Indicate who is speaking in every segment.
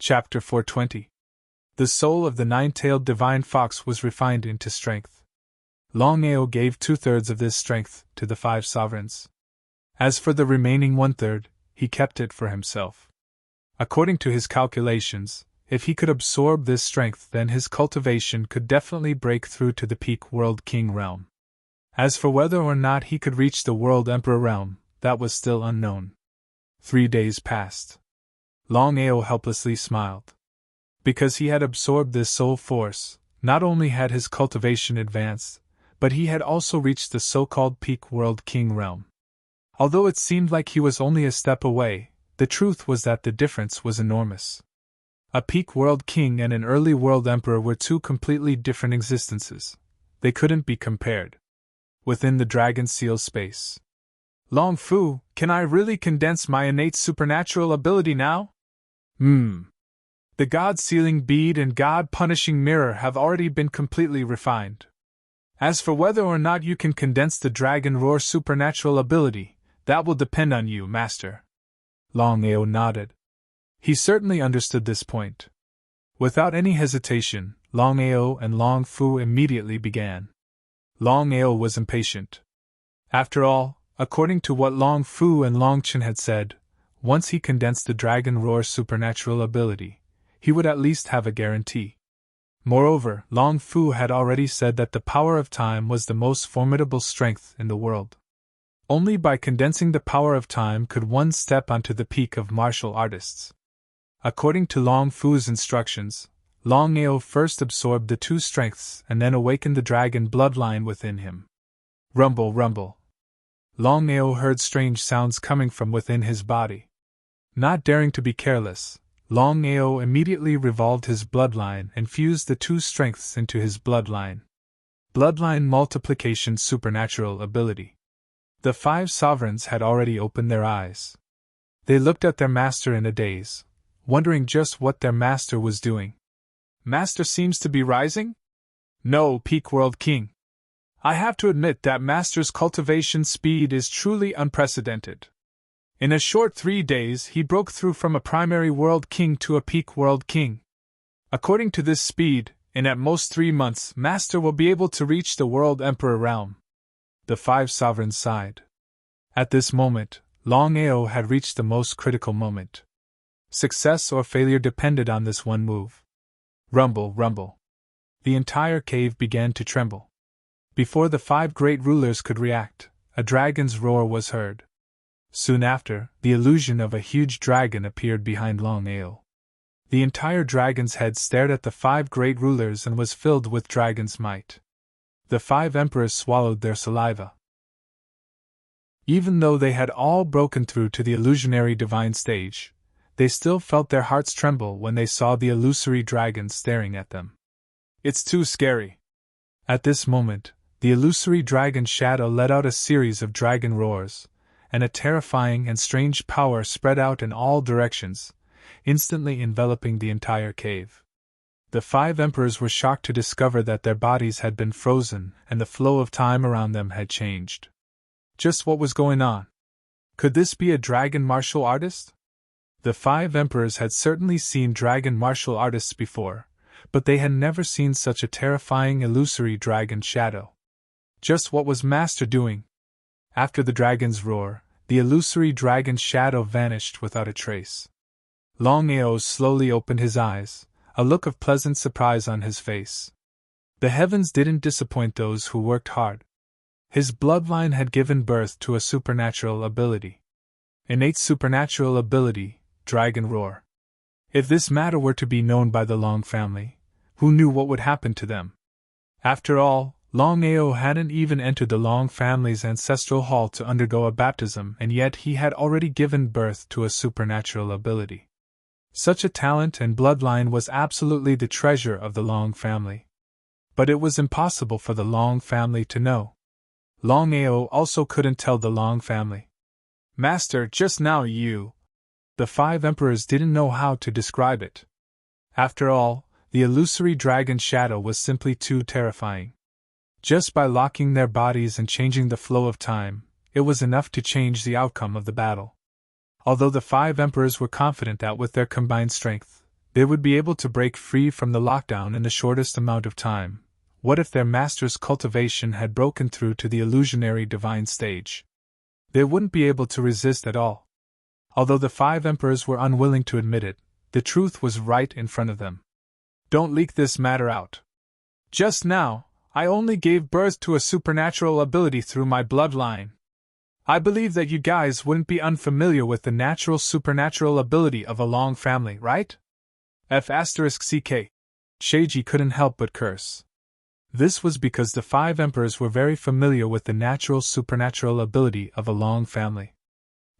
Speaker 1: Chapter 420. The soul of the nine-tailed divine fox was refined into strength. Longao gave 2/3 of this strength to the 5 sovereigns. As for the remaining 1/3, he kept it for himself. According to his calculations, if he could absorb this strength, then his cultivation could definitely break through to the peak World King realm. As for whether or not he could reach the World Emperor realm, that was still unknown. 3 days passed. Longao helplessly smiled. Because he had absorbed this soul force, not only had his cultivation advanced, but he had also reached the so-called peak World King realm. Although it seemed like he was only a step away, the truth was that the difference was enormous. A peak World King and an early World Emperor were 2 completely different existences. They couldn't be compared. Within the Dragon Seal space. Long Fu, can I really condense my innate supernatural ability now? The God-sealing bead and God-punishing mirror have already been completely refined. As for whether or not you can condense the Dragon Roar supernatural ability, that will depend on you, Master. Longao nodded. He certainly understood this point. Without any hesitation, Longao and Long Fu immediately began. Longao was impatient. After all, according to what Long Fu and Long Chen had said, once he condensed the Dragon Roar supernatural ability, he would at least have a guarantee. Moreover, Long Fu had already said that the power of time was the most formidable strength in the world. Only by condensing the power of time could one step onto the peak of martial artists. According to Long Fu's instructions, Longao first absorbed the 2 strengths and then awakened the dragon bloodline within him. Rumble, rumble. Longao heard strange sounds coming from within his body. Not daring to be careless, Longao immediately revolved his bloodline and fused the 2 strengths into his bloodline. Bloodline multiplication supernatural ability. The 5 sovereigns had already opened their eyes. They looked at their master in a daze, wondering just what their master was doing. Master seems to be rising? No, Peak World King. I have to admit that Master's cultivation speed is truly unprecedented. In a short 3 days, he broke through from a primary World King to a Peak World King. According to this speed, in at most 3 months, Master will be able to reach the World Emperor realm. The 5 sovereigns sighed. At this moment, Longao had reached the most critical moment. Success or failure depended on this one move. Rumble, rumble. The entire cave began to tremble. Before the 5 great rulers could react, a dragon's roar was heard. Soon after, the illusion of a huge dragon appeared behind Longao. The entire dragon's head stared at the 5 great rulers and was filled with dragon's might. The 5 emperors swallowed their saliva. Even though they had all broken through to the illusionary divine stage, they still felt their hearts tremble when they saw the illusory dragon staring at them. It's too scary. At this moment, the illusory dragon's shadow let out a series of dragon roars, and a terrifying and strange power spread out in all directions, instantly enveloping the entire cave. The 5 emperors were shocked to discover that their bodies had been frozen and the flow of time around them had changed. Just what was going on? Could this be a dragon martial artist? The 5 emperors had certainly seen dragon martial artists before, but they had never seen such a terrifying illusory dragon shadow. Just what was Master doing? After the dragon's roar, the illusory dragon's shadow vanished without a trace. Longao slowly opened his eyes, a look of pleasant surprise on his face. The heavens didn't disappoint those who worked hard. His bloodline had given birth to a supernatural ability. Innate supernatural ability, Dragon Roar. If this matter were to be known by the Long family, who knew what would happen to them? After all, Longao hadn't even entered the Long family's ancestral hall to undergo a baptism, and yet he had already given birth to a supernatural ability. Such a talent and bloodline was absolutely the treasure of the Long family. But it was impossible for the Long family to know. Longao also couldn't tell the Long family. Master, just now you... The 5 emperors didn't know how to describe it. After all, the illusory dragon shadow was simply too terrifying. Just by locking their bodies and changing the flow of time, it was enough to change the outcome of the battle. Although the 5 emperors were confident that with their combined strength, They would be able to break free from the lockdown in the shortest amount of time. What if their master's cultivation had broken through to the illusionary divine stage? They wouldn't be able to resist at all. Although the 5 emperors were unwilling to admit it, the truth was right in front of them. Don't leak this matter out. Just now, I only gave birth to a supernatural ability through my bloodline. I believe that you guys wouldn't be unfamiliar with the natural supernatural ability of a Long family, right? F***ck. Sheiji couldn't help but curse. This was because the 5 emperors were very familiar with the natural supernatural ability of a Long family.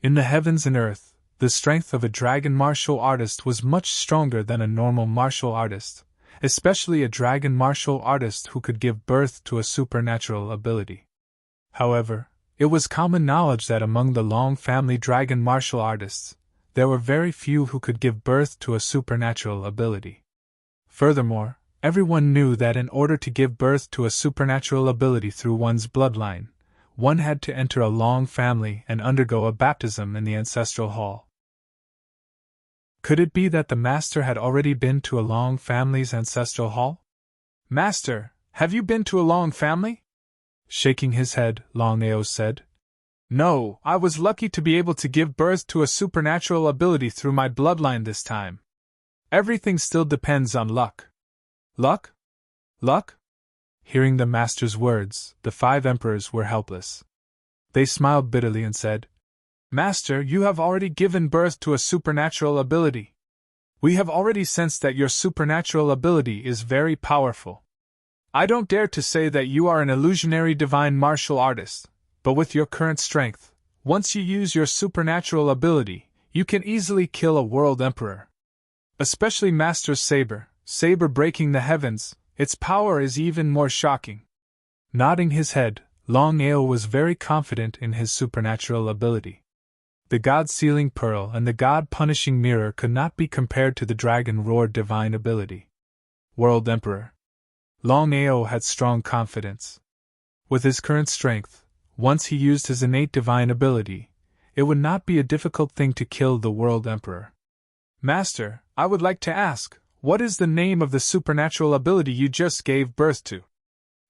Speaker 1: In the heavens and earth, the strength of a dragon martial artist was much stronger than a normal martial artist, especially a dragon martial artist who could give birth to a supernatural ability. However, it was common knowledge that among the Long family dragon martial artists, there were very few who could give birth to a supernatural ability. Furthermore, everyone knew that in order to give birth to a supernatural ability through one's bloodline, one had to enter a Long family and undergo a baptism in the ancestral hall. Could it be that the master had already been to a Long family's ancestral hall? Master, have you been to a Long family? Shaking his head, Longao said. No, I was lucky to be able to give birth to a supernatural ability through my bloodline this time. Everything still depends on luck. Luck? Luck? Hearing the master's words, the 5 emperors were helpless. They smiled bitterly and said, Master, you have already given birth to a supernatural ability. We have already sensed that your supernatural ability is very powerful. I don't dare to say that you are an illusionary divine martial artist, but with your current strength, once you use your supernatural ability, you can easily kill a world emperor. Especially Master's saber breaking the heavens, its power is even more shocking. Nodding his head, Longao was very confident in his supernatural ability. The God-sealing pearl and the God-punishing mirror could not be compared to the dragon roar divine ability. World Emperor. Longao had strong confidence. With his current strength, once he used his innate divine ability, it would not be a difficult thing to kill the World Emperor. Master, I would like to ask, what is the name of the supernatural ability you just gave birth to?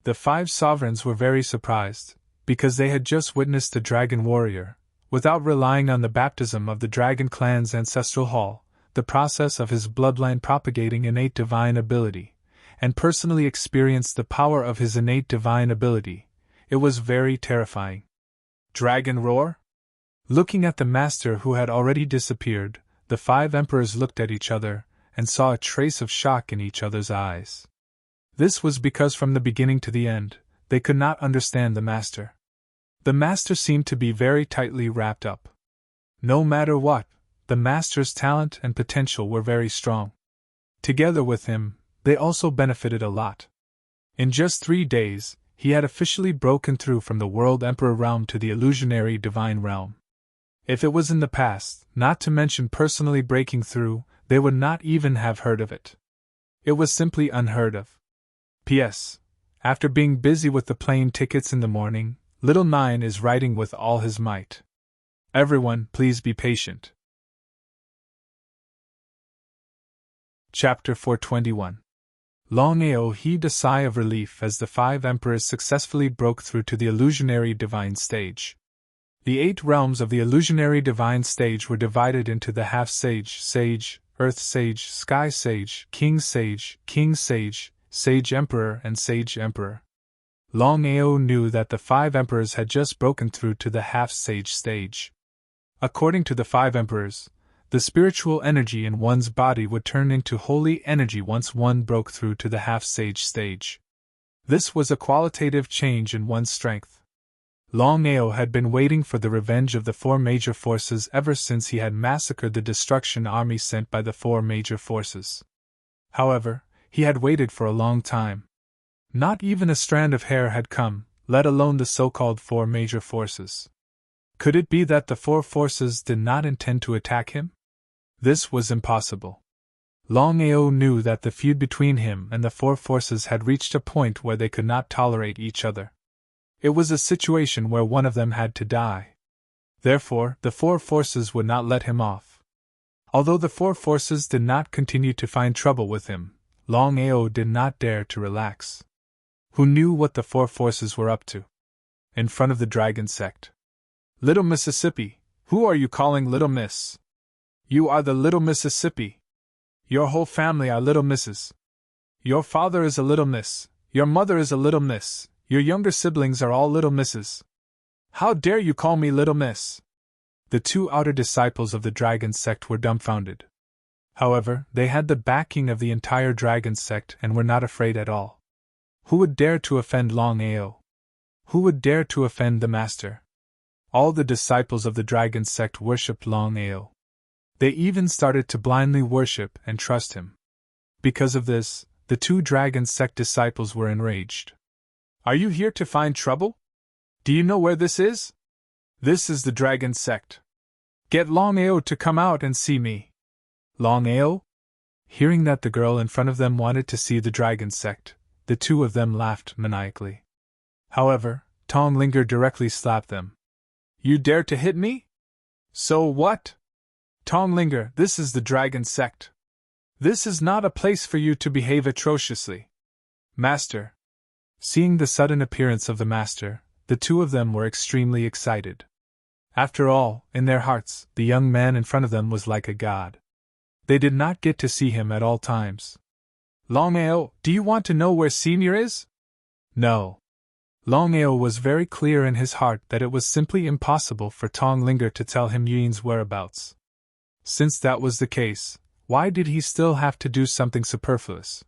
Speaker 1: The 5 sovereigns were very surprised, because they had just witnessed the dragon warrior, without relying on the baptism of the dragon clan's ancestral hall, the process of his bloodline propagating innate divine ability, and personally experienced the power of his innate divine ability. It was very terrifying. Dragon roar? Looking at the master who had already disappeared, the 5 emperors looked at each other, and saw a trace of shock in each other's eyes. This was because from the beginning to the end, they could not understand the master. The master seemed to be very tightly wrapped up. No matter what, the master's talent and potential were very strong. Together with him, they also benefited a lot. In just 3 days, he had officially broken through from the World Emperor realm to the illusionary divine realm. If it was in the past, not to mention personally breaking through, they would not even have heard of it. It was simply unheard of. P.S. After being busy with the plane tickets in the morning, Little Nine is writing with all his might. Everyone, please be patient. Chapter 421. Longao heaved a sigh of relief as the 5 emperors successfully broke through to the illusionary divine stage. The 8 realms of the illusionary divine stage were divided into the half-sage, sage, earth sage, sky sage, king sage, sage emperor, and sage emperor. Longao knew that the 5 emperors had just broken through to the half-sage stage. According to the 5 emperors, the spiritual energy in one's body would turn into holy energy once one broke through to the half-sage stage. This was a qualitative change in one's strength. Longao had been waiting for the revenge of the 4 major forces ever since he had massacred the destruction army sent by the 4 major forces. However, he had waited for a long time. Not even a strand of hair had come, let alone the so-called 4 major forces. Could it be that the 4 forces did not intend to attack him? This was impossible. Longao knew that the feud between him and the 4 forces had reached a point where they could not tolerate each other. It was a situation where one of them had to die. Therefore, the 4 forces would not let him off. Although the four forces did not continue to find trouble with him, Longao did not dare to relax. Who knew what the four forces were up to? In front of the dragon sect. Little Mississippi, who are you calling Little Miss? You are the Little Mississippi. Your whole family are Little Misses. Your father is a Little Miss, your mother is a Little Miss, your younger siblings are all Little Misses. How dare you call me Little Miss? The two outer disciples of the dragon sect were dumbfounded. However, they had the backing of the entire dragon sect and were not afraid at all. Who would dare to offend Longao? Who would dare to offend the master? All the disciples of the dragon sect worshipped Longao. They even started to blindly worship and trust him. Because of this, the two dragon sect disciples were enraged. Are you here to find trouble? Do you know where this is? This is the dragon sect. Get Longao to come out and see me. Longao? Hearing that the girl in front of them wanted to see the dragon sect, the two of them laughed maniacally. However, Tonglinger directly slapped them. You dare to hit me? So what? Tonglinger, this is the dragon sect. This is not a place for you to behave atrociously. Master. Seeing the sudden appearance of the master, the two of them were extremely excited. After all, in their hearts, the young man in front of them was like a god. They did not get to see him at all times. Longao, do you want to know where Senior is? No. Longao was very clear in his heart that it was simply impossible for Tonglinger to tell him Yin's whereabouts. Since that was the case, why did he still have to do something superfluous?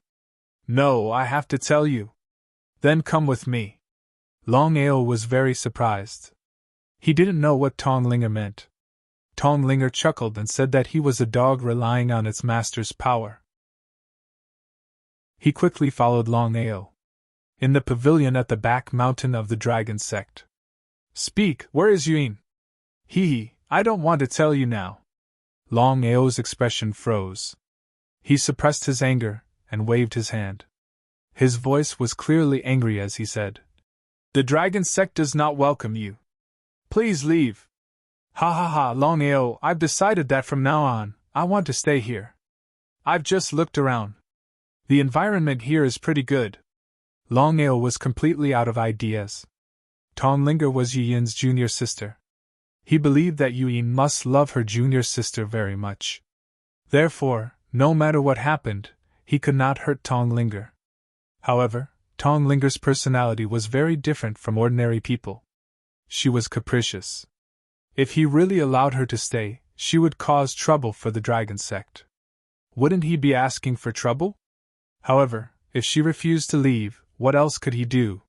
Speaker 1: No, I have to tell you. Then come with me. Longao was very surprised. He didn't know what Tonglinger meant. Tonglinger chuckled and said that he was a dog relying on its master's power. He quickly followed Longao. In the pavilion at the back mountain of the dragon sect. Speak, where is Yin? Hee, I don't want to tell you now. Longao's expression froze. He suppressed his anger and waved his hand. His voice was clearly angry as he said, The dragon sect does not welcome you. Please leave. Ha ha ha, Longao, I've decided that from now on, I want to stay here. I've just looked around. The environment here is pretty good. Longao was completely out of ideas. Tonglinger was Yin's junior sister. He believed that Yin must love her junior sister very much. Therefore, no matter what happened, he could not hurt Tonglinger. However, Tonglinger's personality was very different from ordinary people. She was capricious. If he really allowed her to stay, she would cause trouble for the dragon sect. Wouldn't he be asking for trouble? However, if she refused to leave, what else could he do?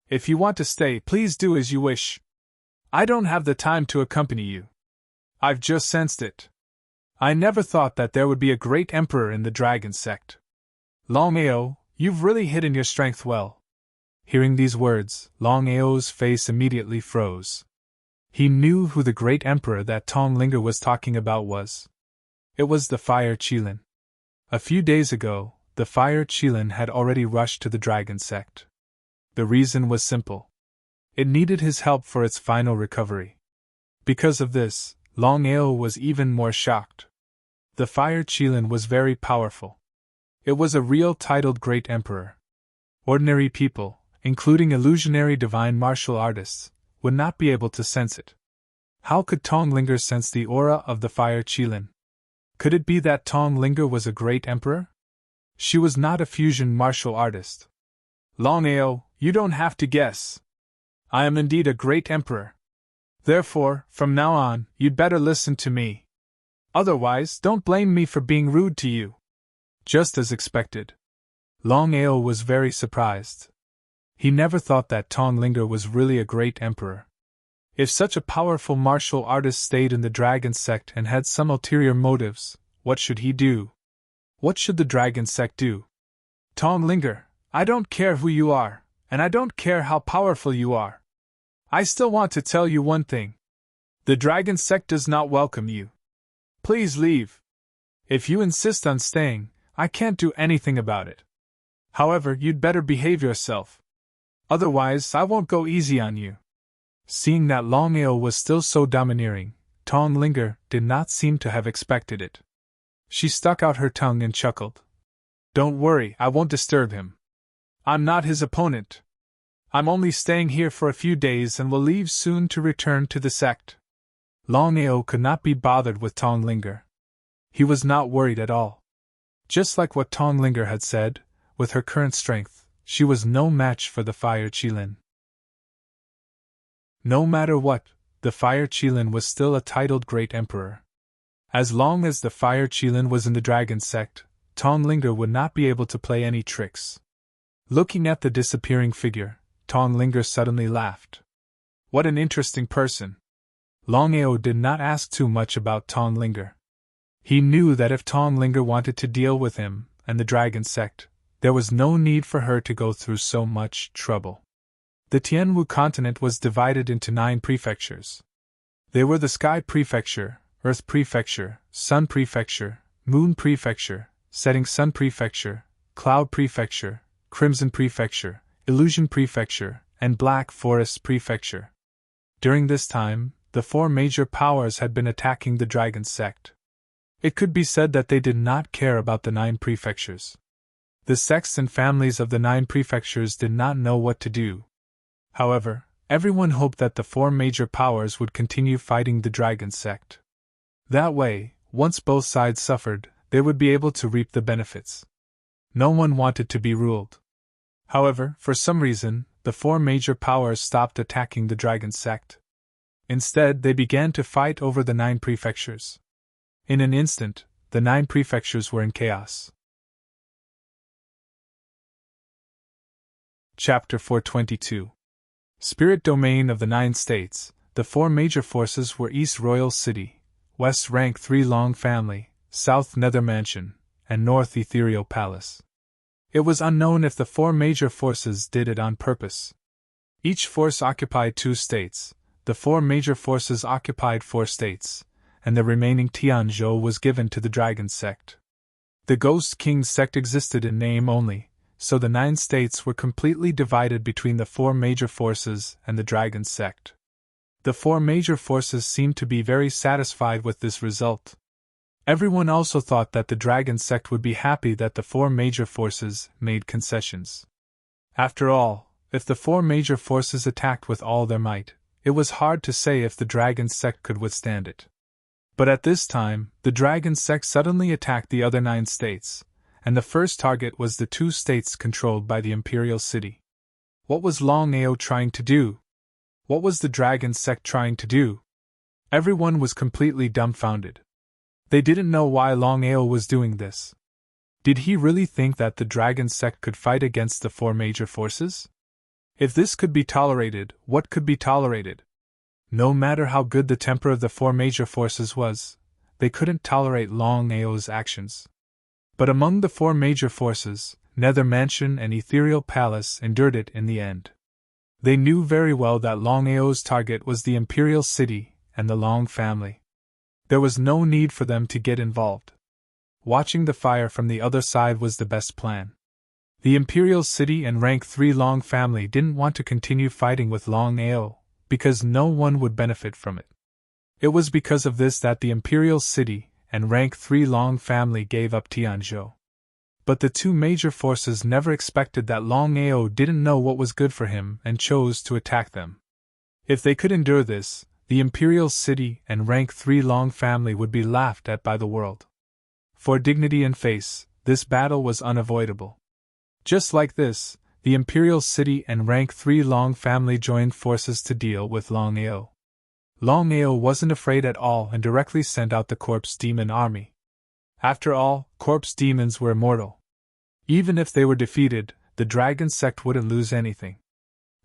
Speaker 1: If you want to stay, please do as you wish. I don't have the time to accompany you. I've just sensed it. I never thought that there would be a great emperor in the dragon sect. Longao, you've really hidden your strength well. Hearing these words, Longao's face immediately froze. He knew who the great emperor that Tonglinger was talking about was. It was the Fire Qilin. A few days ago, the Fire Qilin had already rushed to the dragon sect. The reason was simple. It needed his help for its final recovery. Because of this, Longao was even more shocked. The Fire Qilin was very powerful. It was a real titled Great Emperor. Ordinary people, including illusionary divine martial artists, would not be able to sense it. How could Tonglinger sense the aura of the Fire Qilin? Could it be that Tonglinger was a great emperor? She was not a fusion martial artist. Longao, you don't have to guess. I am indeed a great emperor. Therefore, from now on, you'd better listen to me. Otherwise, don't blame me for being rude to you. Just as expected. Longao was very surprised. He never thought that Tonglinger was really a great emperor. If such a powerful martial artist stayed in the dragon sect and had some ulterior motives, what should he do? What should the dragon sect do? Tonglinger, I don't care who you are, and I don't care how powerful you are. I still want to tell you one thing. The dragon sect does not welcome you. Please leave. If you insist on staying, I can't do anything about it. However, you'd better behave yourself. Otherwise, I won't go easy on you. Seeing that Longao was still so domineering, Tonglinger did not seem to have expected it. She stuck out her tongue and chuckled. Don't worry, I won't disturb him. I'm not his opponent. I'm only staying here for a few days and will leave soon to return to the sect. Longao could not be bothered with Tonglinger. He was not worried at all. Just like what Tonglinger had said, with her current strength, she was no match for the Fire Qilin. No matter what, the Fire Qilin was still a titled Great Emperor. As long as the Fire Qilin was in the Dragon Sect, Tonglinger would not be able to play any tricks. Looking at the disappearing figure, Tonglinger suddenly laughed. What an interesting person! Longao did not ask too much about Tonglinger. He knew that if Tonglinger wanted to deal with him and the Dragon Sect, there was no need for her to go through so much trouble. The Tianwu continent was divided into 9 prefectures. They were the Sky Prefecture, Earth Prefecture, Sun Prefecture, Moon Prefecture, Setting Sun Prefecture, Cloud Prefecture, Crimson Prefecture, Illusion Prefecture, and Black Forest Prefecture. During this time, the 4 major powers had been attacking the Dragon Sect. It could be said that they did not care about the 9 prefectures. The sects and families of the 9 prefectures did not know what to do. However, everyone hoped that the 4 major powers would continue fighting the Dragon Sect. That way, once both sides suffered, they would be able to reap the benefits. No one wanted to be ruled. However, for some reason, the 4 major powers stopped attacking the Dragon Sect. Instead, they began to fight over the 9 prefectures. In an instant, the 9 prefectures were in chaos. Chapter 422. Spirit Domain of the 9 States. The 4 major forces were East Royal City, West Rank 3 Long Family, South Nether Mansion, and North Ethereal Palace. It was unknown if the 4 major forces did it on purpose. Each force occupied 2 states, the 4 major forces occupied 4 states, and the remaining Tianzhou was given to the Dragon Sect. The Ghost King Sect existed in name only, so the 9 states were completely divided between the 4 major forces and the Dragon Sect. The 4 major forces seemed to be very satisfied with this result. Everyone also thought that the Dragon Sect would be happy that the 4 major forces made concessions. After all, if the 4 major forces attacked with all their might, it was hard to say if the Dragon Sect could withstand it. But at this time, the Dragon Sect suddenly attacked the other 9 states, and the first target was the 2 states controlled by the Imperial City. What was Longao trying to do? What was the Dragon Sect trying to do? Everyone was completely dumbfounded. They didn't know why Longao was doing this. Did he really think that the Dragon Sect could fight against the 4 major forces? If this could be tolerated, what could be tolerated? No matter how good the temper of the 4 major forces was, they couldn't tolerate Longao's actions. But among the 4 major forces, Nether Mansion and Ethereal Palace endured it in the end. They knew very well that Longao's target was the Imperial City and the Long family. There was no need for them to get involved. Watching the fire from the other side was the best plan. The Imperial City and Rank 3 Long family didn't want to continue fighting with Longao, because no one would benefit from it. It was because of this that the Imperial City and Rank 3 Long family gave up Tianzhou. But the 2 major forces never expected that Longao didn't know what was good for him and chose to attack them. If they could endure this, the Imperial City and Rank 3 Long family would be laughed at by the world. For dignity and face, this battle was unavoidable. Just like this, the Imperial City and Rank 3 Long family joined forces to deal with Longao. Longao wasn't afraid at all and directly sent out the Corpse Demon army. After all, Corpse Demons were immortal. Even if they were defeated, the Dragon Sect wouldn't lose anything.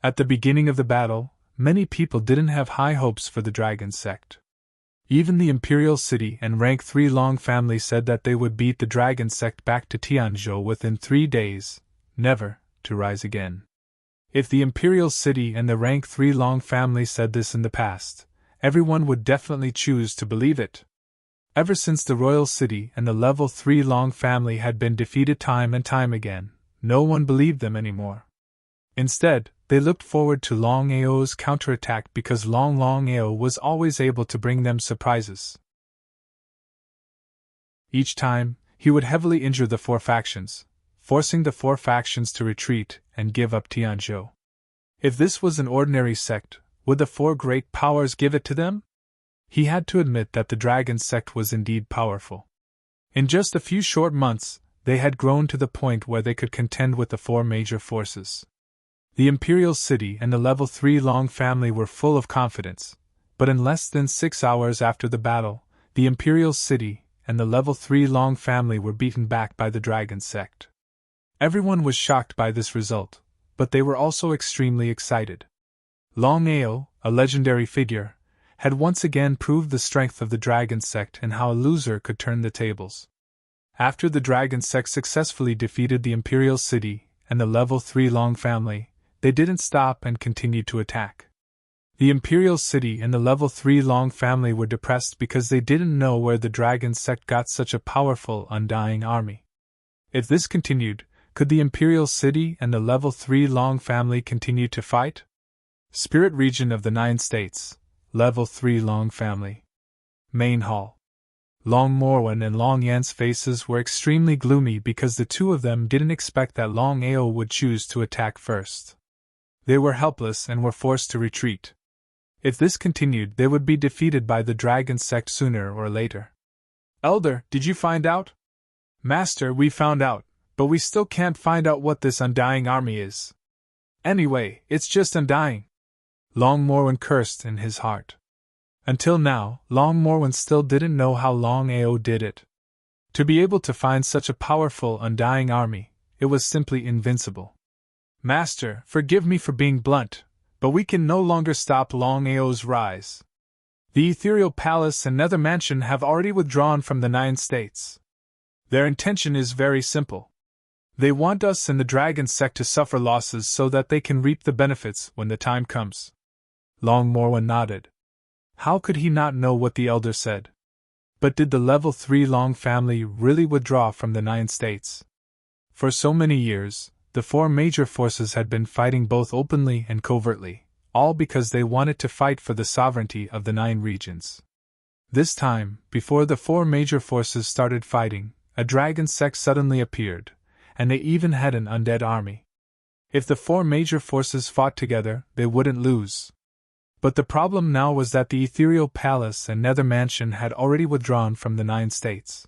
Speaker 1: At the beginning of the battle, many people didn't have high hopes for the Dragon Sect. Even the Imperial City and Rank 3 Long family said that they would beat the Dragon Sect back to Tianzhou within 3 days, never to rise again. If the Imperial City and the Rank 3 Long family said this in the past, everyone would definitely choose to believe it. Ever since the Royal City and the Level 3 Long family had been defeated time and time again, no one believed them anymore. Instead, they looked forward to Longao's counterattack because Longao was always able to bring them surprises. Each time, he would heavily injure the four factions, forcing the four factions to retreat and give up Tianzhou. If this was an ordinary sect, would the four great powers give it to them? He had to admit that the dragon sect was indeed powerful. In just a few short months, they had grown to the point where they could contend with the four major forces. The Imperial City and the Level 3 Long family were full of confidence, but in less than 6 hours after the battle, the Imperial City and the Level 3 Long family were beaten back by the dragon sect. Everyone was shocked by this result, but they were also extremely excited. Longao, a legendary figure, had once again proved the strength of the dragon sect and how a loser could turn the tables. After the dragon sect successfully defeated the Imperial City and the Level 3 Long family, they didn't stop and continued to attack. The Imperial City and the Level 3 Long family were depressed because they didn't know where the dragon sect got such a powerful, undying army. If this continued, could the Imperial City and the Level 3 Long family continue to fight? Spirit Region of the 9 States, Level 3 Long family. Main Hall. Long Morwen and Long Yan's faces were extremely gloomy because the two of them didn't expect that Longao would choose to attack first. They were helpless and were forced to retreat. If this continued, they would be defeated by the dragon sect sooner or later. Elder, did you find out? Master, we found out, but we still can't find out what this undying army is. Anyway, it's just undying. Long Morwen cursed in his heart. Until now, Long Morwen still didn't know how Longao did it. To be able to find such a powerful, undying army, it was simply invincible. Master, forgive me for being blunt, but we can no longer stop Longao's rise. The Ethereal Palace and Nether Mansion have already withdrawn from the 9 states. Their intention is very simple. They want us and the dragon sect to suffer losses so that they can reap the benefits when the time comes. Long Morwen nodded. How could he not know what the elder said? But did the Level 3 Long family really withdraw from the 9 states? For so many years, the four major forces had been fighting both openly and covertly, all because they wanted to fight for the sovereignty of the 9 regions. This time, before the four major forces started fighting, a dragon sect suddenly appeared, and they even had an undead army. If the four major forces fought together, they wouldn't lose. But the problem now was that the Ethereal Palace and Nether Mansion had already withdrawn from the 9 states.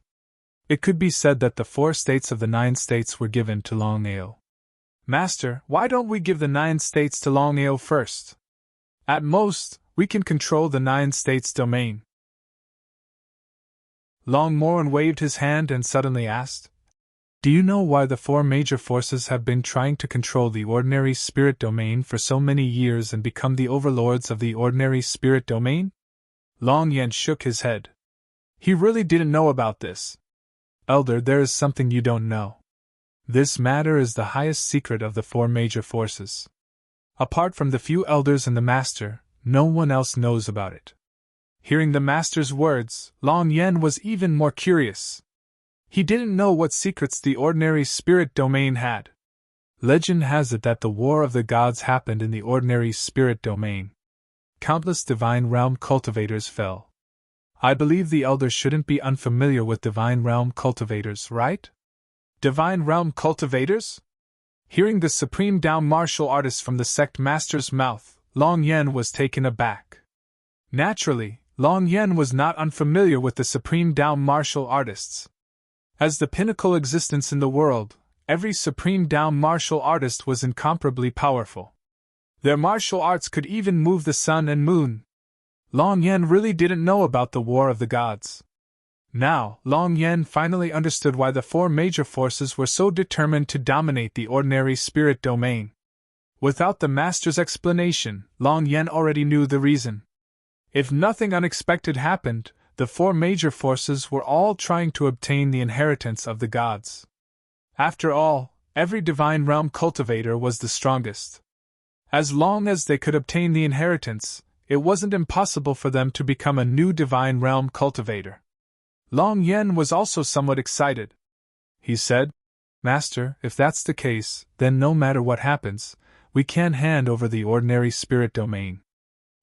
Speaker 1: It could be said that the 4 states of the 9 states were given to Longao. Master, why don't we give the 9 states to Longao first? At most, we can control the 9 states' domain. Long Morwen waved his hand and suddenly asked, Do you know why the 4 major forces have been trying to control the ordinary spirit domain for so many years and become the overlords of the ordinary spirit domain? Long Yan shook his head. He really didn't know about this. Elder, there is something you don't know. This matter is the highest secret of the 4 major forces. Apart from the few elders and the master, no one else knows about it. Hearing the master's words, Long Yan was even more curious. He didn't know what secrets the ordinary spirit domain had. Legend has it that the War of the Gods happened in the ordinary spirit domain. Countless divine realm cultivators fell. I believe the elders shouldn't be unfamiliar with divine realm cultivators, right? Divine realm cultivators? Hearing the supreme Dao martial artist from the sect master's mouth, Long Yan was taken aback. Naturally, Long Yan was not unfamiliar with the supreme Dao martial artists. As the pinnacle existence in the world, every supreme Dao martial artist was incomparably powerful. Their martial arts could even move the sun and moon. Long Yan really didn't know about the War of the Gods. Now, Long Yan finally understood why the 4 major forces were so determined to dominate the ordinary spirit domain. Without the master's explanation, Long Yan already knew the reason. If nothing unexpected happened, the 4 major forces were all trying to obtain the inheritance of the gods. After all, every divine realm cultivator was the strongest. As long as they could obtain the inheritance, it wasn't impossible for them to become a new divine realm cultivator. Long Yan was also somewhat excited. He said, Master, if that's the case, then no matter what happens, we can hand over the ordinary spirit domain.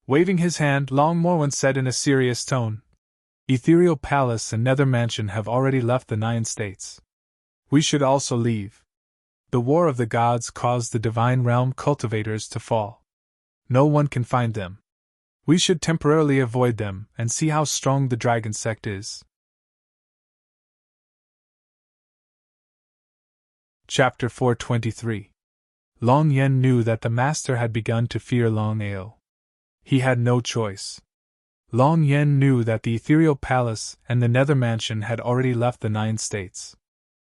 Speaker 1: Waving his hand, Long Morwen said in a serious tone, Ethereal Palace and Nether Mansion have already left the 9 states. We should also leave. The War of the Gods caused the Divine Realm cultivators to fall. No one can find them. We should temporarily avoid them and see how strong the dragon sect is. Chapter 423. Long Yen knew that the master had begun to fear Longao. He had no choice. Long Yen knew that the Ethereal Palace and the Nether Mansion had already left the 9 states.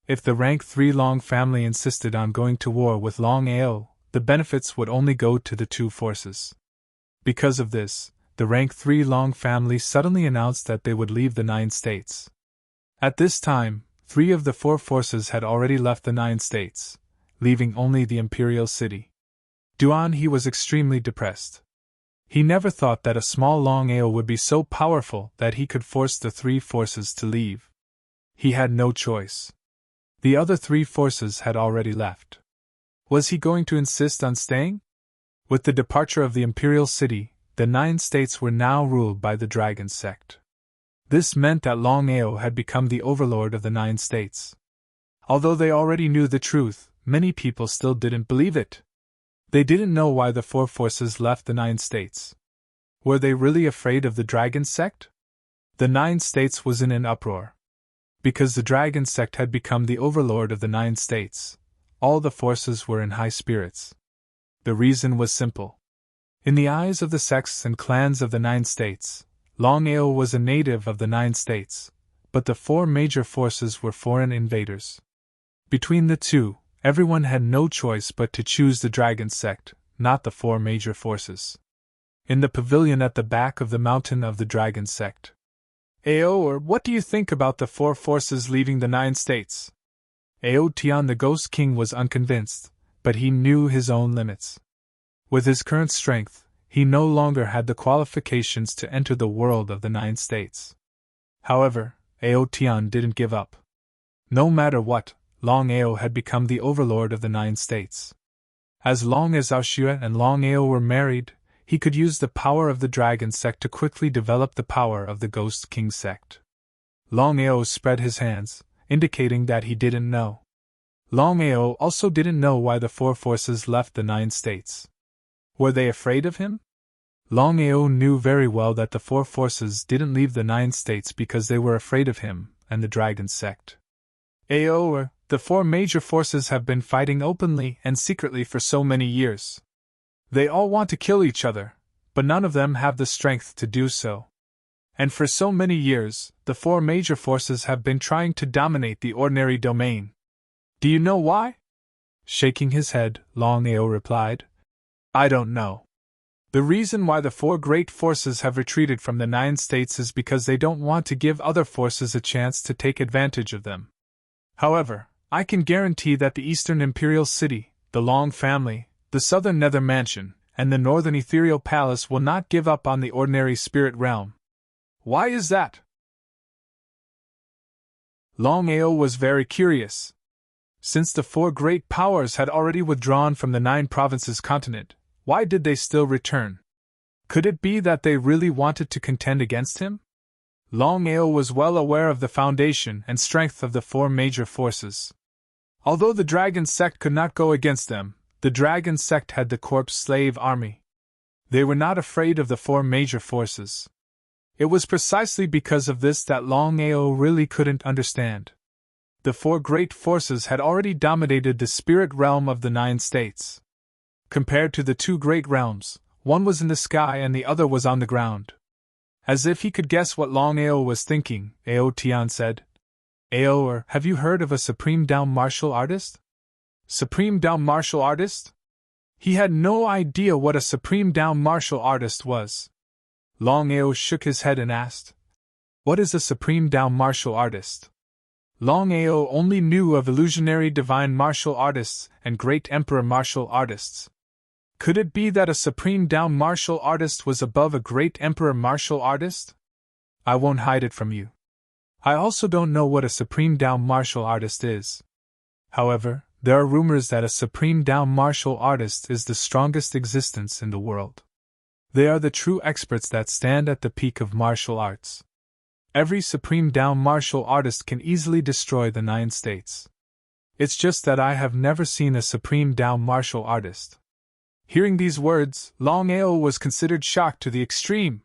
Speaker 1: If the rank 3 Long family insisted on going to war with Longao, the benefits would only go to the 2 forces. Because of this, the rank 3 Long family suddenly announced that they would leave the 9 states. At this time, 3 of the 4 forces had already left the 9 states, leaving only the imperial city. Duan he was extremely depressed. He never thought that a small Longao would be so powerful that he could force the 3 forces to leave. He had no choice. The other 3 forces had already left. Was he going to insist on staying? With the departure of the imperial city, the 9 states were now ruled by the dragon sect. This meant that Longao had become the overlord of the 9 states. Although they already knew the truth, many people still didn't believe it. They didn't know why the 4 forces left the 9 states. Were they really afraid of the dragon sect? The 9 states was in an uproar. Because the dragon sect had become the overlord of the 9 states, all the forces were in high spirits. The reason was simple. In the eyes of the sects and clans of the 9 states, Longao was a native of the 9 states, but the 4 major forces were foreign invaders. Between the 2, everyone had no choice but to choose the dragon sect, not the 4 major forces. In the pavilion at the back of the mountain of the dragon sect. Or what do you think about the 4 forces leaving the 9 states? Tian the Ghost King was unconvinced, but he knew his own limits. With his current strength, he no longer had the qualifications to enter the world of the 9 states. However, Tian didn't give up. No matter what, Longao had become the overlord of the 9 states. As long as Aoshue and Longao were married, he could use the power of the dragon sect to quickly develop the power of the Ghost King sect. Longao spread his hands, indicating that he didn't know. Longao also didn't know why the 4 forces left the 9 states. Were they afraid of him? Longao knew very well that the 4 forces didn't leave the 9 states because they were afraid of him and the dragon sect. The 4 major forces have been fighting openly and secretly for so many years. They all want to kill each other, but none of them have the strength to do so. And for so many years, the 4 major forces have been trying to dominate the ordinary domain. Do you know why? Shaking his head, Longao replied, I don't know. The reason why the 4 great forces have retreated from the 9 states is because they don't want to give other forces a chance to take advantage of them. However, I can guarantee that the Eastern Imperial City, the Long family, the Southern Nether Mansion, and the Northern Ethereal Palace will not give up on the ordinary spirit realm. Why is that? Longao was very curious. Since the 4 great powers had already withdrawn from the 9 provinces continent, why did they still return? Could it be that they really wanted to contend against him? Longao was well aware of the foundation and strength of the 4 major forces. Although the dragon sect could not go against them, the dragon sect had the corpse slave army. They were not afraid of the 4 major forces. It was precisely because of this that Longao really couldn't understand. The 4 great forces had already dominated the spirit realm of the 9 states. Compared to the 2 great realms, one was in the sky and the other was on the ground. As if he could guess what Longao was thinking, Tian said, have you heard of a supreme down martial artist? Supreme down martial artist? He had no idea what a supreme down martial artist was. Longao shook his head and asked, what is a supreme down martial artist? Longao only knew of illusionary divine martial artists and great emperor martial artists. Could it be that a supreme down martial artist was above a great emperor martial artist? I won't hide it from you. I also don't know what a supreme down martial artist is. However, there are rumors that a supreme down martial artist is the strongest existence in the world. They are the true experts that stand at the peak of martial arts. Every Supreme Tao martial artist can easily destroy the 9 states. It's just that I have never seen a Supreme Tao martial artist. Hearing these words, Longao was considered shocked to the extreme.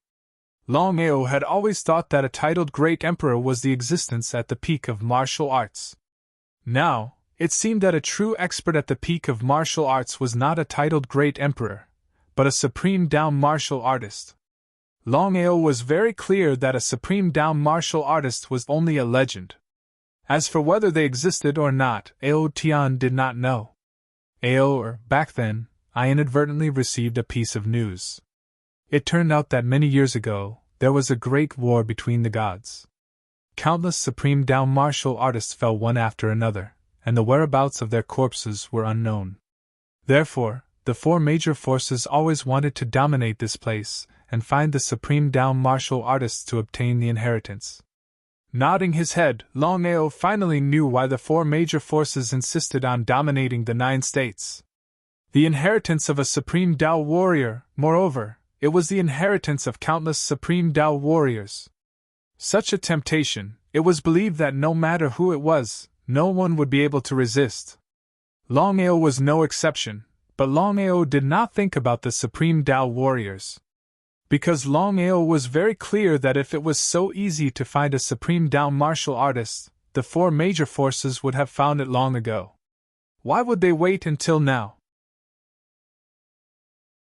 Speaker 1: Longao had always thought that a titled Great Emperor was the existence at the peak of martial arts. Now, it seemed that a true expert at the peak of martial arts was not a titled Great Emperor, but a Supreme Tao martial artist. Longao was very clear that a Supreme Tao martial artist was only a legend. As for whether they existed or not, Ao Tian did not know. Back then, I inadvertently received a piece of news. It turned out that many years ago, there was a great war between the gods. Countless Supreme Tao martial artists fell one after another, and the whereabouts of their corpses were unknown. Therefore, the 4 major forces always wanted to dominate this place and find the Supreme Tao martial artists to obtain the inheritance. Nodding his head, Longao finally knew why the 4 major forces insisted on dominating the 9 states. The inheritance of a Supreme Tao warrior, moreover, it was the inheritance of countless Supreme Tao warriors. Such a temptation, it was believed that no matter who it was, no one would be able to resist. Longao was no exception, but Longao did not think about the Supreme Tao warriors. Because Longao was very clear that if it was so easy to find a Supreme Tao martial artist, the 4 major forces would have found it long ago. Why would they wait until now?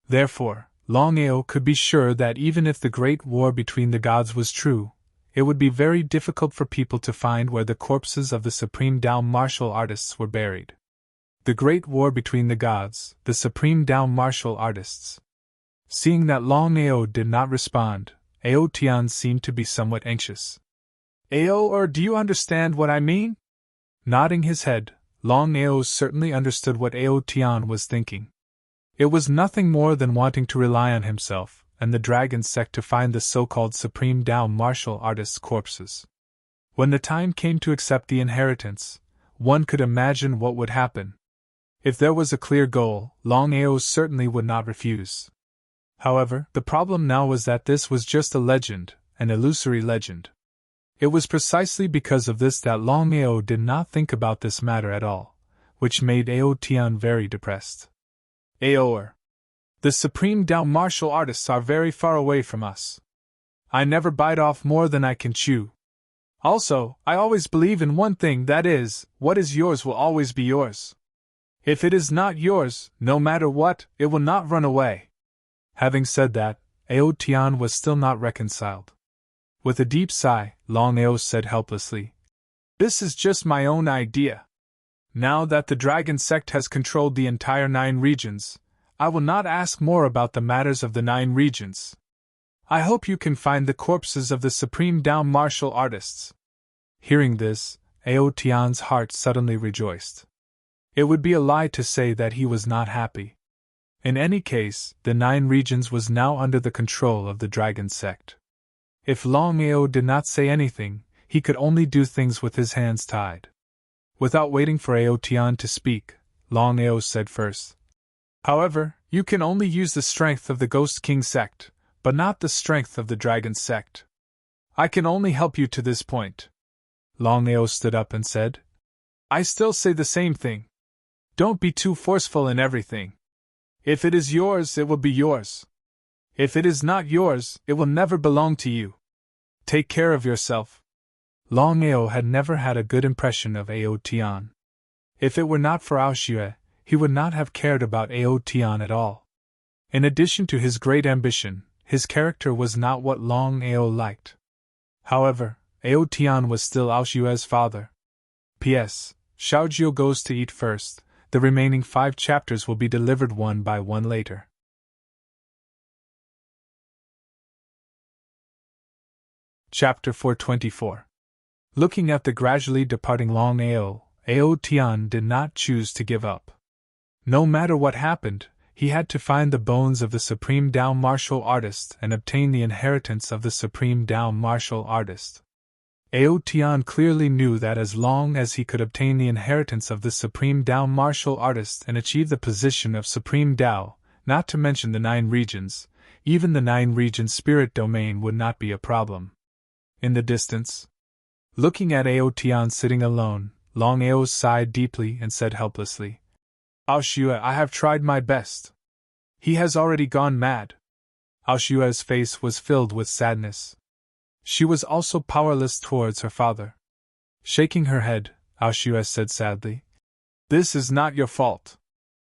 Speaker 1: Therefore, Longao could be sure that even if the great war between the gods was true, it would be very difficult for people to find where the corpses of the Supreme Tao martial artists were buried. The great war between the gods, the Supreme Tao martial artists. Seeing that Longao did not respond, Ao Tian seemed to be somewhat anxious. Do you understand what I mean? Nodding his head, Longao certainly understood what Ao Tian was thinking. It was nothing more than wanting to rely on himself and the dragon sect to find the so-called Supreme Tao martial artists' corpses. When the time came to accept the inheritance, one could imagine what would happen. If there was a clear goal, Longao certainly would not refuse. However, the problem now was that this was just a legend, an illusory legend. It was precisely because of this that Longao did not think about this matter at all, which made Ao Tian very depressed. The Supreme Tao martial artists are very far away from us. I never bite off more than I can chew. Also, I always believe in one thing, that is, what is yours will always be yours. If it is not yours, no matter what, it will not run away. Having said that, Ao Tian was still not reconciled. With a deep sigh, Longao said helplessly, "This is just my own idea. Now that the dragon sect has controlled the entire 9 regions, I will not ask more about the matters of the 9 regions. I hope you can find the corpses of the Supreme Tao martial artists." Hearing this, Ao Tian's heart suddenly rejoiced. It would be a lie to say that he was not happy. In any case, the 9 regions was now under the control of the dragon sect. If Longao did not say anything, he could only do things with his hands tied. Without waiting for Ao Tian to speak, Longao said first, "However, you can only use the strength of the Ghost King sect, but not the strength of the Dragon sect. I can only help you to this point." Longao stood up and said, "I still say the same thing. Don't be too forceful in everything. If it is yours, it will be yours. If it is not yours, it will never belong to you. Take care of yourself." Longao had never had a good impression of Ao Tian. If it were not for Ao Xue, he would not have cared about Ao Tian at all. In addition to his great ambition, his character was not what Longao liked. However, Ao Tian was still Ao Xue's father. P.S. Xiaojiu goes to eat first. The remaining 5 chapters will be delivered one by one later. Chapter 424. Looking at the gradually departing Longao, Ao Tian did not choose to give up. No matter what happened, he had to find the bones of the Supreme Tao martial artist and obtain the inheritance of the Supreme Tao martial artist. Ao Tian clearly knew that as long as he could obtain the inheritance of the Supreme Tao martial artist and achieve the position of Supreme Tao, not to mention the 9 regions, even the 9 region spirit domain would not be a problem. In the distance, looking at Aotian sitting alone, Longao sighed deeply and said helplessly, Aoshue, I have tried my best. He has already gone mad. Aoshue's face was filled with sadness. She was also powerless towards her father. Shaking her head, Aoshue said sadly, This is not your fault.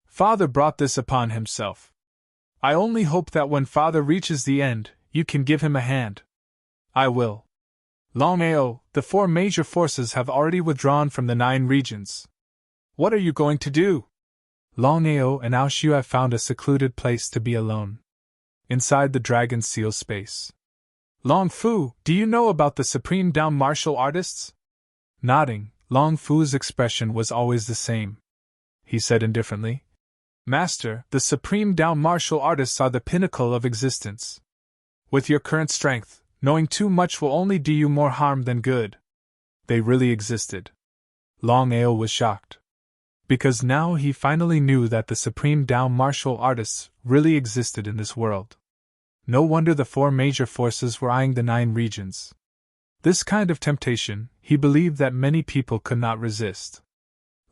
Speaker 1: Father brought this upon himself. I only hope that when Father reaches the end, you can give him a hand. I will. Longao, the 4 major forces have already withdrawn from the 9 regions. What are you going to do? Longao and Aoshue found a secluded place to be alone. Inside the dragon seal space. Long Fu, do you know about the Supreme Dao martial artists? Nodding, Long Fu's expression was always the same. He said indifferently, Master, the Supreme Dao martial artists are the pinnacle of existence. With your current strength, knowing too much will only do you more harm than good. They really existed. Longao was shocked. Because now he finally knew that the Supreme Dao martial artists really existed in this world. No wonder the 4 major forces were eyeing the 9 regions. This kind of temptation, he believed that many people could not resist.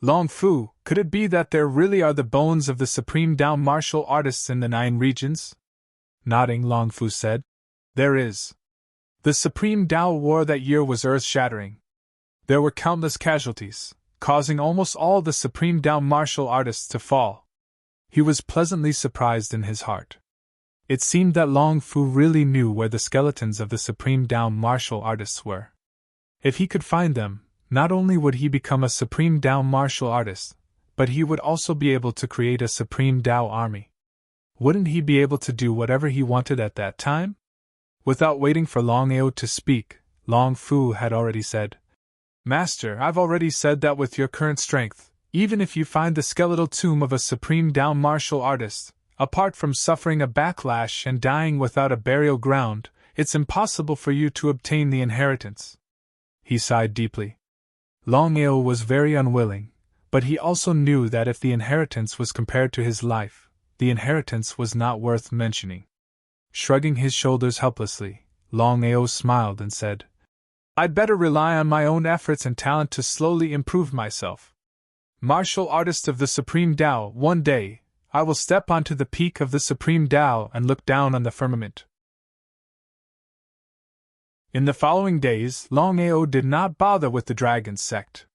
Speaker 1: Long Fu, could it be that there really are the bones of the Supreme Dao martial artists in the 9 regions? Nodding, Long Fu said, There is. The Supreme Dao War that year was earth-shattering. There were countless casualties, causing almost all the Supreme Dao martial artists to fall. He was pleasantly surprised in his heart. It seemed that Long Fu really knew where the skeletons of the Supreme Dao martial artists were. If he could find them, not only would he become a Supreme Dao martial artist, but he would also be able to create a Supreme Dao army. Wouldn't he be able to do whatever he wanted at that time? Without waiting for Longao to speak, Long Fu had already said, Master, I've already said that with your current strength, even if you find the skeletal tomb of a Supreme Dao martial artist, apart from suffering a backlash and dying without a burial ground, it's impossible for you to obtain the inheritance. He sighed deeply. Longao was very unwilling, but he also knew that if the inheritance was compared to his life, the inheritance was not worth mentioning. Shrugging his shoulders helplessly, Longao smiled and said, I'd better rely on my own efforts and talent to slowly improve myself. Martial artist of the Supreme Dao, one day, I will step onto the peak of the Supreme Dao and look down on the firmament. In the following days, Longao did not bother with the Dragon Sect.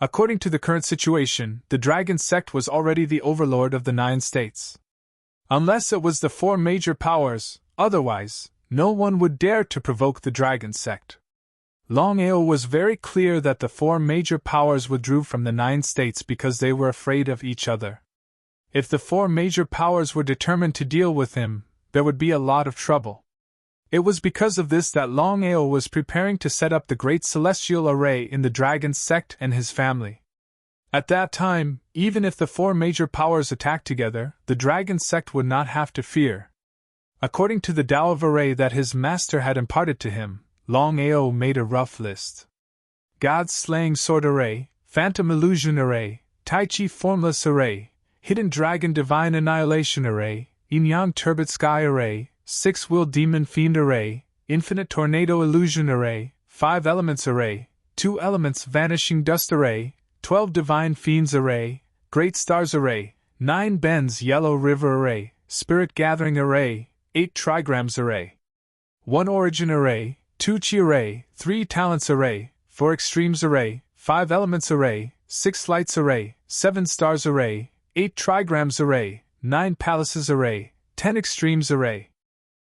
Speaker 1: According to the current situation, the Dragon Sect was already the overlord of the 9 states. Unless it was the 4 major powers, otherwise, no one would dare to provoke the Dragon Sect. Longao was very clear that the 4 major powers withdrew from the 9 states because they were afraid of each other. If the 4 major powers were determined to deal with him, there would be a lot of trouble. It was because of this that Longao was preparing to set up the Great Celestial Array in the Dragon Sect and his family. At that time, even if the 4 major powers attacked together, the Dragon Sect would not have to fear. According to the Tao of Array that his master had imparted to him, Longao made a rough list. God's Slaying Sword Array, Phantom Illusion Array, Tai Chi Formless Array, Hidden Dragon Divine Annihilation Array, Yin-Yang Turbid Sky Array, 6-Wheel Demon Fiend Array, Infinite Tornado Illusion Array, 5 Elements Array, 2 Elements Vanishing Dust Array, 12 Divine Fiends Array, Great Stars Array, 9 Bends Yellow River Array, Spirit Gathering Array, 8 Trigrams Array, 1 Origin Array, 2 Chi Array, 3 Talents Array, 4 Extremes Array, 5 Elements Array, 6 Lights Array, 7 Stars Array, 8 Trigrams Array, 9 Palaces Array, 10 Extremes Array,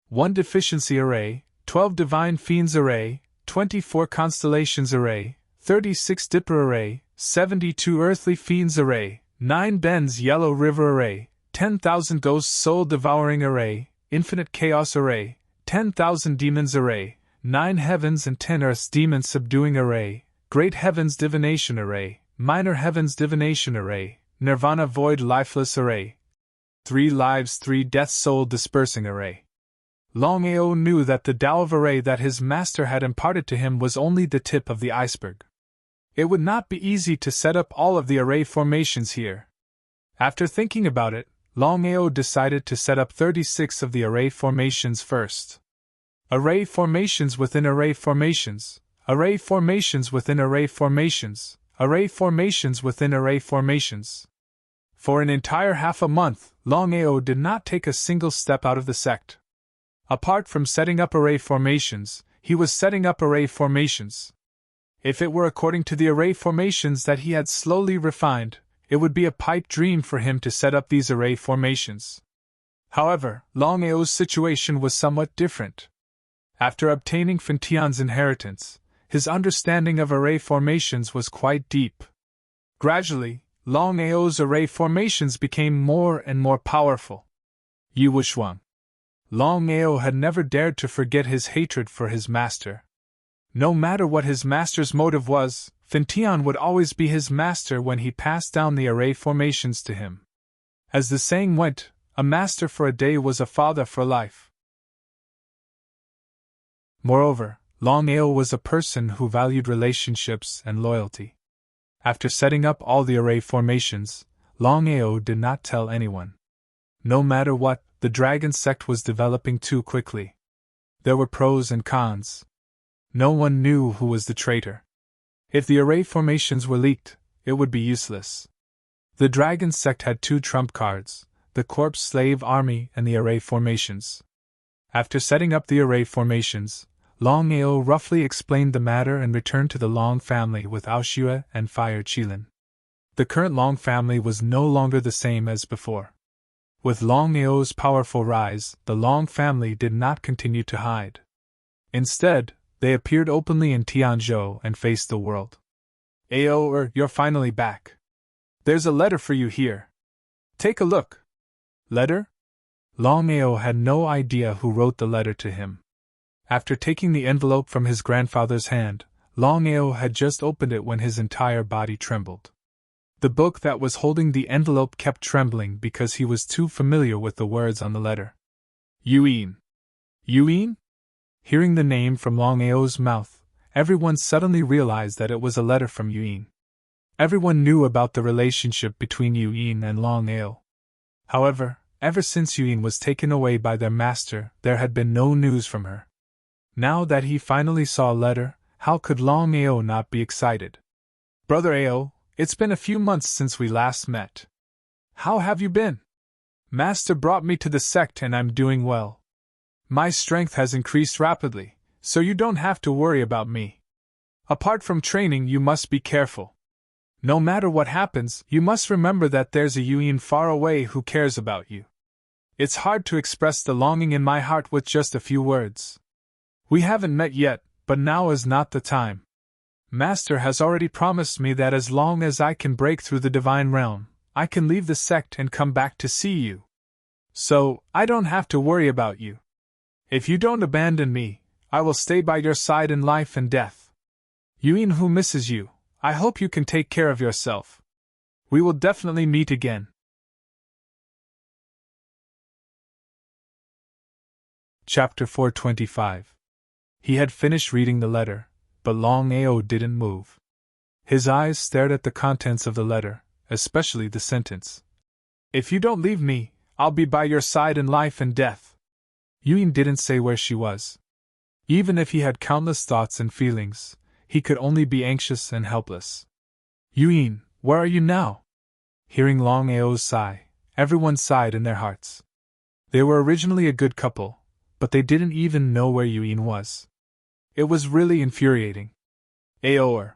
Speaker 1: 1 Deficiency Array, 12 Divine Fiends Array, 24 Constellations Array, 36 Dipper Array, 72 Earthly Fiends Array, 9 Bends Yellow River Array, 10,000 Ghost Soul Devouring Array, Infinite Chaos Array, 10,000 Demons Array, 9 Heavens and 10 Earths Demon Subduing Array, Great Heavens Divination Array, Minor Heavens Divination Array, Nirvana Void Lifeless Array, 3 Lives 3 Death Soul Dispersing Array. Longao knew that the Tao of Array that his master had imparted to him was only the tip of the iceberg. It would not be easy to set up all of the array formations here. After thinking about it, Longao decided to set up 36 of the array formations first. Array formations within array formations, array formations within array formations, array formations within array formations. For an entire half a month, Longao did not take a single step out of the sect. Apart from setting up array formations, he was setting up array formations. If it were according to the array formations that he had slowly refined, it would be a pipe dream for him to set up these array formations. However, Longao's situation was somewhat different. After obtaining Fentian's inheritance, his understanding of array formations was quite deep. Gradually, Longao's array formations became more and more powerful. Yu Wuxuang. Longao had never dared to forget his hatred for his master. No matter what his master's motive was, Fentian would always be his master when he passed down the array formations to him. As the saying went, a master for a day was a father for life. Moreover, Longao was a person who valued relationships and loyalty. After setting up all the array formations, Longao did not tell anyone. No matter what, the dragon sect was developing too quickly. There were pros and cons. No one knew who was the traitor. If the array formations were leaked, it would be useless. The dragon sect had two trump cards: the corpse slave army and the array formations. After setting up the array formations, Longao roughly explained the matter and returned to the Long family with Aoshue and Fire Qilin. The current Long family was no longer the same as before. With Longao's powerful rise, the Long family did not continue to hide. Instead, they appeared openly in Tianzhou and faced the world. Ao, you're finally back. There's a letter for you here. Take a look. Letter? Longao had no idea who wrote the letter to him. After taking the envelope from his grandfather's hand, Longao had just opened it when his entire body trembled. The book that was holding the envelope kept trembling because he was too familiar with the words on the letter. Yuyin. Yuyin? Hearing the name from Longao's mouth, everyone suddenly realized that it was a letter from Yuyin. Everyone knew about the relationship between Yuyin and Longao. However, ever since Yuyin was taken away by their master, there had been no news from her. Now that he finally saw a letter, how could Longao not be excited? Brother Ao, it's been a few months since we last met. How have you been? Master brought me to the sect and I'm doing well. My strength has increased rapidly, so you don't have to worry about me. Apart from training, you must be careful. No matter what happens, you must remember that there's a Yuyin far away who cares about you. It's hard to express the longing in my heart with just a few words. We haven't met yet, but now is not the time. Master has already promised me that as long as I can break through the divine realm, I can leave the sect and come back to see you. So, I don't have to worry about you. If you don't abandon me, I will stay by your side in life and death. Yuyin who misses you, I hope you can take care of yourself. We will definitely meet again. Chapter 425. He had finished reading the letter, but Longao didn't move. His eyes stared at the contents of the letter, especially the sentence. If you don't leave me, I'll be by your side in life and death. Yuyin didn't say where she was. Even if he had countless thoughts and feelings, he could only be anxious and helpless. Yuyin, where are you now? Hearing Longao's sigh, everyone sighed in their hearts. They were originally a good couple, but they didn't even know where Yuyin was. It was really infuriating. Aor.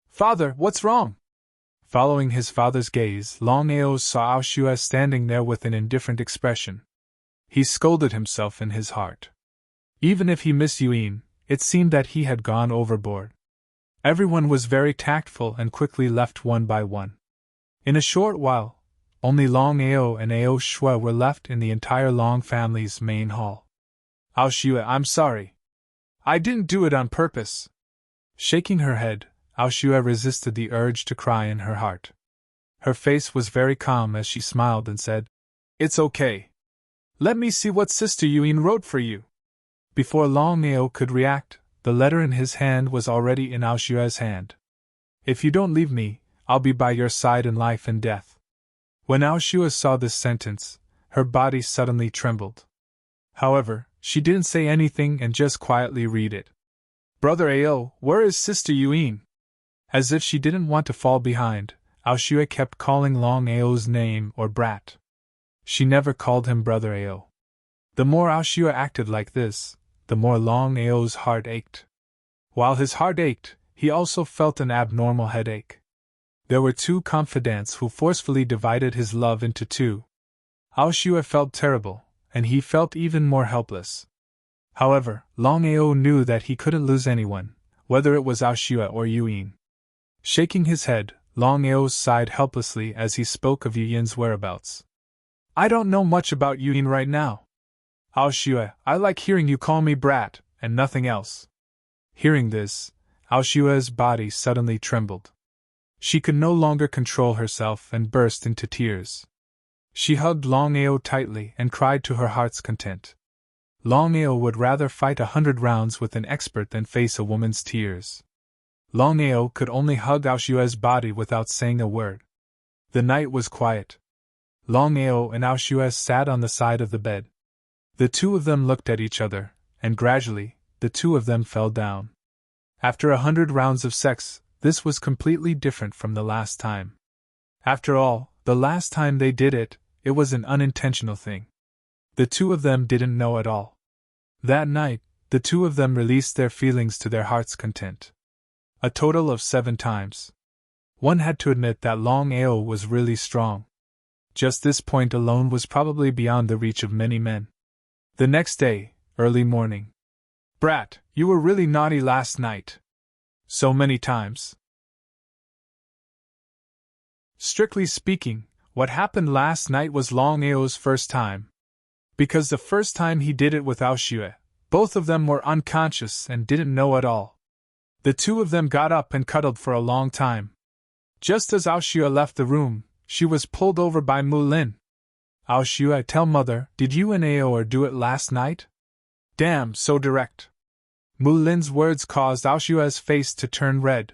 Speaker 1: Father, what's wrong? Following his father's gaze, Longao saw Aoshue standing there with an indifferent expression. He scolded himself in his heart. Even if he missed Yuyin, it seemed that he had gone overboard. Everyone was very tactful and quickly left one by one. In a short while, only Longao and Aoshue were left in the entire Long family's main hall. Aoshue, I'm sorry. I didn't do it on purpose. Shaking her head, Aoshue resisted the urge to cry in her heart. Her face was very calm as she smiled and said, It's okay. Let me see what Sister Yuyin wrote for you. Before Longao could react, the letter in his hand was already in Aoshue's hand. If you don't leave me, I'll be by your side in life and death. When Aoshue saw this sentence, her body suddenly trembled. However, she didn't say anything and just quietly read it. Brother Ao, where is Sister Yuin? As if she didn't want to fall behind, Ao Xue kept calling Long Ao's name or brat. She never called him Brother Ao. The more Ao Xue acted like this, the more Long Ao's heart ached. While his heart ached, he also felt an abnormal headache. There were two confidants who forcefully divided his love into two. Ao Xue felt terrible, and he felt even more helpless. However, Long Ao knew that he couldn't lose anyone, whether it was Ao Xue or Yuyin. Shaking his head, Long Ao sighed helplessly as he spoke of Yuyin's whereabouts. I don't know much about Yuyin right now. Ao Xue, I like hearing you call me brat, and nothing else. Hearing this, Ao Xue's body suddenly trembled. She could no longer control herself and burst into tears. She hugged Long Ao tightly and cried to her heart's content. Long Ao would rather fight 100 rounds with an expert than face a woman's tears. Long Ao could only hug Ao Xue's body without saying a word. The night was quiet. Long Ao and Ao Xue sat on the side of the bed. The two of them looked at each other, and gradually, the two of them fell down. After 100 rounds of sex, this was completely different from the last time. After all, the last time they did it, it was an unintentional thing. The two of them didn't know at all. That night, the two of them released their feelings to their heart's content. A total of 7 times. One had to admit that Long Ao was really strong. Just this point alone was probably beyond the reach of many men. The next day, early morning. Brat, you were really naughty last night. So many times. Strictly speaking, what happened last night was Long Ao's first time. Because the first time he did it with Ao Xue, both of them were unconscious and didn't know at all. The two of them got up and cuddled for a long time. Just as Ao Xue left the room, she was pulled over by Mu Lin. Ao Xue, tell mother, did you and Ao do it last night? Damn, so direct. Mu Lin's words caused Ao Xue's face to turn red.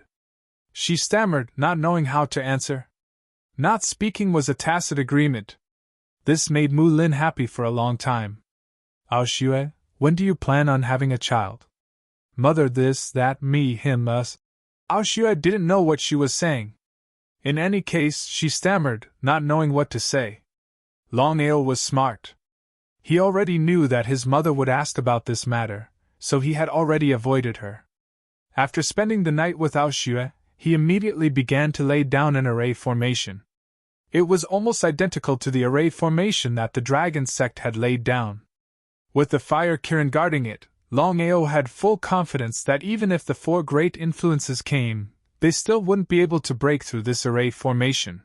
Speaker 1: She stammered, not knowing how to answer. Not speaking was a tacit agreement. This made Mu Lin happy for a long time. Ao Xue, when do you plan on having a child? Mother, this, that, me, him, us. Ao Xue didn't know what she was saying. In any case, she stammered, not knowing what to say. Long Ao was smart. He already knew that his mother would ask about this matter, so he had already avoided her. After spending the night with Ao Xue, he immediately began to lay down an array formation. It was almost identical to the array formation that the dragon sect had laid down. With the fire Kirin guarding it, Long Ao had full confidence that even if the 4 great influences came, they still wouldn't be able to break through this array formation.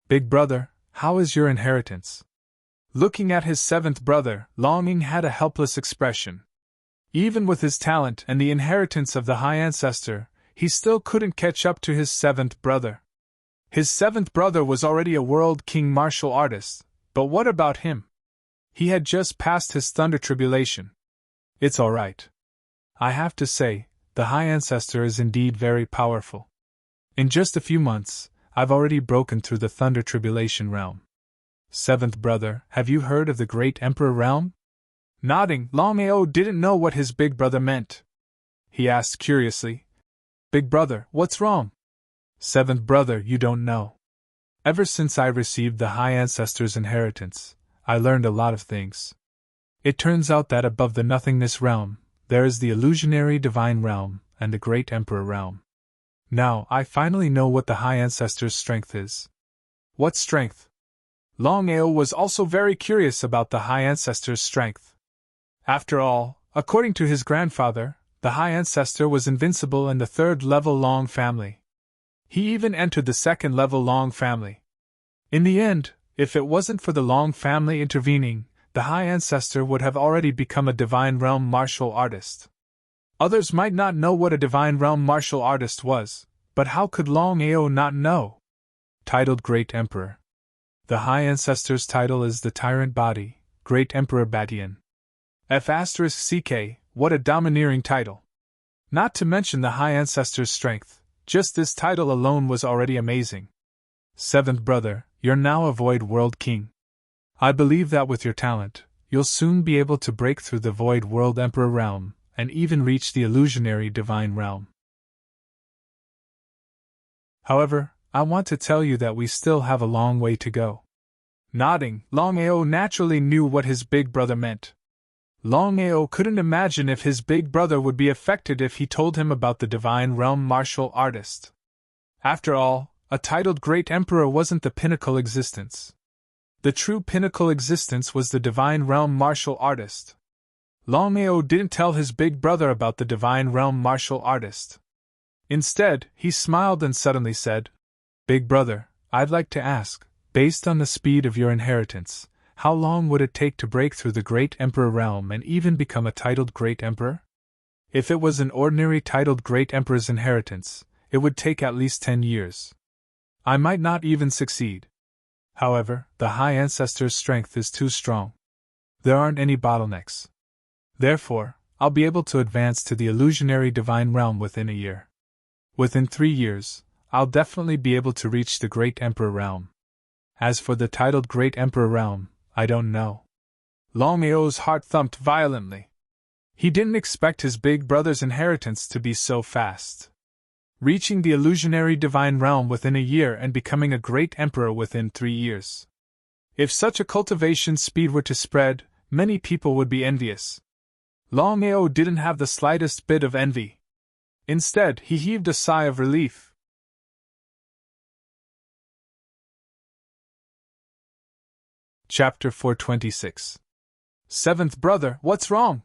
Speaker 1: Big brother, how is your inheritance? Looking at his 7th brother, Long Ying had a helpless expression. Even with his talent and the inheritance of the High Ancestor, he still couldn't catch up to his 7th brother. His 7th brother was already a world king martial artist, but what about him? He had just passed his thunder tribulation. It's alright. I have to say, the High Ancestor is indeed very powerful. In just a few months, I've already broken through the thunder tribulation realm. 7th brother, have you heard of the Great Emperor realm? Nodding, Long Ao didn't know what his big brother meant. He asked curiously, Big brother, what's wrong? 7th brother, you don't know. Ever since I received the High Ancestor's inheritance, I learned a lot of things. It turns out that above the nothingness realm, there is the illusionary divine realm and the Great Emperor realm. Now, I finally know what the High Ancestor's strength is. What strength? Long Ao was also very curious about the High Ancestor's strength. After all, according to his grandfather, the High Ancestor was invincible in the 3rd level Long family. He even entered the 2nd level Long family. In the end, if it wasn't for the Long family intervening, the High Ancestor would have already become a Divine Realm martial artist. Others might not know what a Divine Realm martial artist was, but how could Long Ao not know? Titled Great Emperor. The High Ancestor's title is the Tyrant Body, Great Emperor Badian. F***CK, what a domineering title. Not to mention the High Ancestor's strength, just this title alone was already amazing. 7th brother, you're now a Void World King. I believe that with your talent, you'll soon be able to break through the Void World Emperor realm, and even reach the illusionary divine realm. However, I want to tell you that we still have a long way to go. Nodding, Longao naturally knew what his big brother meant. Longao couldn't imagine if his big brother would be affected if he told him about the divine realm martial artist. After all, a titled great emperor wasn't the pinnacle existence. The true pinnacle existence was the divine realm martial artist. Longao didn't tell his big brother about the divine realm martial artist. Instead, he smiled and suddenly said, "Big brother, I'd like to ask, based on the speed of your inheritance, how long would it take to break through the great emperor realm and even become a titled great emperor? If it was an ordinary titled great emperor's inheritance, it would take at least 10 years. I might not even succeed. However, the High Ancestor's strength is too strong. There aren't any bottlenecks. Therefore, I'll be able to advance to the illusionary divine realm within a year. Within 3 years, I'll definitely be able to reach the Great Emperor realm. As for the titled Great Emperor realm, I don't know." Longao's heart thumped violently. He didn't expect his big brother's inheritance to be so fast. Reaching the illusionary divine realm within a year and becoming a great emperor within 3 years. If such a cultivation speed were to spread, many people would be envious. Longao didn't have the slightest bit of envy. Instead, he heaved a sigh of relief. Chapter 426. Seventh brother, what's wrong?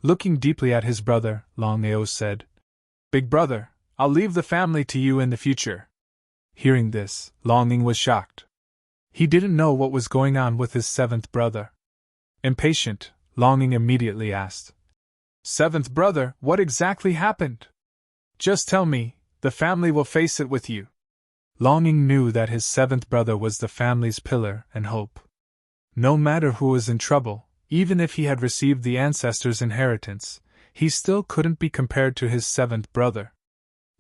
Speaker 1: Looking deeply at his brother, Longao said, "Big brother, I'll leave the family to you in the future." Hearing this, Longing was shocked. He didn't know what was going on with his seventh brother. Impatient, Longing immediately asked, "Seventh brother, what exactly happened? Just tell me, the family will face it with you." Longing knew that his seventh brother was the family's pillar and hope. No matter who was in trouble, even if he had received the ancestors' inheritance, he still couldn't be compared to his seventh brother.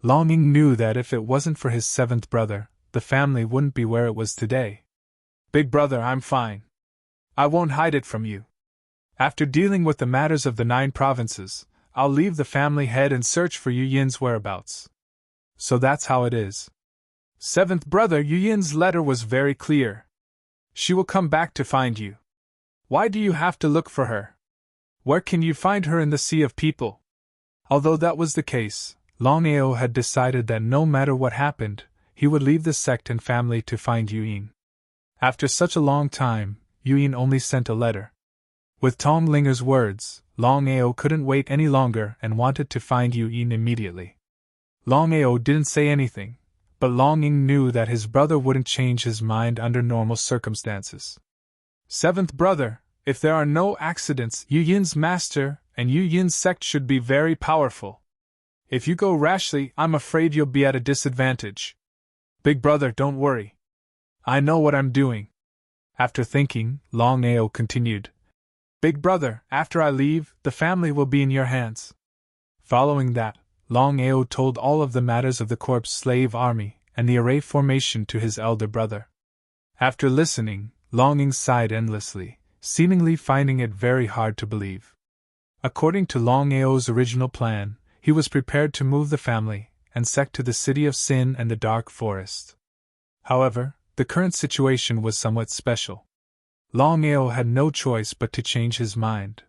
Speaker 1: Longing knew that if it wasn't for his seventh brother, the family wouldn't be where it was today. "Big brother, I'm fine. I won't hide it from you. After dealing with the matters of the 9 provinces, I'll leave the family head and search for Yu Yin's whereabouts." So that's how it is. Seventh brother Yu Yin's letter was very clear. She will come back to find you. Why do you have to look for her? Where can you find her in the sea of people? Although that was the case, Longao had decided that no matter what happened, he would leave the sect and family to find Yu Yin. After such a long time, Yu Yin only sent a letter. With Tong Linger's words, Longao couldn't wait any longer and wanted to find Yu Yin immediately. Longao didn't say anything, but Longing knew that his brother wouldn't change his mind under normal circumstances. "Seventh brother, if there are no accidents, Yu Yin's master and Yu Yin's sect should be very powerful. If you go rashly, I'm afraid you'll be at a disadvantage. Big brother, don't worry. I know what I'm doing." After thinking, Longao continued, "Big brother, after I leave, the family will be in your hands." Following that, Longao told all of the matters of the corpse slave army and the array formation to his elder brother. After listening, Longing sighed endlessly, seemingly finding it very hard to believe. According to Longao's original plan, he was prepared to move the family and sect to the City of Sin and the Dark Forest. However, the current situation was somewhat special. Longao had no choice but to change his mind.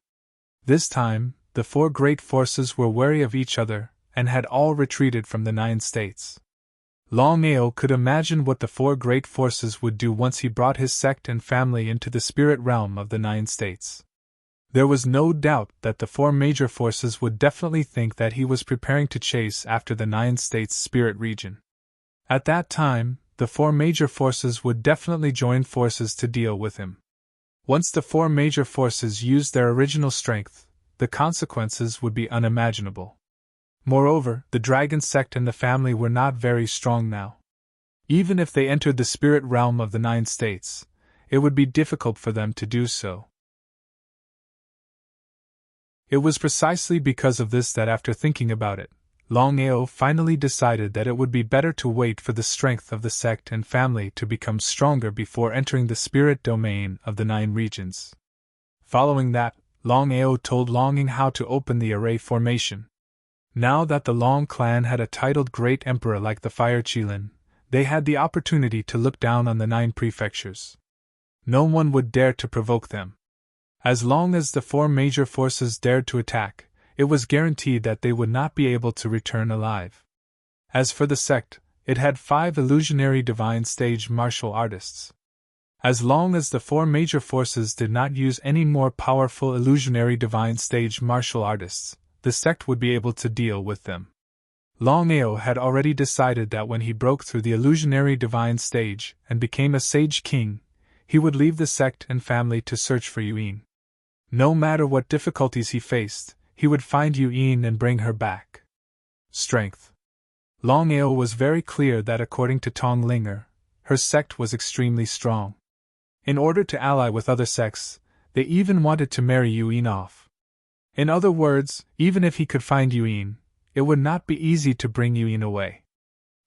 Speaker 1: This time, the 4 great forces were wary of each other and had all retreated from the 9 states. Longao could imagine what the 4 great forces would do once he brought his sect and family into the spirit realm of the 9 states. There was no doubt that the 4 major forces would definitely think that he was preparing to chase after the 9 states' spirit region. At that time, the 4 major forces would definitely join forces to deal with him. Once the 4 major forces used their original strength, the consequences would be unimaginable. Moreover, the dragon sect and the family were not very strong now. Even if they entered the spirit realm of the 9 states, it would be difficult for them to do so. It was precisely because of this that after thinking about it, Longao finally decided that it would be better to wait for the strength of the sect and family to become stronger before entering the spirit domain of the 9 regions. Following that, Longao told Longing how to open the array formation. Now that the Long clan had a titled Great Emperor like the Fire Qilin, they had the opportunity to look down on the 9 prefectures. No one would dare to provoke them. As long as the 4 major forces dared to attack, it was guaranteed that they would not be able to return alive. As for the sect, it had 5 illusionary divine stage martial artists. As long as the 4 major forces did not use any more powerful illusionary divine stage martial artists, the sect would be able to deal with them. Longao had already decided that when he broke through the illusionary divine stage and became a sage king, he would leave the sect and family to search for Yuin. No matter what difficulties he faced, he would find Yuin and bring her back. Strength. Longao was very clear that according to Tonglinger, her sect was extremely strong. In order to ally with other sects, they even wanted to marry Yuin off. In other words, even if he could find Yuin, it would not be easy to bring Yuin away.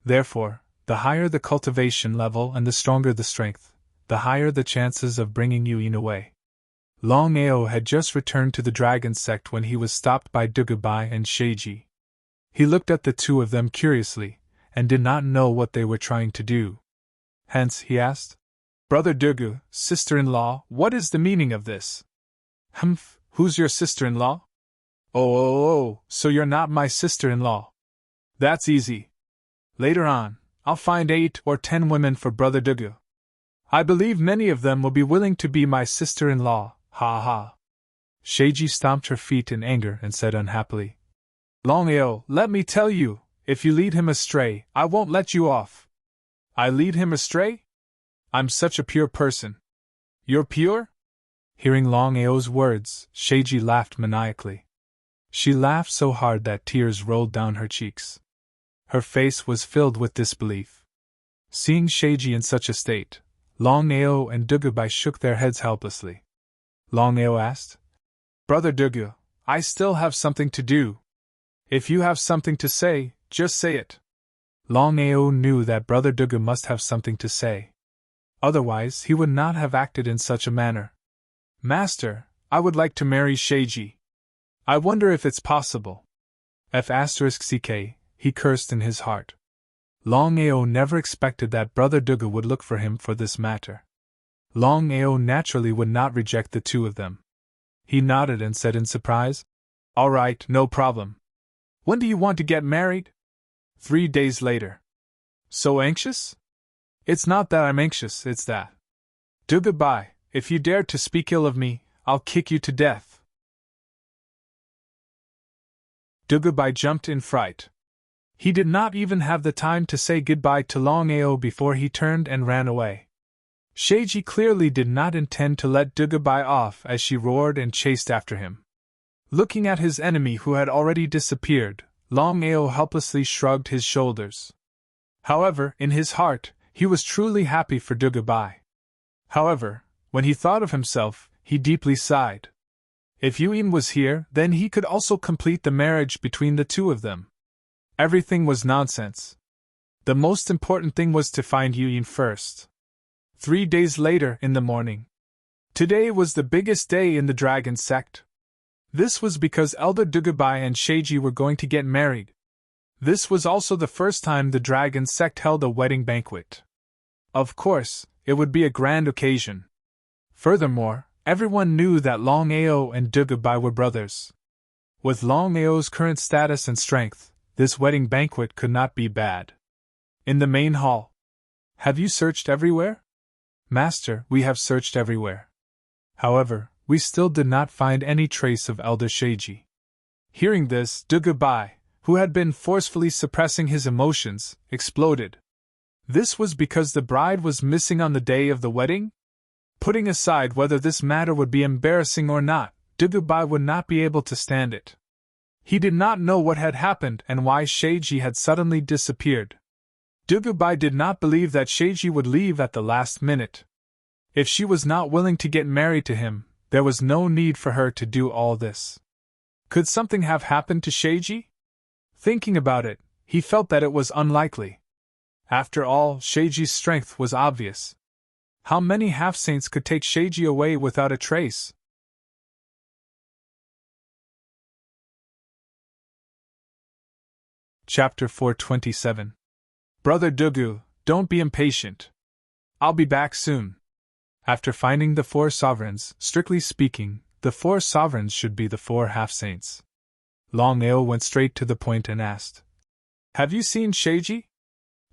Speaker 1: Therefore, the higher the cultivation level and the stronger the strength, the higher the chances of bringing Yuin away. Longao had just returned to the dragon sect when he was stopped by Dugubai and Sheiji. He looked at the two of them curiously, and did not know what they were trying to do. Hence, he asked, "Brother Dugu, sister-in-law, what is the meaning of this?" "Humph, who's your sister-in-law?" Oh, so you're not my sister-in-law. That's easy. Later on, I'll find 8 or 10 women for Brother Dugu. I believe many of them will be willing to be my sister-in-law, ha ha. Sheiji stomped her feet in anger and said unhappily, "Longao, let me tell you, if you lead him astray, I won't let you off." "I lead him astray? I'm such a pure person." "You're pure?" Hearing Longao's words, Sheiji laughed maniacally. She laughed so hard that tears rolled down her cheeks. Her face was filled with disbelief. Seeing Sheiji in such a state, Longao and Dugubai shook their heads helplessly. Longao asked, "Brother Dugu, I still have something to do. If you have something to say, just say it." Longao knew that Brother Dugu must have something to say. Otherwise, he would not have acted in such a manner. "Master, I would like to marry Sheiji. I wonder if it's possible." F*ck, he cursed in his heart. Longao never expected that Brother Dugu would look for him for this matter. Longao naturally would not reject the two of them. He nodded and said in surprise, "All right, no problem. When do you want to get married?" 3 days later. "So anxious?" "It's not that I'm anxious, it's that. Dugubai, if you dare to speak ill of me, I'll kick you to death." Dugubai jumped in fright. He did not even have the time to say goodbye to Longao before he turned and ran away. Sheiji clearly did not intend to let Dugubai off as she roared and chased after him. Looking at his enemy who had already disappeared, Longao helplessly shrugged his shoulders. However, in his heart, he was truly happy for Dugubai. However, when he thought of himself, he deeply sighed. If Yuin was here, then he could also complete the marriage between the two of them. Everything was nonsense. The most important thing was to find Yuin first. 3 days later, in the morning. Today was the biggest day in the dragon sect. This was because Elder Dugubai and Sheiji were going to get married. This was also the first time the dragon sect held a wedding banquet. Of course, it would be a grand occasion. Furthermore, everyone knew that Longao and Dugubai were brothers. With Longao's current status and strength, this wedding banquet could not be bad. In the main hall. "Have you searched everywhere?" "Master, we have searched everywhere. However, we still did not find any trace of Elder Sheiji." Hearing this, Dugubai, who had been forcefully suppressing his emotions, exploded. This was because the bride was missing on the day of the wedding? Putting aside whether this matter would be embarrassing or not, Dugubai would not be able to stand it. He did not know what had happened and why Sheiji had suddenly disappeared. Dugubai did not believe that Sheiji would leave at the last minute. If she was not willing to get married to him, there was no need for her to do all this. Could something have happened to Sheiji? Thinking about it, he felt that it was unlikely. After all, Sheiji's strength was obvious. How many half-saints could take Sheiji away without a trace? Chapter 427. Brother Dugu, don't be impatient. I'll be back soon. After finding the 4 sovereigns, strictly speaking, the 4 sovereigns should be the 4 half-saints. Longao went straight to the point and asked, "Have you seen Sheiji?"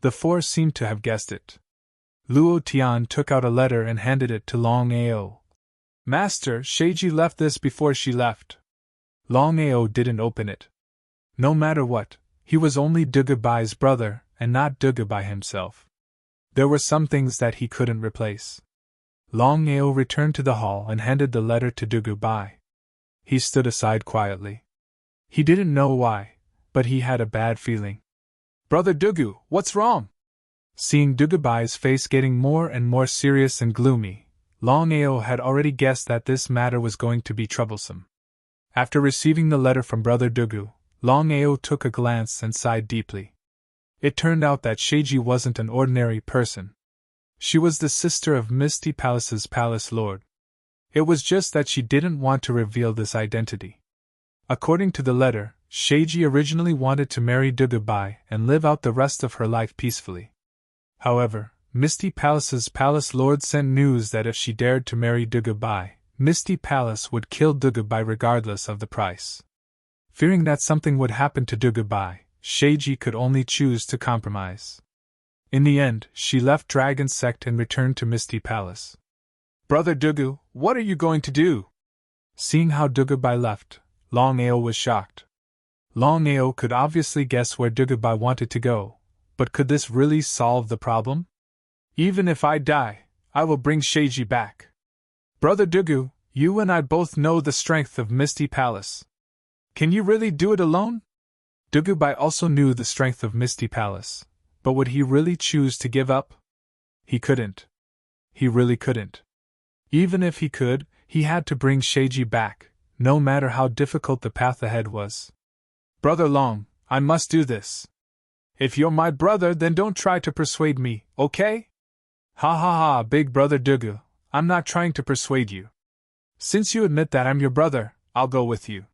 Speaker 1: The 4 seemed to have guessed it. Luo Tian took out a letter and handed it to Longao. "Master, Sheiji left this before she left." Longao didn't open it. No matter what, he was only Dugubai's brother, and not Dugubai himself. There were some things that he couldn't replace. Longao returned to the hall and handed the letter to Dugubai. He stood aside quietly. He didn't know why, but he had a bad feeling. "Brother Dugu, what's wrong?" Seeing Dugubai's face getting more and more serious and gloomy, Longao had already guessed that this matter was going to be troublesome. After receiving the letter from Brother Dugu, Longao took a glance and sighed deeply. It turned out that Sheiji wasn't an ordinary person. She was the sister of Misty Palace's palace lord. It was just that she didn't want to reveal this identity. According to the letter, Sheiji originally wanted to marry Dugubai and live out the rest of her life peacefully. However, Misty Palace's palace lord sent news that if she dared to marry Dugubai, Misty Palace would kill Dugubai regardless of the price. Fearing that something would happen to Dugubai, Sheiji could only choose to compromise. In the end, she left Dragon Sect and returned to Misty Palace. "Brother Dugu, what are you going to do?" Seeing how Dugubai left, Longao was shocked. Longao could obviously guess where Dugubai wanted to go, but could this really solve the problem? "Even if I die, I will bring Sheiji back. Brother Dugu, you and I both know the strength of Misty Palace. Can you really do it alone?" Dugubai also knew the strength of Misty Palace, but would he really choose to give up? He couldn't. He really couldn't. Even if he could, he had to bring Sheiji back, no matter how difficult the path ahead was. "Brother Long, I must do this. If you're my brother, then don't try to persuade me, okay?" "Ha ha ha, big brother Dugu, I'm not trying to persuade you. Since you admit that I'm your brother, I'll go with you.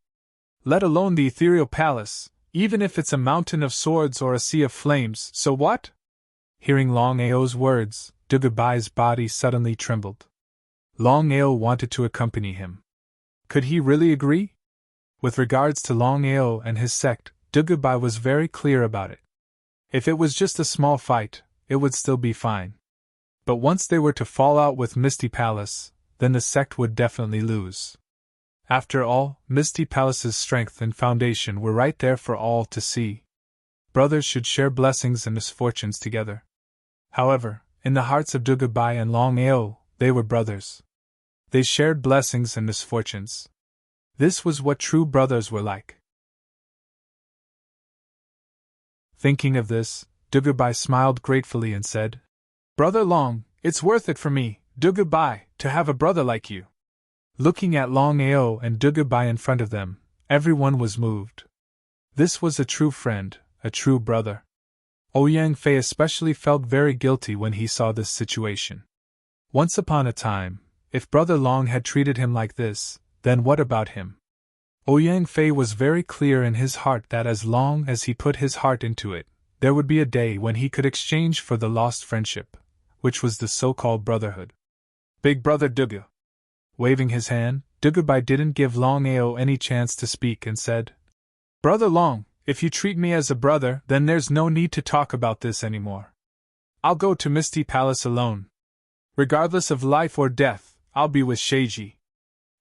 Speaker 1: Let alone the ethereal palace, even if it's a mountain of swords or a sea of flames, so what?" Hearing Longao's words, Dugubai's body suddenly trembled. Longao wanted to accompany him. Could he really agree? With regards to Longao and his sect, Dugubai was very clear about it. If it was just a small fight, it would still be fine. But once they were to fall out with Misty Palace, then the sect would definitely lose. After all, Misty Palace's strength and foundation were right there for all to see. Brothers should share blessings and misfortunes together. However, in the hearts of Dugubai and Longao, they were brothers. They shared blessings and misfortunes. This was what true brothers were like. Thinking of this, Dugubai smiled gratefully and said, "Brother Long, it's worth it for me, Dugubai, to have a brother like you." Looking at Longao and Dugubai in front of them, everyone was moved. This was a true friend, a true brother. Ouyang Fei especially felt very guilty when he saw this situation. Once upon a time, if Brother Long had treated him like this, then what about him? Ouyang Fei was very clear in his heart that as long as he put his heart into it, there would be a day when he could exchange for the lost friendship, which was the so-called brotherhood. "Big brother Dugu." Waving his hand, Dugubai didn't give Longao any chance to speak and said, "Brother Long, if you treat me as a brother, then there's no need to talk about this anymore. I'll go to Misty Palace alone. Regardless of life or death, I'll be with Sheiji.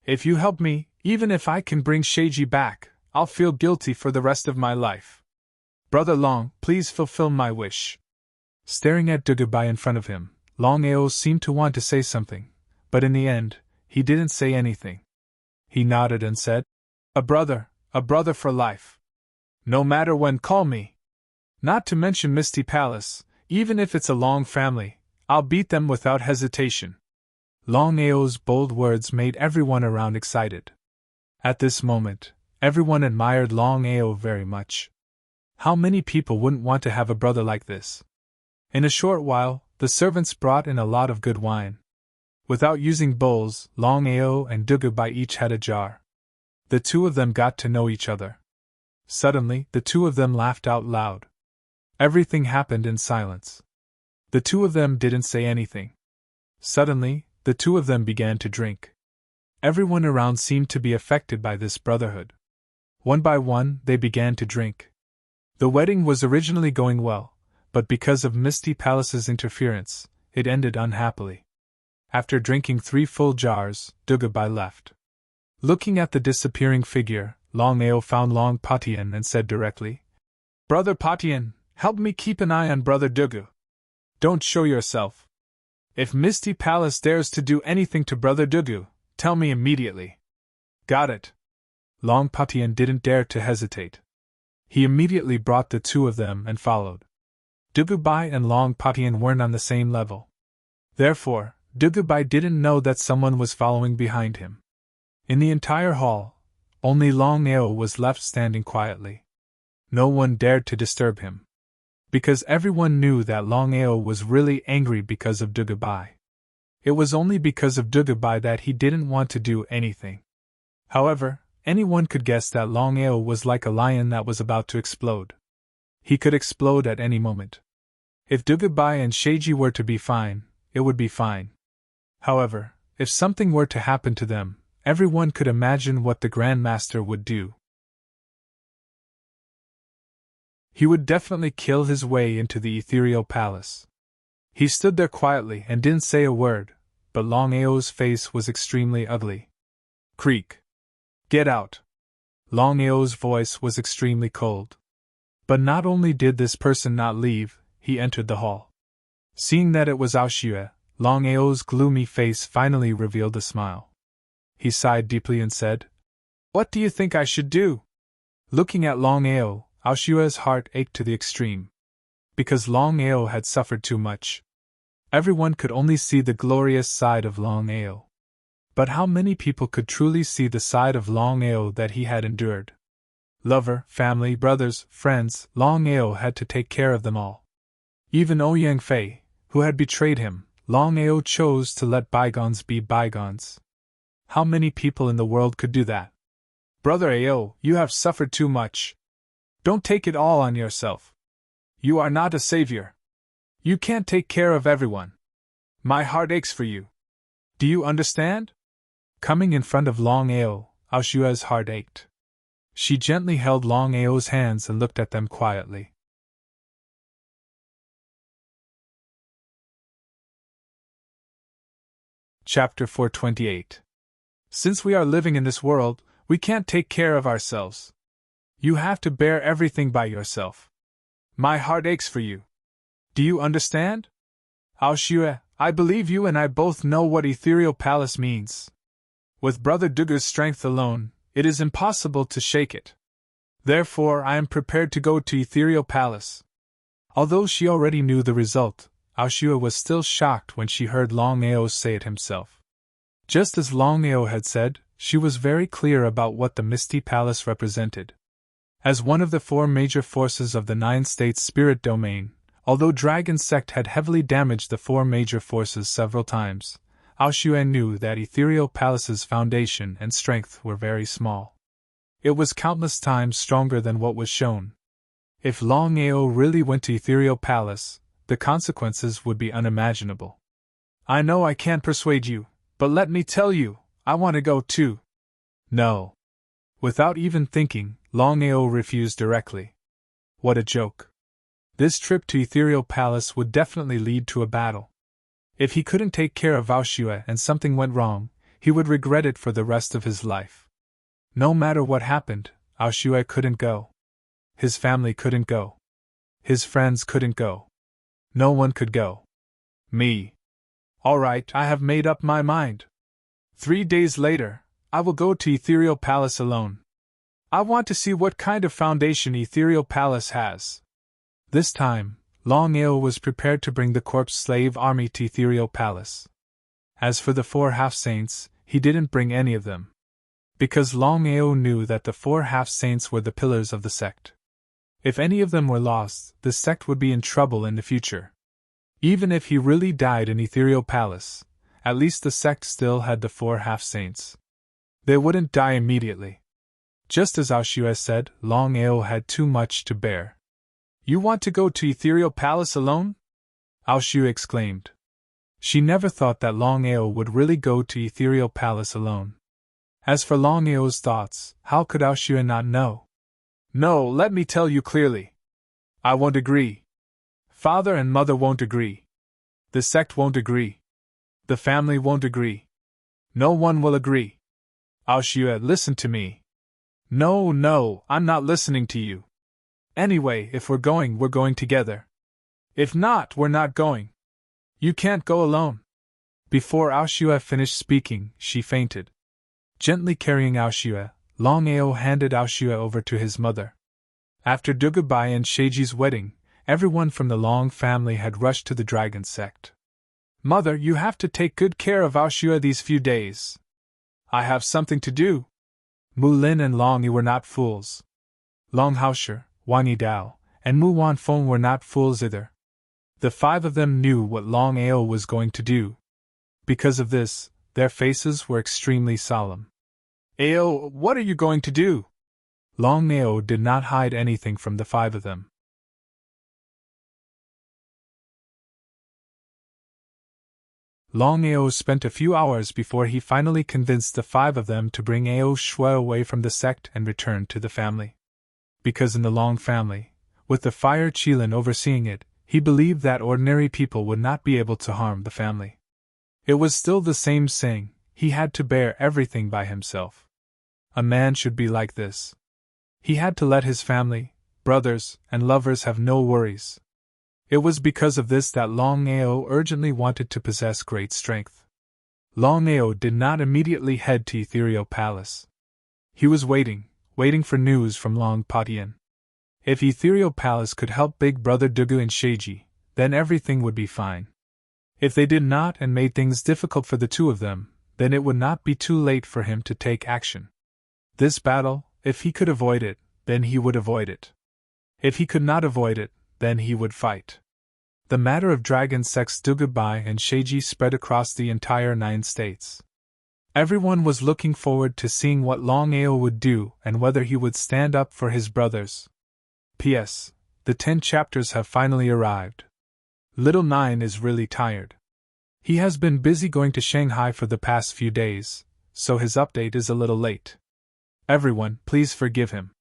Speaker 1: If you help me, even if I can bring Sheiji back, I'll feel guilty for the rest of my life. Brother Long, please fulfill my wish." Staring at Dugubai in front of him, Longao seemed to want to say something, but in the end, he didn't say anything. He nodded and said, a brother for life. No matter when, call me. Not to mention Misty Palace, even if it's a Long family, I'll beat them without hesitation." Longao's bold words made everyone around excited. At this moment, everyone admired Longao very much. How many people wouldn't want to have a brother like this? In a short while, the servants brought in a lot of good wine. Without using bowls, Longao and Dugubai each had a jar. The two of them got to know each other. Suddenly, the two of them laughed out loud. Everything happened in silence. The two of them didn't say anything. Suddenly, the two of them began to drink. Everyone around seemed to be affected by this brotherhood. One by one, they began to drink. The wedding was originally going well, but because of Misty Palace's interference, it ended unhappily. After drinking 3 full jars, Dugabai left. Looking at the disappearing figure, Longao found Long Patian and said directly, "Brother Patian, help me keep an eye on Brother Dugu. Don't show yourself. If Misty Palace dares to do anything to Brother Dugu, tell me immediately." "Got it." Long Patian didn't dare to hesitate. He immediately brought the two of them and followed. Dugubai and Long Patian weren't on the same level. Therefore, Dugubai didn't know that someone was following behind him. In the entire hall, only Longao was left standing quietly. No one dared to disturb him. Because everyone knew that Longao was really angry because of Dugubai. It was only because of Dugubai that he didn't want to do anything. However, anyone could guess that Longao was like a lion that was about to explode. He could explode at any moment. If Dugubai and Sheiji were to be fine, it would be fine. However, if something were to happen to them, everyone could imagine what the Grand Master would do. He would definitely kill his way into the ethereal palace. He stood there quietly and didn't say a word, but Longao's face was extremely ugly. "Creak! Get out!" Longao's voice was extremely cold. But not only did this person not leave, he entered the hall. Seeing that it was Aoshue, Longao's gloomy face finally revealed a smile. He sighed deeply and said, "What do you think I should do?" Looking at Longao, Aoshue's heart ached to the extreme. Because Longao had suffered too much. Everyone could only see the glorious side of Longao. But how many people could truly see the side of Longao that he had endured? Lover, family, brothers, friends, Longao had to take care of them all. Even Ouyang Fei, who had betrayed him, Longao chose to let bygones be bygones. How many people in the world could do that? "Brother Ao, you have suffered too much. Don't take it all on yourself. You are not a savior. You can't take care of everyone. My heart aches for you. Do you understand?" Coming in front of Longao, Aoshue's heart ached. She gently held Longao's hands and looked at them quietly. Chapter 428. Since we are living in this world, we can't take care of ourselves. You have to bear everything by yourself. My heart aches for you. Do you understand? Aoshue, I believe you and I both know what Ethereal Palace means. With Brother Dugu's strength alone, it is impossible to shake it. Therefore, I am prepared to go to Ethereal Palace. Although she already knew the result, Aoshue was still shocked when she heard Longao say it himself. Just as Longao had said, she was very clear about what the Misty Palace represented. As one of the 4 major forces of the 9 states spirit domain, although Dragon Sect had heavily damaged the 4 major forces several times, Aoshue knew that Ethereal Palace's foundation and strength were very small. It was countless times stronger than what was shown. If Longao really went to Ethereal Palace, the consequences would be unimaginable. "I know I can't persuade you, but let me tell you, I want to go too." "No." Without even thinking, Longao refused directly. What a joke. This trip to Ethereal Palace would definitely lead to a battle. If he couldn't take care of Aoshue and something went wrong, he would regret it for the rest of his life. No matter what happened, Aoshue couldn't go. His family couldn't go. His friends couldn't go. No one could go. Me. All right, I have made up my mind. 3 days later, I will go to Ethereal Palace alone. I want to see what kind of foundation Ethereal Palace has. This time, Longao was prepared to bring the corpse slave army to Ethereal Palace. As for the 4 half-saints, he didn't bring any of them. Because Longao knew that the 4 half-saints were the pillars of the sect. If any of them were lost, the sect would be in trouble in the future. Even if he really died in Ethereal Palace, at least the sect still had the 4 half-saints. They wouldn't die immediately. Just as Aoshue said, Longao had too much to bear. You want to go to Ethereal Palace alone? Aoshue exclaimed. She never thought that Longao would really go to Ethereal Palace alone. As for Longao's thoughts, how could Aoshue not know? No, let me tell you clearly. I won't agree. Father and mother won't agree. The sect won't agree. The family won't agree. No one will agree. Aoshue, listen to me. No, I'm not listening to you. Anyway, if we're going together. If not, we're not going. You can't go alone. Before Aoshue finished speaking, she fainted. Gently carrying Aoshue, Longao handed Aoshue over to his mother. After Dugubai and Sheiji's wedding, everyone from the Long family had rushed to the dragon sect. Mother, you have to take good care of Aoshue these few days. I have something to do. Mu Lin and Long Yi were not fools. Long Haosher, Wang Yidao, and Mu Wanfeng were not fools either. The five of them knew what Longao was going to do. Because of this, their faces were extremely solemn. Ao, what are you going to do? Longao did not hide anything from the five of them. Longao spent a few hours before he finally convinced the five of them to bring Ao Shui away from the sect and return to the family. Because in the Long family, with the Fire Qilin overseeing it, he believed that ordinary people would not be able to harm the family. It was still the same saying, he had to bear everything by himself. A man should be like this. He had to let his family, brothers, and lovers have no worries. It was because of this that Longao urgently wanted to possess great strength. Longao did not immediately head to Ethereal Palace. He was waiting for news from Long Patian. If Ethereal Palace could help Big Brother Dugu and Sheiji, then everything would be fine. If they did not and made things difficult for the two of them, then it would not be too late for him to take action. This battle, if he could avoid it, then he would avoid it. If he could not avoid it, then he would fight. The matter of Dragon Sect's Dugubai and Sheiji spread across the entire 9 states. Everyone was looking forward to seeing what Longao would do and whether he would stand up for his brothers. P.S. The 10 chapters have finally arrived. Little 9 is really tired. He has been busy going to Shanghai for the past few days, so his update is a little late. Everyone, please forgive him.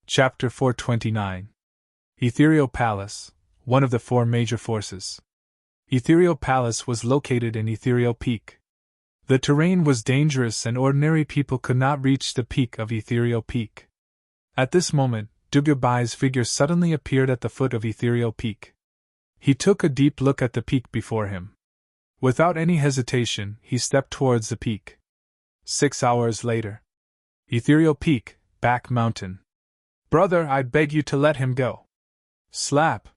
Speaker 1: Chapter 429. Ethereal Palace, one of the 4 major forces. Ethereal Palace was located in Ethereal Peak. The terrain was dangerous and ordinary people could not reach the peak of Ethereal Peak. At this moment, Dugubai's figure suddenly appeared at the foot of Ethereal Peak. He took a deep look at the peak before him. Without any hesitation, he stepped towards the peak. 6 hours later. Ethereal Peak, Back Mountain. Brother, I beg you to let him go. Slap.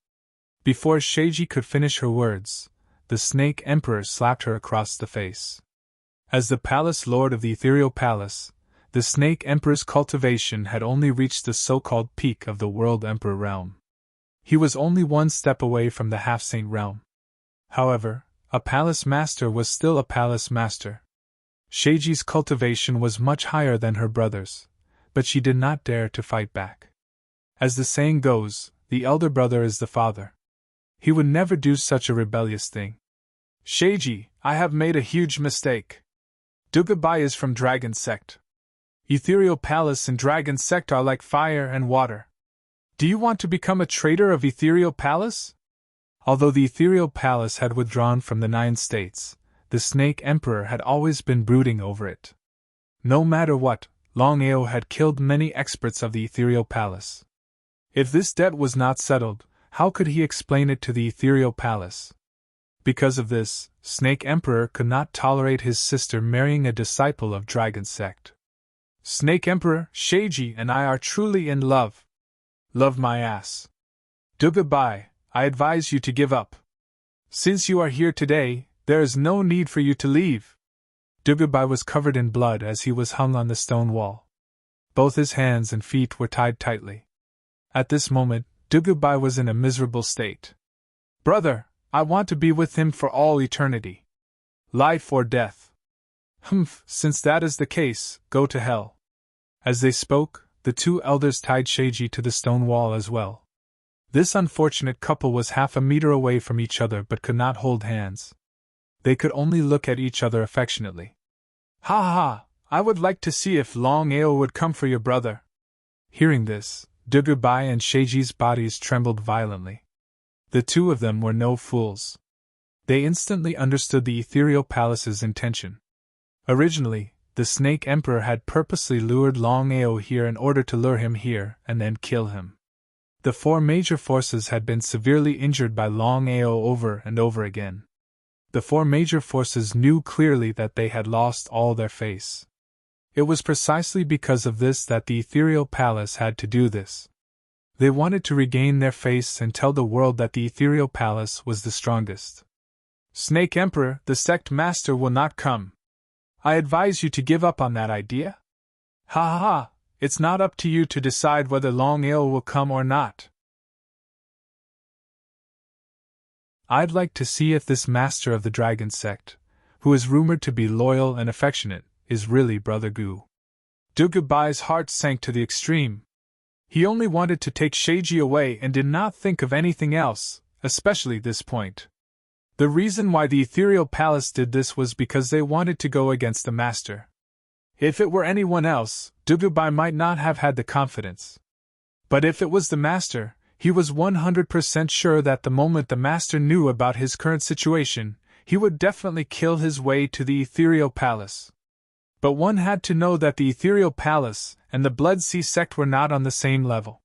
Speaker 1: Before Sheiji could finish her words, the Snake Emperor slapped her across the face. As the Palace Lord of the Ethereal Palace, the Snake Emperor's cultivation had only reached the so-called peak of the World Emperor realm. He was only 1 step away from the Half-Saint realm. However, a Palace Master was still a Palace Master. Sheiji's cultivation was much higher than her brother's, but she did not dare to fight back. As the saying goes, the elder brother is the father. He would never do such a rebellious thing. Sheiji, I have made a huge mistake. Dugubai is from Dragon Sect. Ethereal Palace and Dragon Sect are like fire and water. Do you want to become a traitor of Ethereal Palace? Although the Ethereal Palace had withdrawn from the 9 states, the Snake Emperor had always been brooding over it. No matter what, Longao had killed many experts of the Ethereal Palace. If this debt was not settled, how could he explain it to the Ethereal Palace? Because of this, Snake Emperor could not tolerate his sister marrying a disciple of Dragon Sect. Snake Emperor, Sheiji and I are truly in love. Love my ass. Dugubai, I advise you to give up. Since you are here today, there is no need for you to leave. Dugubai was covered in blood as he was hung on the stone wall. Both his hands and feet were tied tightly. At this moment, Dugubai was in a miserable state. Brother, I want to be with him for all eternity. Life or death. Humph, since that is the case, go to hell. As they spoke, the two elders tied Sheiji to the stone wall as well. This unfortunate couple was half a meter away from each other but could not hold hands. They could only look at each other affectionately. Ha ha ha! I would like to see if Longao would come for your brother. Hearing this, Dugubai and Sheiji's bodies trembled violently. The two of them were no fools. They instantly understood the ethereal palace's intention. Originally, the Snake Emperor had purposely lured Longao here in order to lure him here and then kill him. The four major forces had been severely injured by Longao over and over again. The four major forces knew clearly that they had lost all their face. It was precisely because of this that the ethereal palace had to do this. They wanted to regain their face and tell the world that the ethereal palace was the strongest. Snake Emperor, the sect master will not come. I advise you to give up on that idea. Ha ha ha, it's not up to you to decide whether Longao will come or not. I'd like to see if this master of the dragon sect, who is rumored to be loyal and affectionate, is really Brother Gu. Dugubai's heart sank to the extreme. He only wanted to take Sheiji away and did not think of anything else, especially this point. The reason why the ethereal palace did this was because they wanted to go against the master. If it were anyone else, Dugubai might not have had the confidence. But if it was the master, he was 100% sure that the moment the master knew about his current situation, he would definitely kill his way to the ethereal palace. But one had to know that the ethereal palace and the Blood Sea sect were not on the same level.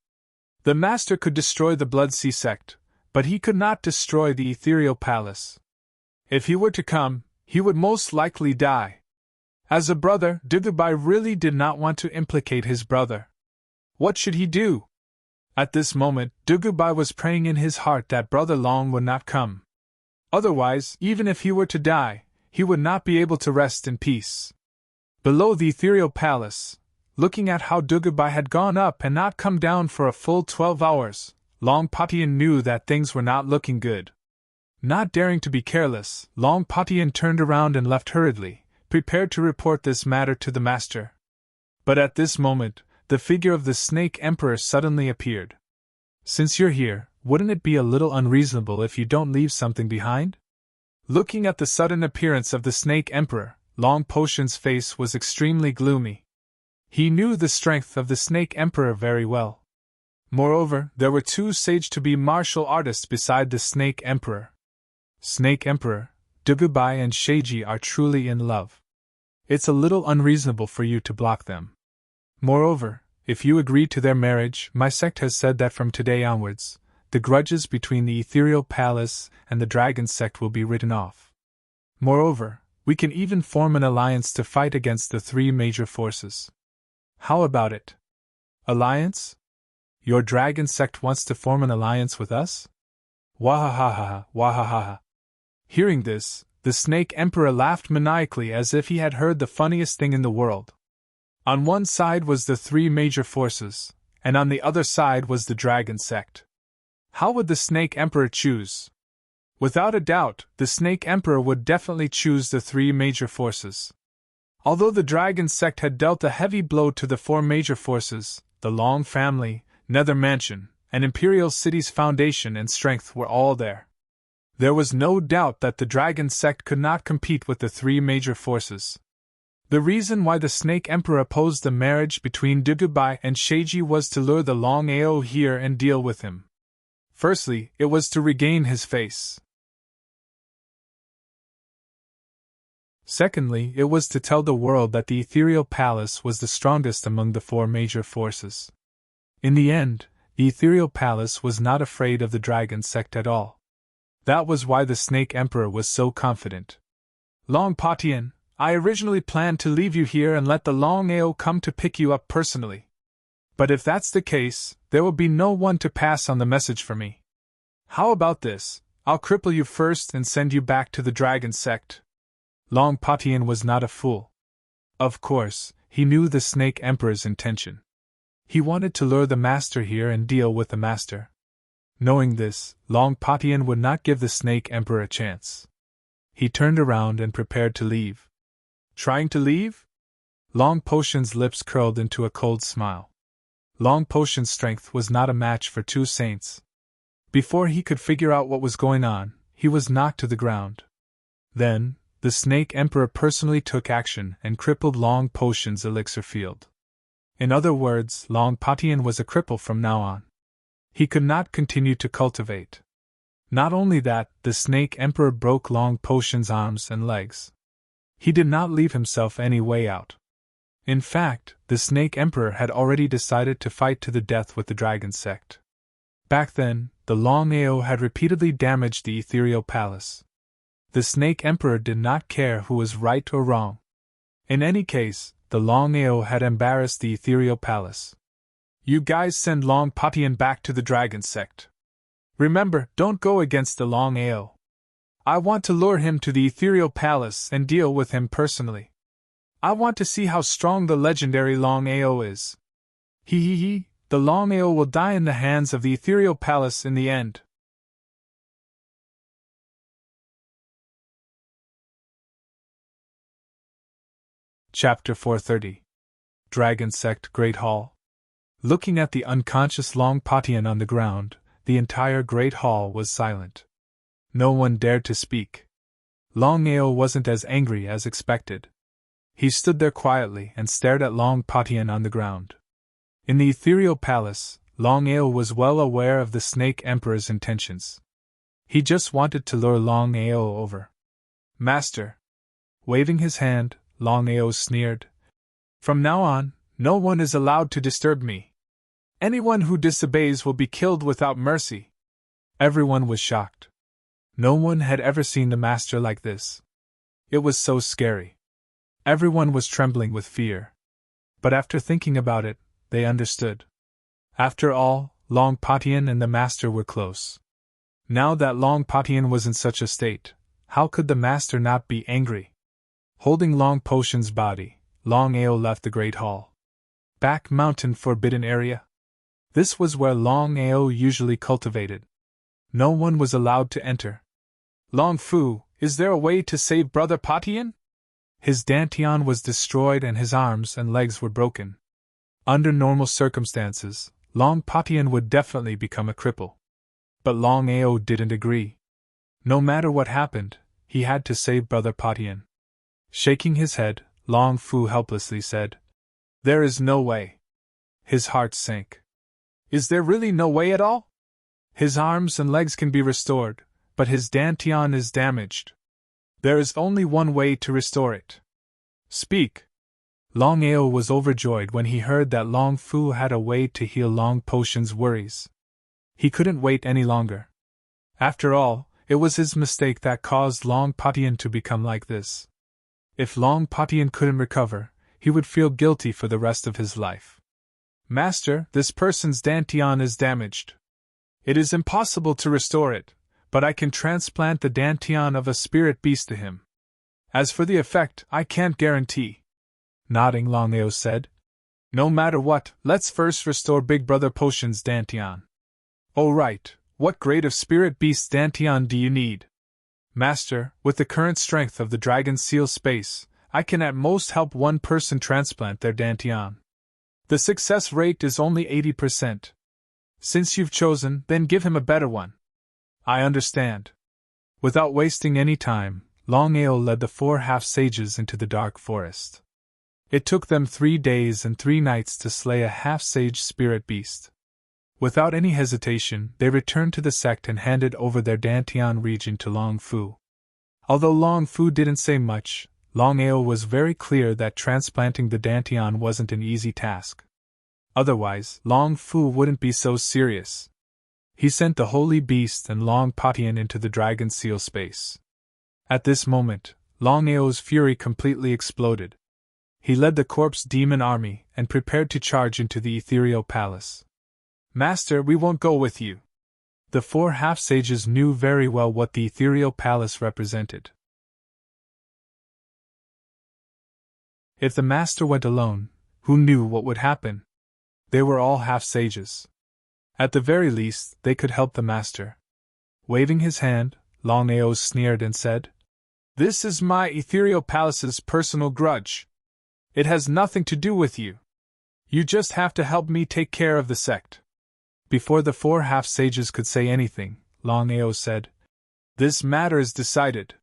Speaker 1: The master could destroy the Blood Sea sect, but he could not destroy the ethereal palace. If he were to come, he would most likely die. As a brother, Dugubai really did not want to implicate his brother. What should he do? At this moment, Dugubai was praying in his heart that Brother Long would not come. Otherwise, even if he were to die, he would not be able to rest in peace. Below the ethereal palace, looking at how Dugubai had gone up and not come down for a full 12 hours, Long Patian knew that things were not looking good. Not daring to be careless, Long Patian turned around and left hurriedly, prepared to report this matter to the master. But at this moment, the figure of the Snake Emperor suddenly appeared. Since you're here, wouldn't it be a little unreasonable if you don't leave something behind? Looking at the sudden appearance of the Snake Emperor, Long Potion's face was extremely gloomy. He knew the strength of the Snake Emperor very well. Moreover, there were two sage-to-be martial artists beside the Snake Emperor. Snake Emperor, Dugubai and Sheiji are truly in love. It's a little unreasonable for you to block them. Moreover, if you agree to their marriage, my sect has said that from today onwards, the grudges between the ethereal palace and the dragon sect will be written off. Moreover, we can even form an alliance to fight against the three major forces. How about it? Alliance? Your dragon sect wants to form an alliance with us? Wahahaha, wahahaha. Hearing this, the Snake Emperor laughed maniacally as if he had heard the funniest thing in the world. On one side was the three major forces, and on the other side was the dragon sect. How would the Snake Emperor choose? Without a doubt, the Snake Emperor would definitely choose the three major forces. Although the dragon sect had dealt a heavy blow to the four major forces, the Long family, Nether Mansion, and Imperial City's foundation and strength were all there. There was no doubt that the dragon sect could not compete with the three major forces. The reason why the Snake Emperor opposed the marriage between Dugubai and Sheiji was to lure the Longao here and deal with him. Firstly, it was to regain his face. Secondly, it was to tell the world that the ethereal palace was the strongest among the four major forces. In the end, the ethereal palace was not afraid of the dragon sect at all. That was why the Snake Emperor was so confident. Long Patian, I originally planned to leave you here and let the Longao come to pick you up personally. But if that's the case, there will be no one to pass on the message for me. How about this? I'll cripple you first and send you back to the dragon sect. Long Patian was not a fool. Of course, he knew the Snake Emperor's intention. He wanted to lure the master here and deal with the master. Knowing this, Long Patian would not give the Snake Emperor a chance. he turned around and prepared to leave. Trying to leave? Long Potion's lips curled into a cold smile. Long Potion's strength was not a match for two saints. Before he could figure out what was going on, he was knocked to the ground. Then, the Snake Emperor personally took action and crippled Long Potion's elixir field. In other words, Long Potion was a cripple from now on. He could not continue to cultivate. Not only that, the Snake Emperor broke Long Potion's arms and legs. He did not leave himself any way out. In fact, the Snake Emperor had already decided to fight to the death with the Dragon Sect. Back then, the Longao had repeatedly damaged the Ethereal Palace. The Snake Emperor did not care who was right or wrong. In any case, the Longao had embarrassed the Ethereal Palace. You guys send Long Potion back to the Dragon Sect. Remember, don't go against the Longao. I want to lure him to the Ethereal Palace and deal with him personally. I want to see how strong the legendary Longao is. He, the Longao will die in the hands of the Ethereal Palace in the end. Chapter 430. Dragon Sect Great Hall. Looking at the unconscious Long Potion on the ground, the entire Great Hall was silent. No one dared to speak. Longao wasn't as angry as expected. He stood there quietly and stared at Long Potion on the ground. In the Ethereal Palace, Longao was well aware of the Snake Emperor's intentions. He just wanted to lure Longao over. Master! Waving his hand, Longao sneered. From now on, no one is allowed to disturb me. Anyone who disobeys will be killed without mercy. Everyone was shocked. No one had ever seen the master like this. It was so scary. Everyone was trembling with fear. But after thinking about it, they understood. After all, Long Potion and the master were close. Now that Long Potion was in such a state, how could the master not be angry? Holding Long Potion's body, Longao left the Great Hall. Back Mountain Forbidden Area? This was where Longao usually cultivated. No one was allowed to enter. Long Fu, is there a way to save Brother Potion? His dantian was destroyed and his arms and legs were broken. Under normal circumstances, Long Potion would definitely become a cripple. But Longao didn't agree. No matter what happened, he had to save Brother Potion. Shaking his head, Long Fu helplessly said, "There is no way." His heart sank. Is there really no way at all? His arms and legs can be restored, but his dantian is damaged. There is only one way to restore it. Speak. Longao was overjoyed when he heard that Long Fu had a way to heal Long Potion's worries. He couldn't wait any longer. After all, it was his mistake that caused Long Potion to become like this. If Long Potion couldn't recover, he would feel guilty for the rest of his life. Master, this person's dantian is damaged. It is impossible to restore it, but I can transplant the dantian of a spirit beast to him. As for the effect, I can't guarantee. Nodding, Longao said. No matter what, let's first restore Big Brother Potion's dantian. Oh right, what grade of spirit beast dantian do you need? Master, with the current strength of the Dragon Seal space, I can at most help one person transplant their dantian. The success rate is only 80%. Since you've chosen, then give him a better one. I understand. Without wasting any time, Longao led the 4 half-sages into the dark forest. It took them 3 days and 3 nights to slay a half-sage spirit beast. Without any hesitation, they returned to the sect and handed over their dantian region to Long Fu. Although Long Fu didn't say much, Longao was very clear that transplanting the dantian wasn't an easy task. Otherwise, Long Fu wouldn't be so serious. He sent the holy beast and Long Potion into the Dragon Seal space. At this moment, Longao's fury completely exploded. He led the corpse demon army and prepared to charge into the Ethereal Palace. Master, we won't go with you. The 4 half-sages knew very well what the Ethereal Palace represented. If the master went alone, who knew what would happen? They were all half-sages. At the very least, they could help the master. Waving his hand, Longao sneered and said, This is my ethereal palace's personal grudge. It has nothing to do with you. You just have to help me take care of the sect. Before the 4 half-sages could say anything, Longao said, This matter is decided.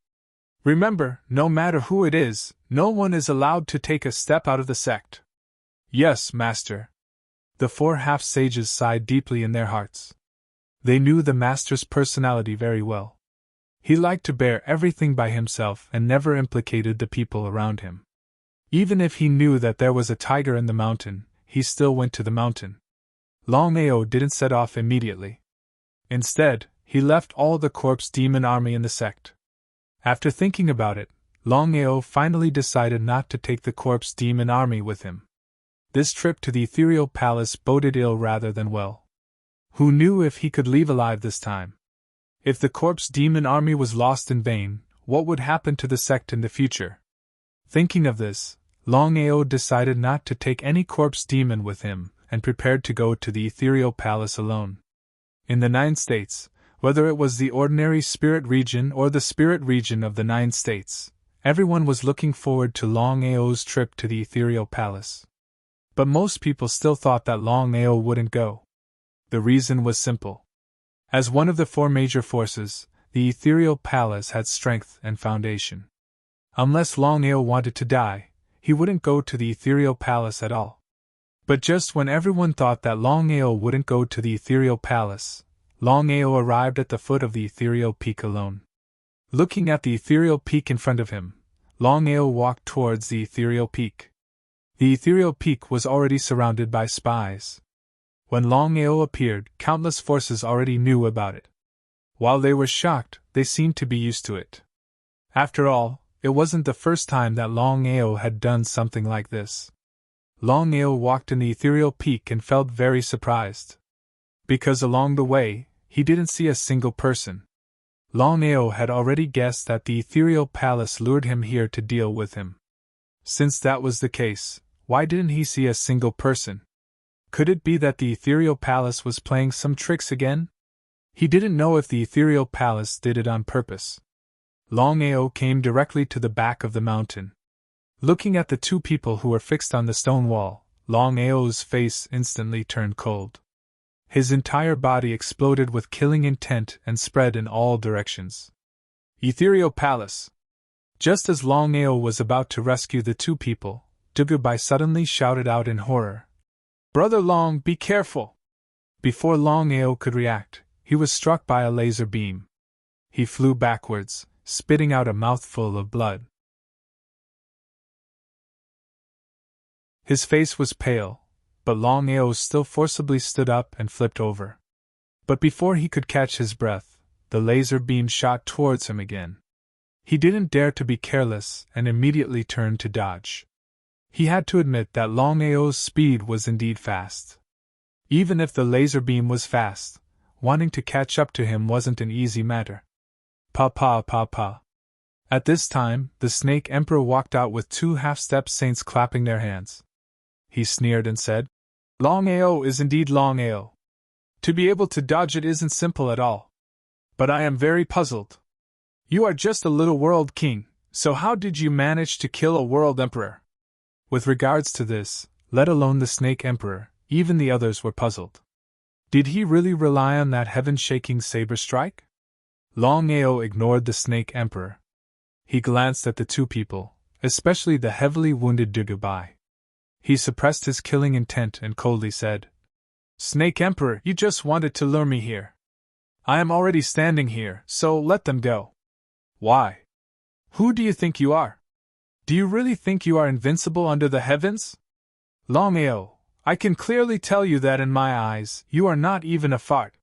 Speaker 1: Remember, no matter who it is, no one is allowed to take a step out of the sect. Yes, Master. The 4 half-sages sighed deeply in their hearts. They knew the Master's personality very well. He liked to bear everything by himself and never implicated the people around him. Even if he knew that there was a tiger in the mountain, he still went to the mountain. Longao didn't set off immediately. Instead, he left all the corpse demon army in the sect. After thinking about it, Longao finally decided not to take the corpse demon army with him. This trip to the ethereal palace boded ill rather than well. Who knew if he could leave alive this time? If the corpse demon army was lost in vain, what would happen to the sect in the future? Thinking of this, Longao decided not to take any corpse demon with him, and prepared to go to the ethereal palace alone. In the 9 states, whether it was the ordinary spirit region or the spirit region of the 9 states, everyone was looking forward to Longao's trip to the ethereal palace. But most people still thought that Longao wouldn't go. The reason was simple. As one of the 4 major forces, the ethereal palace had strength and foundation. Unless Longao wanted to die, he wouldn't go to the ethereal palace at all. But just when everyone thought that Longao wouldn't go to the ethereal palace, Longao arrived at the foot of the ethereal peak alone. Looking at the ethereal peak in front of him, Longao walked towards the ethereal peak. The ethereal peak was already surrounded by spies. When Longao appeared, countless forces already knew about it. While they were shocked, they seemed to be used to it. After all, it wasn't the first time that Longao had done something like this. Longao walked in the ethereal peak and felt very surprised. Because along the way, he didn't see a single person. Longao had already guessed that the ethereal palace lured him here to deal with him. Since that was the case, why didn't he see a single person? Could it be that the ethereal palace was playing some tricks again? He didn't know if the ethereal palace did it on purpose. Longao came directly to the back of the mountain. Looking at the 2 people who were fixed on the stone wall, Longao's face instantly turned cold. His entire body exploded with killing intent and spread in all directions. Ethereal Palace! Just as Longao was about to rescue the 2 people, Dugubai suddenly shouted out in horror. Brother Long, be careful! Before Longao could react, he was struck by a laser beam. He flew backwards, spitting out a mouthful of blood. His face was pale, but Longao still forcibly stood up and flipped over. But before he could catch his breath, the laser beam shot towards him again. He didn't dare to be careless and immediately turned to dodge. He had to admit that Longao's speed was indeed fast. Even if the laser beam was fast, wanting to catch up to him wasn't an easy matter. Pa. At this time, the Snake Emperor walked out with 2 half-step saints clapping their hands. He sneered and said, Longao is indeed Longao. To be able to dodge it isn't simple at all. But I am very puzzled. You are just a little world king, so how did you manage to kill a world emperor? With regards to this, let alone the Snake Emperor, even the others were puzzled. Did he really rely on that heaven-shaking saber strike? Longao ignored the Snake Emperor. He glanced at the 2 people, especially the heavily wounded Dugubai. He suppressed his killing intent and coldly said, Snake Emperor, you just wanted to lure me here. I am already standing here, so let them go. Why? Who do you think you are? Do you really think you are invincible under the heavens? Longao, I can clearly tell you that in my eyes, you are not even a fart.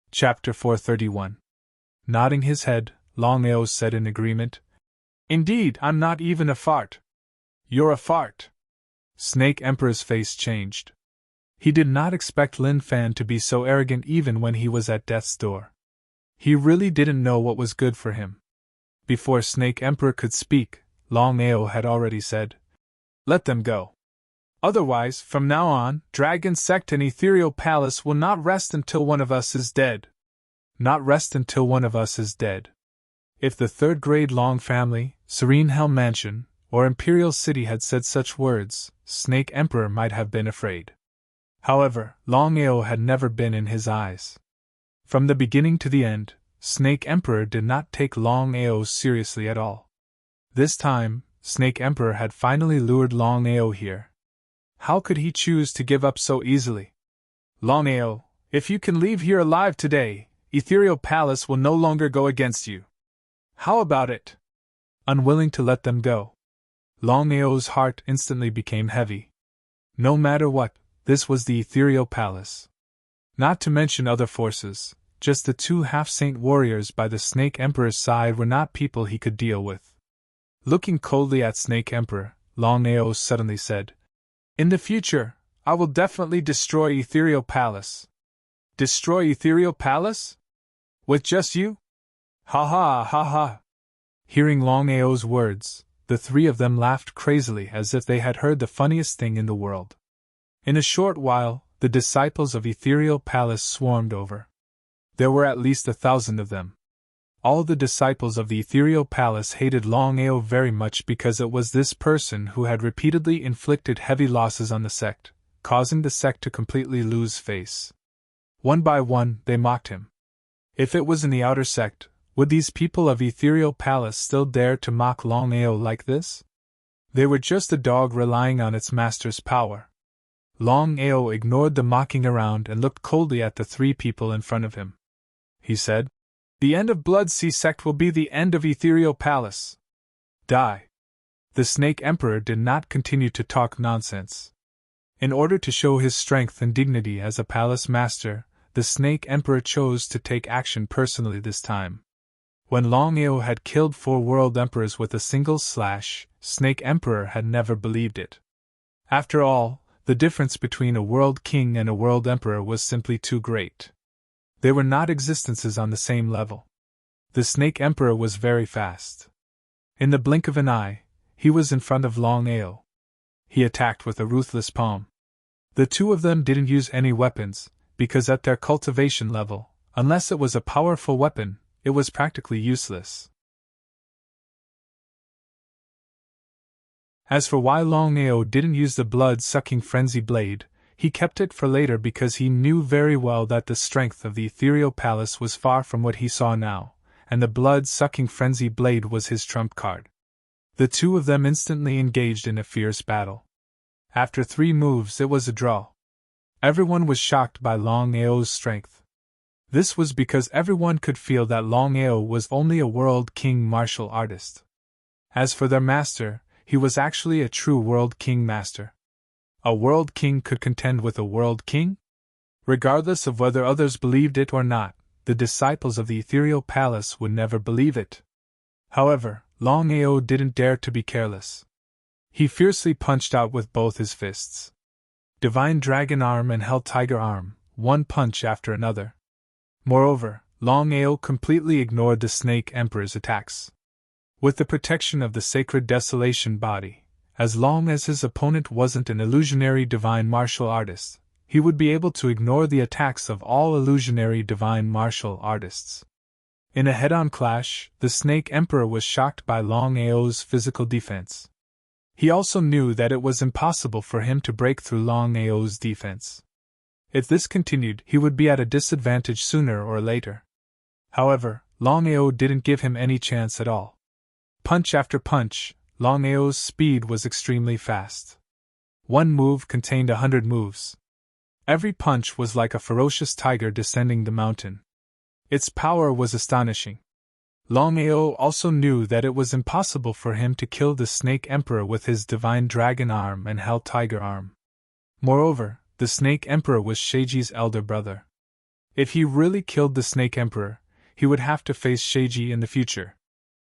Speaker 1: Chapter 431. Nodding his head, Longao said in agreement, Indeed, I'm not even a fart. You're a fart. Snake Emperor's face changed. He did not expect Lin Fan to be so arrogant even when he was at death's door. He really didn't know what was good for him. Before Snake Emperor could speak, Longao had already said, Let them go. Otherwise, from now on, Dragon Sect and Ethereal Palace will not rest until one of us is dead. Not rest until one of us is dead. If the third-grade Long family, Serene Hell Mansion, or Imperial City had said such words, Snake Emperor might have been afraid. However, Longao had never been in his eyes. From the beginning to the end, Snake Emperor did not take Longao seriously at all. This time, Snake Emperor had finally lured Longao here. How could he choose to give up so easily? Longao, if you can leave here alive today, Ethereal Palace will no longer go against you. How about it? Unwilling to let them go, Longao's heart instantly became heavy. No matter what, this was the Ethereal Palace. Not to mention other forces, just the two half-saint warriors by the Snake Emperor's side were not people he could deal with. Looking coldly at Snake Emperor, Longao suddenly said, "In the future, I will definitely destroy Ethereal Palace." Destroy Ethereal Palace? With just you? Ha ha ha ha. Hearing Longao's words, the three of them laughed crazily as if they had heard the funniest thing in the world. In a short while, the disciples of Ethereal Palace swarmed over. There were at least 1,000 of them. All the disciples of the Ethereal Palace hated Longao very much because it was this person who had repeatedly inflicted heavy losses on the sect, causing the sect to completely lose face. One by one, they mocked him. If it was in the outer sect, would these people of Ethereal Palace still dare to mock Longao like this? They were just a dog relying on its master's power. Longao ignored the mocking around and looked coldly at the three people in front of him. He said, "The end of Blood Sea Sect will be the end of Ethereal Palace. Die." The Snake Emperor did not continue to talk nonsense. In order to show his strength and dignity as a palace master, the Snake Emperor chose to take action personally this time. When Longao had killed 4 world emperors with a single slash, Snake Emperor had never believed it. After all, the difference between a world king and a world emperor was simply too great. They were not existences on the same level. The Snake Emperor was very fast. In the blink of an eye, he was in front of Longao. He attacked with a ruthless palm. The two of them didn't use any weapons, because at their cultivation level, unless it was a powerful weapon, it was practically useless. As for why Longao didn't use the blood-sucking frenzy blade, he kept it for later because he knew very well that the strength of the Ethereal Palace was far from what he saw now, and the blood-sucking frenzy blade was his trump card. The two of them instantly engaged in a fierce battle. After 3 moves it was a draw. Everyone was shocked by Longao's strength. This was because everyone could feel that Longao was only a world king martial artist. As for their master, he was actually a true world king master. A world king could contend with a world king? Regardless of whether others believed it or not, the disciples of the Ethereal Palace would never believe it. However, Longao didn't dare to be careless. He fiercely punched out with both his fists. Divine Dragon Arm and Hell Tiger Arm, one punch after another. Moreover, Longao completely ignored the Snake Emperor's attacks. With the protection of the Sacred Desolation body, as long as his opponent wasn't an illusionary divine martial artist, he would be able to ignore the attacks of all illusionary divine martial artists. In a head-on clash, the Snake Emperor was shocked by Longao's physical defense. He also knew that it was impossible for him to break through Longao's defense. If this continued, he would be at a disadvantage sooner or later. However, Longao didn't give him any chance at all. Punch after punch, Longao's speed was extremely fast. One move contained 100 moves. Every punch was like a ferocious tiger descending the mountain. Its power was astonishing. Longao also knew that it was impossible for him to kill the Snake Emperor with his Divine Dragon Arm and Hell Tiger Arm. Moreover, the Snake Emperor was Sheiji's elder brother. If he really killed the Snake Emperor, he would have to face Sheiji in the future.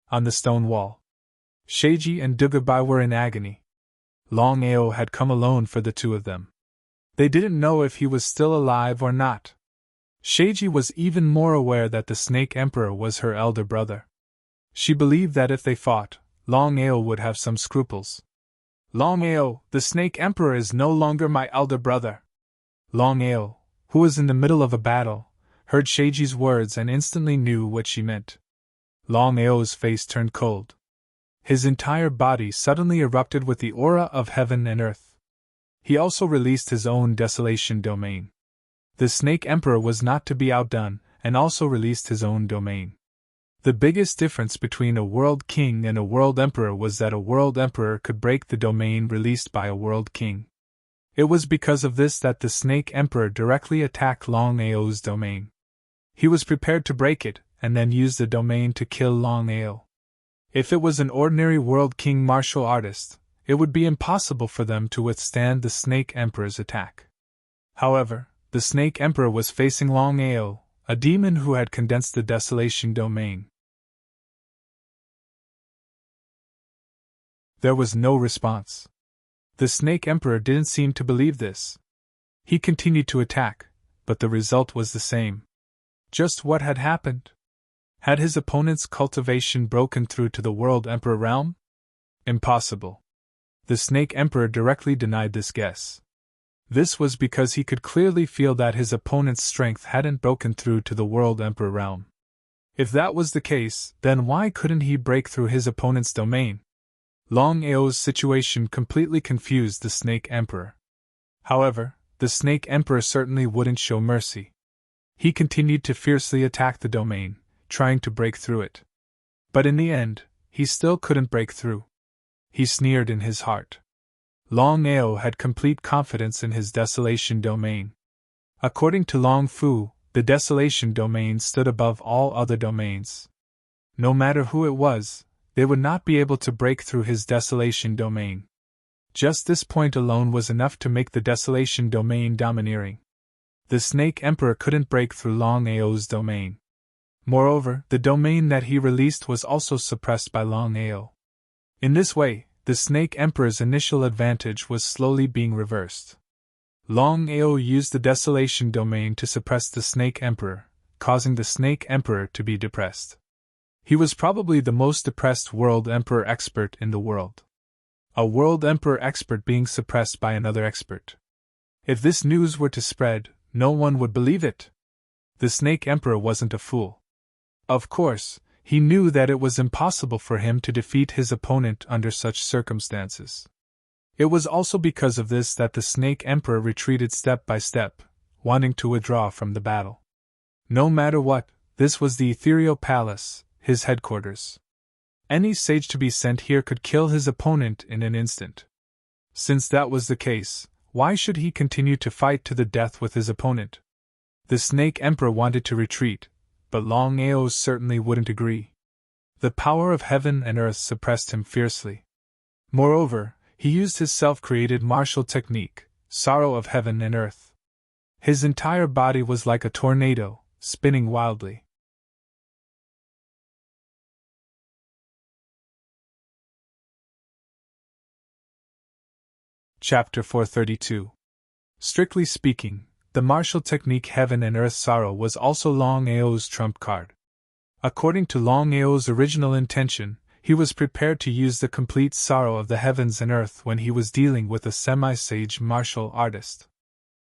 Speaker 1: On the stone wall, Sheiji and Dugabai were in agony. Longao had come alone for the two of them. They didn't know if he was still alive or not. Sheiji was even more aware that the Snake Emperor was her elder brother. She believed that if they fought, Longao would have some scruples. Longao, the Snake Emperor is no longer my elder brother. Longao, who was in the middle of a battle, heard Sheiji's words and instantly knew what she meant. Longao's face turned cold. His entire body suddenly erupted with the aura of heaven and earth. He also released his own desolation domain. The Snake Emperor was not to be outdone, and also released his own domain. The biggest difference between a world king and a world emperor was that a world emperor could break the domain released by a world king. It was because of this that the Snake Emperor directly attacked Longao's domain. He was prepared to break it, and then use the domain to kill Longao. If it was an ordinary world king martial artist, it would be impossible for them to withstand the Snake Emperor's attack. However, the Snake Emperor was facing Longao, a demon who had condensed the desolation domain. There was no response. The Snake Emperor didn't seem to believe this. He continued to attack, but the result was the same. Just what had happened? Had his opponent's cultivation broken through to the World Emperor realm? Impossible. The Snake Emperor directly denied this guess. This was because he could clearly feel that his opponent's strength hadn't broken through to the World Emperor realm. If that was the case, then why couldn't he break through his opponent's domain? Longao's situation completely confused the Snake Emperor. However, the Snake Emperor certainly wouldn't show mercy. He continued to fiercely attack the domain, trying to break through it. But in the end, he still couldn't break through. He sneered in his heart. Longao had complete confidence in his desolation domain. According to Long Fu, the desolation domain stood above all other domains. No matter who it was, they would not be able to break through his desolation domain. Just this point alone was enough to make the desolation domain domineering. The Snake Emperor couldn't break through Longao's domain. Moreover, the domain that he released was also suppressed by Longao. In this way, the Snake Emperor's initial advantage was slowly being reversed. Longao used the desolation domain to suppress the Snake Emperor, causing the Snake Emperor to be depressed. He was probably the most depressed World Emperor expert in the world. A World Emperor expert being suppressed by another expert. If this news were to spread, no one would believe it. The Snake Emperor wasn't a fool. Of course, he knew that it was impossible for him to defeat his opponent under such circumstances. It was also because of this that the Snake Emperor retreated step by step, wanting to withdraw from the battle. No matter what, this was the Ethereal Palace, his headquarters. Any sage to be sent here could kill his opponent in an instant. Since that was the case, why should he continue to fight to the death with his opponent? The Snake Emperor wanted to retreat, but Longao certainly wouldn't agree. The power of heaven and earth suppressed him fiercely. Moreover, he used his self-created martial technique, Sorrow of Heaven and Earth. His entire body was like a tornado, spinning wildly. Chapter 432. Strictly speaking, the martial technique Heaven and Earth Sorrow was also Longao's trump card. According to Longao's original intention, he was prepared to use the complete sorrow of the heavens and earth when he was dealing with a semi-sage martial artist.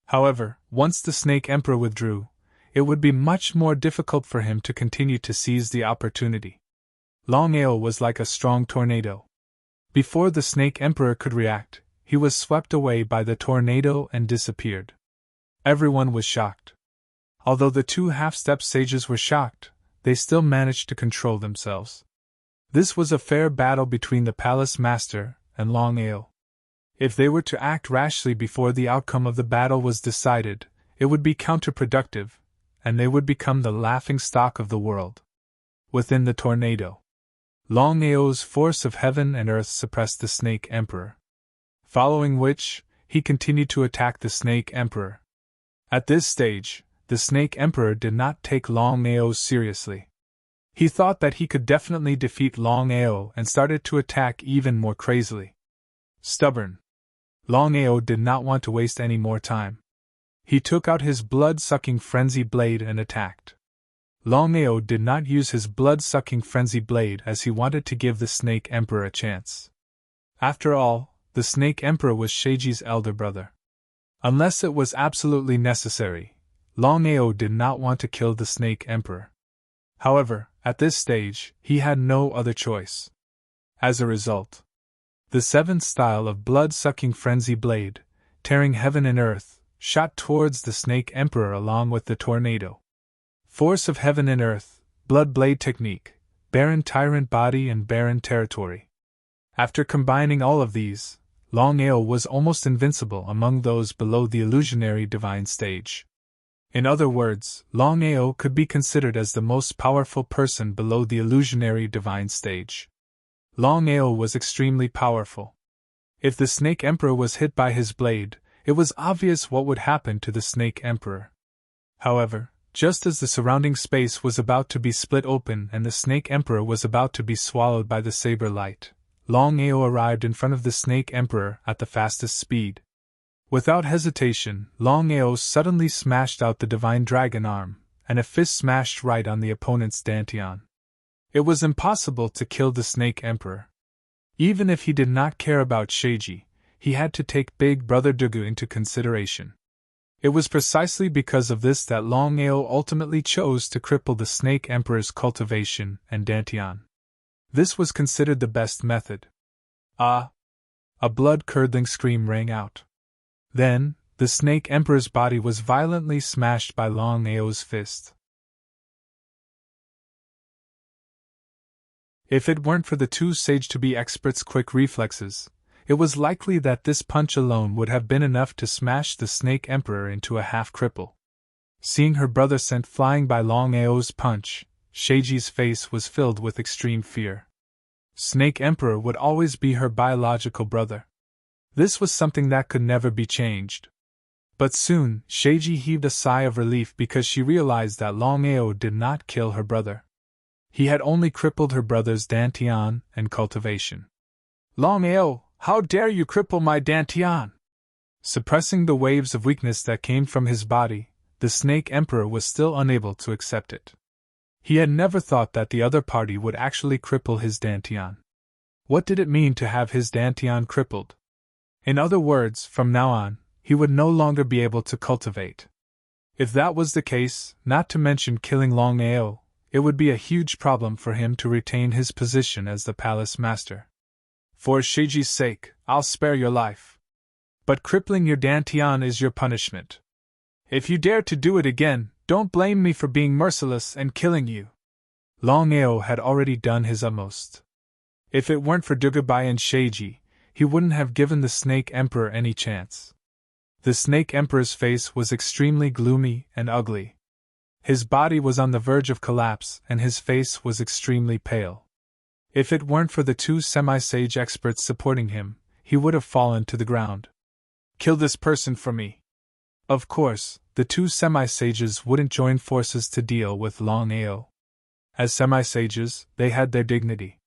Speaker 1: However, once the Snake Emperor withdrew, it would be much more difficult for him to continue to seize the opportunity. Longao was like a strong tornado. Before the Snake Emperor could react, he was swept away by the tornado and disappeared. Everyone was shocked. Although the two half-step sages were shocked, they still managed to control themselves. This was a fair battle between the Palace Master and Longao. If they were to act rashly before the outcome of the battle was decided, it would be counterproductive, and they would become the laughingstock of the world. Within the tornado, Longao's force of heaven and earth suppressed the Snake Emperor. Following which, he continued to attack the Snake Emperor. At this stage, the Snake Emperor did not take Longao seriously. He thought that he could definitely defeat Longao and started to attack even more crazily. Stubborn. Longao did not want to waste any more time. He took out his blood-sucking frenzy blade and attacked. Longao did not use his blood-sucking frenzy blade as he wanted to give the Snake Emperor a chance. After all, the Snake Emperor was Sheiji's elder brother. Unless it was absolutely necessary, Longao did not want to kill the Snake Emperor. However, at this stage, he had no other choice. As a result, the seventh style of blood-sucking frenzy blade, tearing heaven and earth, shot towards the Snake Emperor along with the tornado. Force of heaven and earth, blood blade technique, barren tyrant body and barren territory. After combining all of these, Longao was almost invincible among those below the illusionary divine stage. In other words, Longao could be considered as the most powerful person below the illusionary divine stage. Longao was extremely powerful. If the Snake Emperor was hit by his blade, it was obvious what would happen to the Snake Emperor. However, just as the surrounding space was about to be split open and the Snake Emperor was about to be swallowed by the saber light, Longao arrived in front of the Snake Emperor at the fastest speed. Without hesitation, Longao suddenly smashed out the divine dragon arm, and a fist smashed right on the opponent's dantian. It was impossible to kill the Snake Emperor. Even if he did not care about Sheiji, he had to take Big Brother Dugu into consideration. It was precisely because of this that Longao ultimately chose to cripple the Snake Emperor's cultivation and dantian. This was considered the best method. Ah! A blood-curdling scream rang out. Then, the Snake Emperor's body was violently smashed by Longao's fist. If it weren't for the two sage-to-be experts' quick reflexes, it was likely that this punch alone would have been enough to smash the Snake Emperor into a half-cripple. Seeing her brother sent flying by Longao's punch, Sheiji's face was filled with extreme fear. Snake Emperor would always be her biological brother. This was something that could never be changed. But soon, Sheiji heaved a sigh of relief because she realized that Longao did not kill her brother. He had only crippled her brother's dantian and cultivation. "Longao, how dare you cripple my dantian?" Suppressing the waves of weakness that came from his body, the Snake Emperor was still unable to accept it. He had never thought that the other party would actually cripple his dantian. What did it mean to have his dantian crippled? In other words, from now on, he would no longer be able to cultivate. If that was the case, not to mention killing Longao, it would be a huge problem for him to retain his position as the palace master. "For Sheiji's sake, I'll spare your life. But crippling your dantian is your punishment. If you dare to do it again, don't blame me for being merciless and killing you." Longao had already done his utmost. If it weren't for Dugubai and Sheiji, he wouldn't have given the Snake Emperor any chance. The Snake Emperor's face was extremely gloomy and ugly. His body was on the verge of collapse and his face was extremely pale. If it weren't for the two semi-sage experts supporting him, he would have fallen to the ground. "Kill this person for me." Of course, the two semi-sages wouldn't join forces to deal with Longao. As semi-sages, they had their dignity.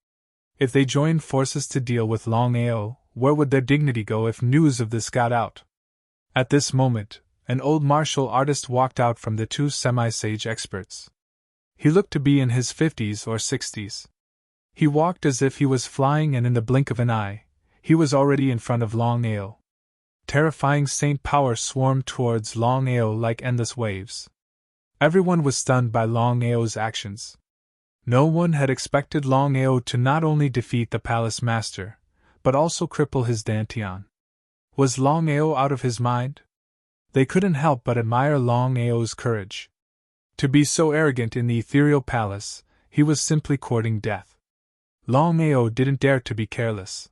Speaker 1: If they joined forces to deal with Longao, where would their dignity go if news of this got out? At this moment, an old martial artist walked out from the two semi-sage experts. He looked to be in his 50s or 60s. He walked as if he was flying, and in the blink of an eye, he was already in front of Longao. Terrifying saint power swarmed towards Longao like endless waves. Everyone was stunned by Longao's actions. No one had expected Longao to not only defeat the palace master, but also cripple his dantian. Was Longao out of his mind? They couldn't help but admire Longao's courage. To be so arrogant in the ethereal palace, he was simply courting death. Longao didn't dare to be careless.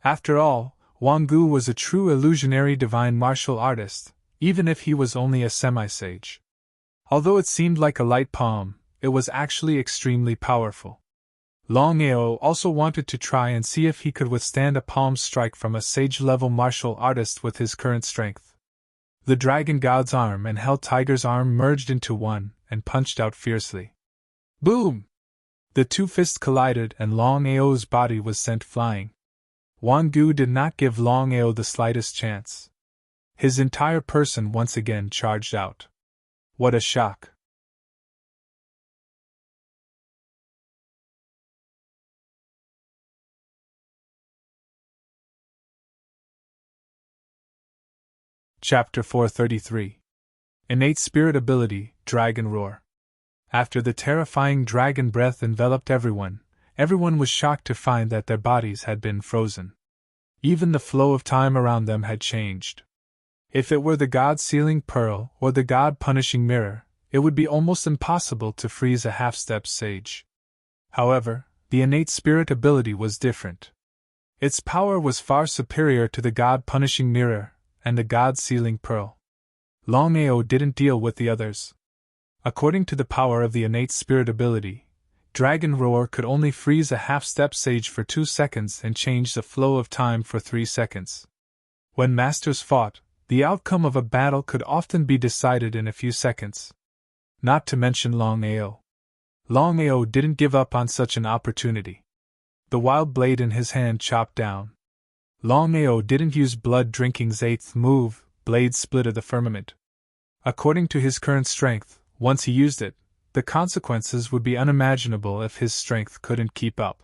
Speaker 1: After all, Wangu was a true illusionary divine martial artist, even if he was only a semi-sage. Although it seemed like a light palm, it was actually extremely powerful. Longao also wanted to try and see if he could withstand a palm strike from a sage-level martial artist with his current strength. The Dragon God's arm and Hell Tiger's arm merged into one and punched out fiercely. Boom! The two fists collided and Longao's body was sent flying. Wangu did not give Longao the slightest chance. His entire person once again charged out. What a shock! Chapter 433. Innate Spirit Ability, Dragon Roar. After the terrifying dragon breath enveloped everyone was shocked to find that their bodies had been frozen. Even the flow of time around them had changed. If it were the God-sealing pearl or the God-punishing mirror, it would be almost impossible to freeze a half-step sage. However, the innate spirit ability was different. Its power was far superior to the God-punishing mirror and the God-sealing pearl. Longao didn't deal with the others. According to the power of the innate spirit ability, Dragon Roar could only freeze a half-step sage for 2 seconds and change the flow of time for 3 seconds. When masters fought, the outcome of a battle could often be decided in a few seconds. Not to mention Longao. Longao didn't give up on such an opportunity. The wild blade in his hand chopped down. Longao didn't use Blood Drinking's 8th move, Blade Split of the Firmament. According to his current strength, once he used it, the consequences would be unimaginable if his strength couldn't keep up.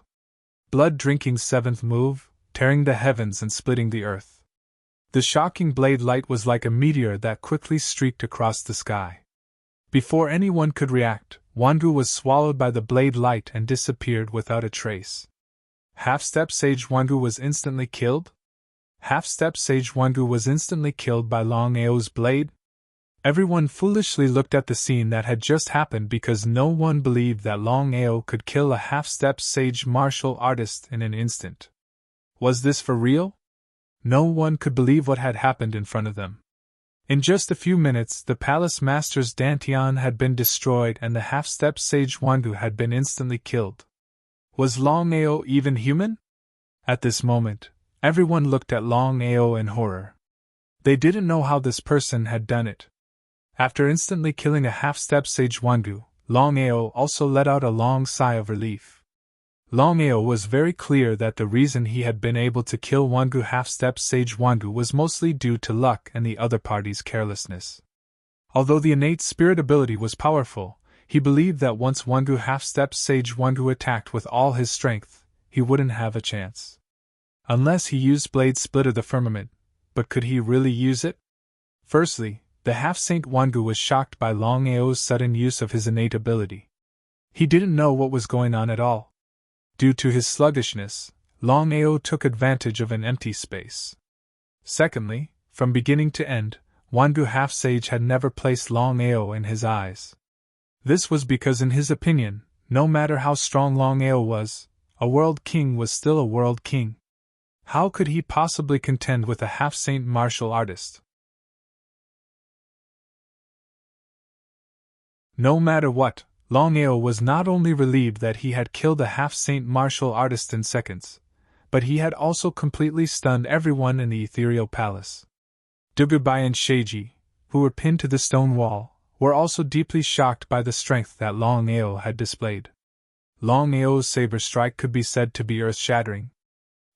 Speaker 1: Blood Drinking's 7th move, Tearing the Heavens and Splitting the Earth. The shocking blade light was like a meteor that quickly streaked across the sky. Before anyone could react, Wangu was swallowed by the blade light and disappeared without a trace. Half-step Sage Wangu was instantly killed? Half-step Sage Wangu was instantly killed by Longao's blade? Everyone foolishly looked at the scene that had just happened because no one believed that Longao could kill a half-step sage martial artist in an instant. Was this for real? No one could believe what had happened in front of them. In just a few minutes, the palace master's Dantian had been destroyed and the half-step sage Wangu had been instantly killed. Was Longao even human? At this moment, everyone looked at Longao in horror. They didn't know how this person had done it. After instantly killing a half-step sage Wangu, Longao also let out a long sigh of relief. Longao was very clear that the reason he had been able to kill Wangu half-step sage Wangu was mostly due to luck and the other party's carelessness. Although the innate spirit ability was powerful, he believed that once Wangu half-step sage Wangu attacked with all his strength, he wouldn't have a chance. Unless he used Blade Split of the Firmament, but could he really use it? Firstly, the half-saint Wangu was shocked by Longao's sudden use of his innate ability. He didn't know what was going on at all. Due to his sluggishness, Longao took advantage of an empty space. Secondly, from beginning to end, Wangu half-sage had never placed Longao in his eyes. This was because in his opinion, no matter how strong Longao was, a world king was still a world king. How could he possibly contend with a half-saint martial artist? No matter what, Longao was not only relieved that he had killed a half-saint martial artist in seconds, but he had also completely stunned everyone in the ethereal palace. Dugubai and Sheiji, who were pinned to the stone wall, were also deeply shocked by the strength that Longao had displayed. Longao's saber strike could be said to be earth-shattering.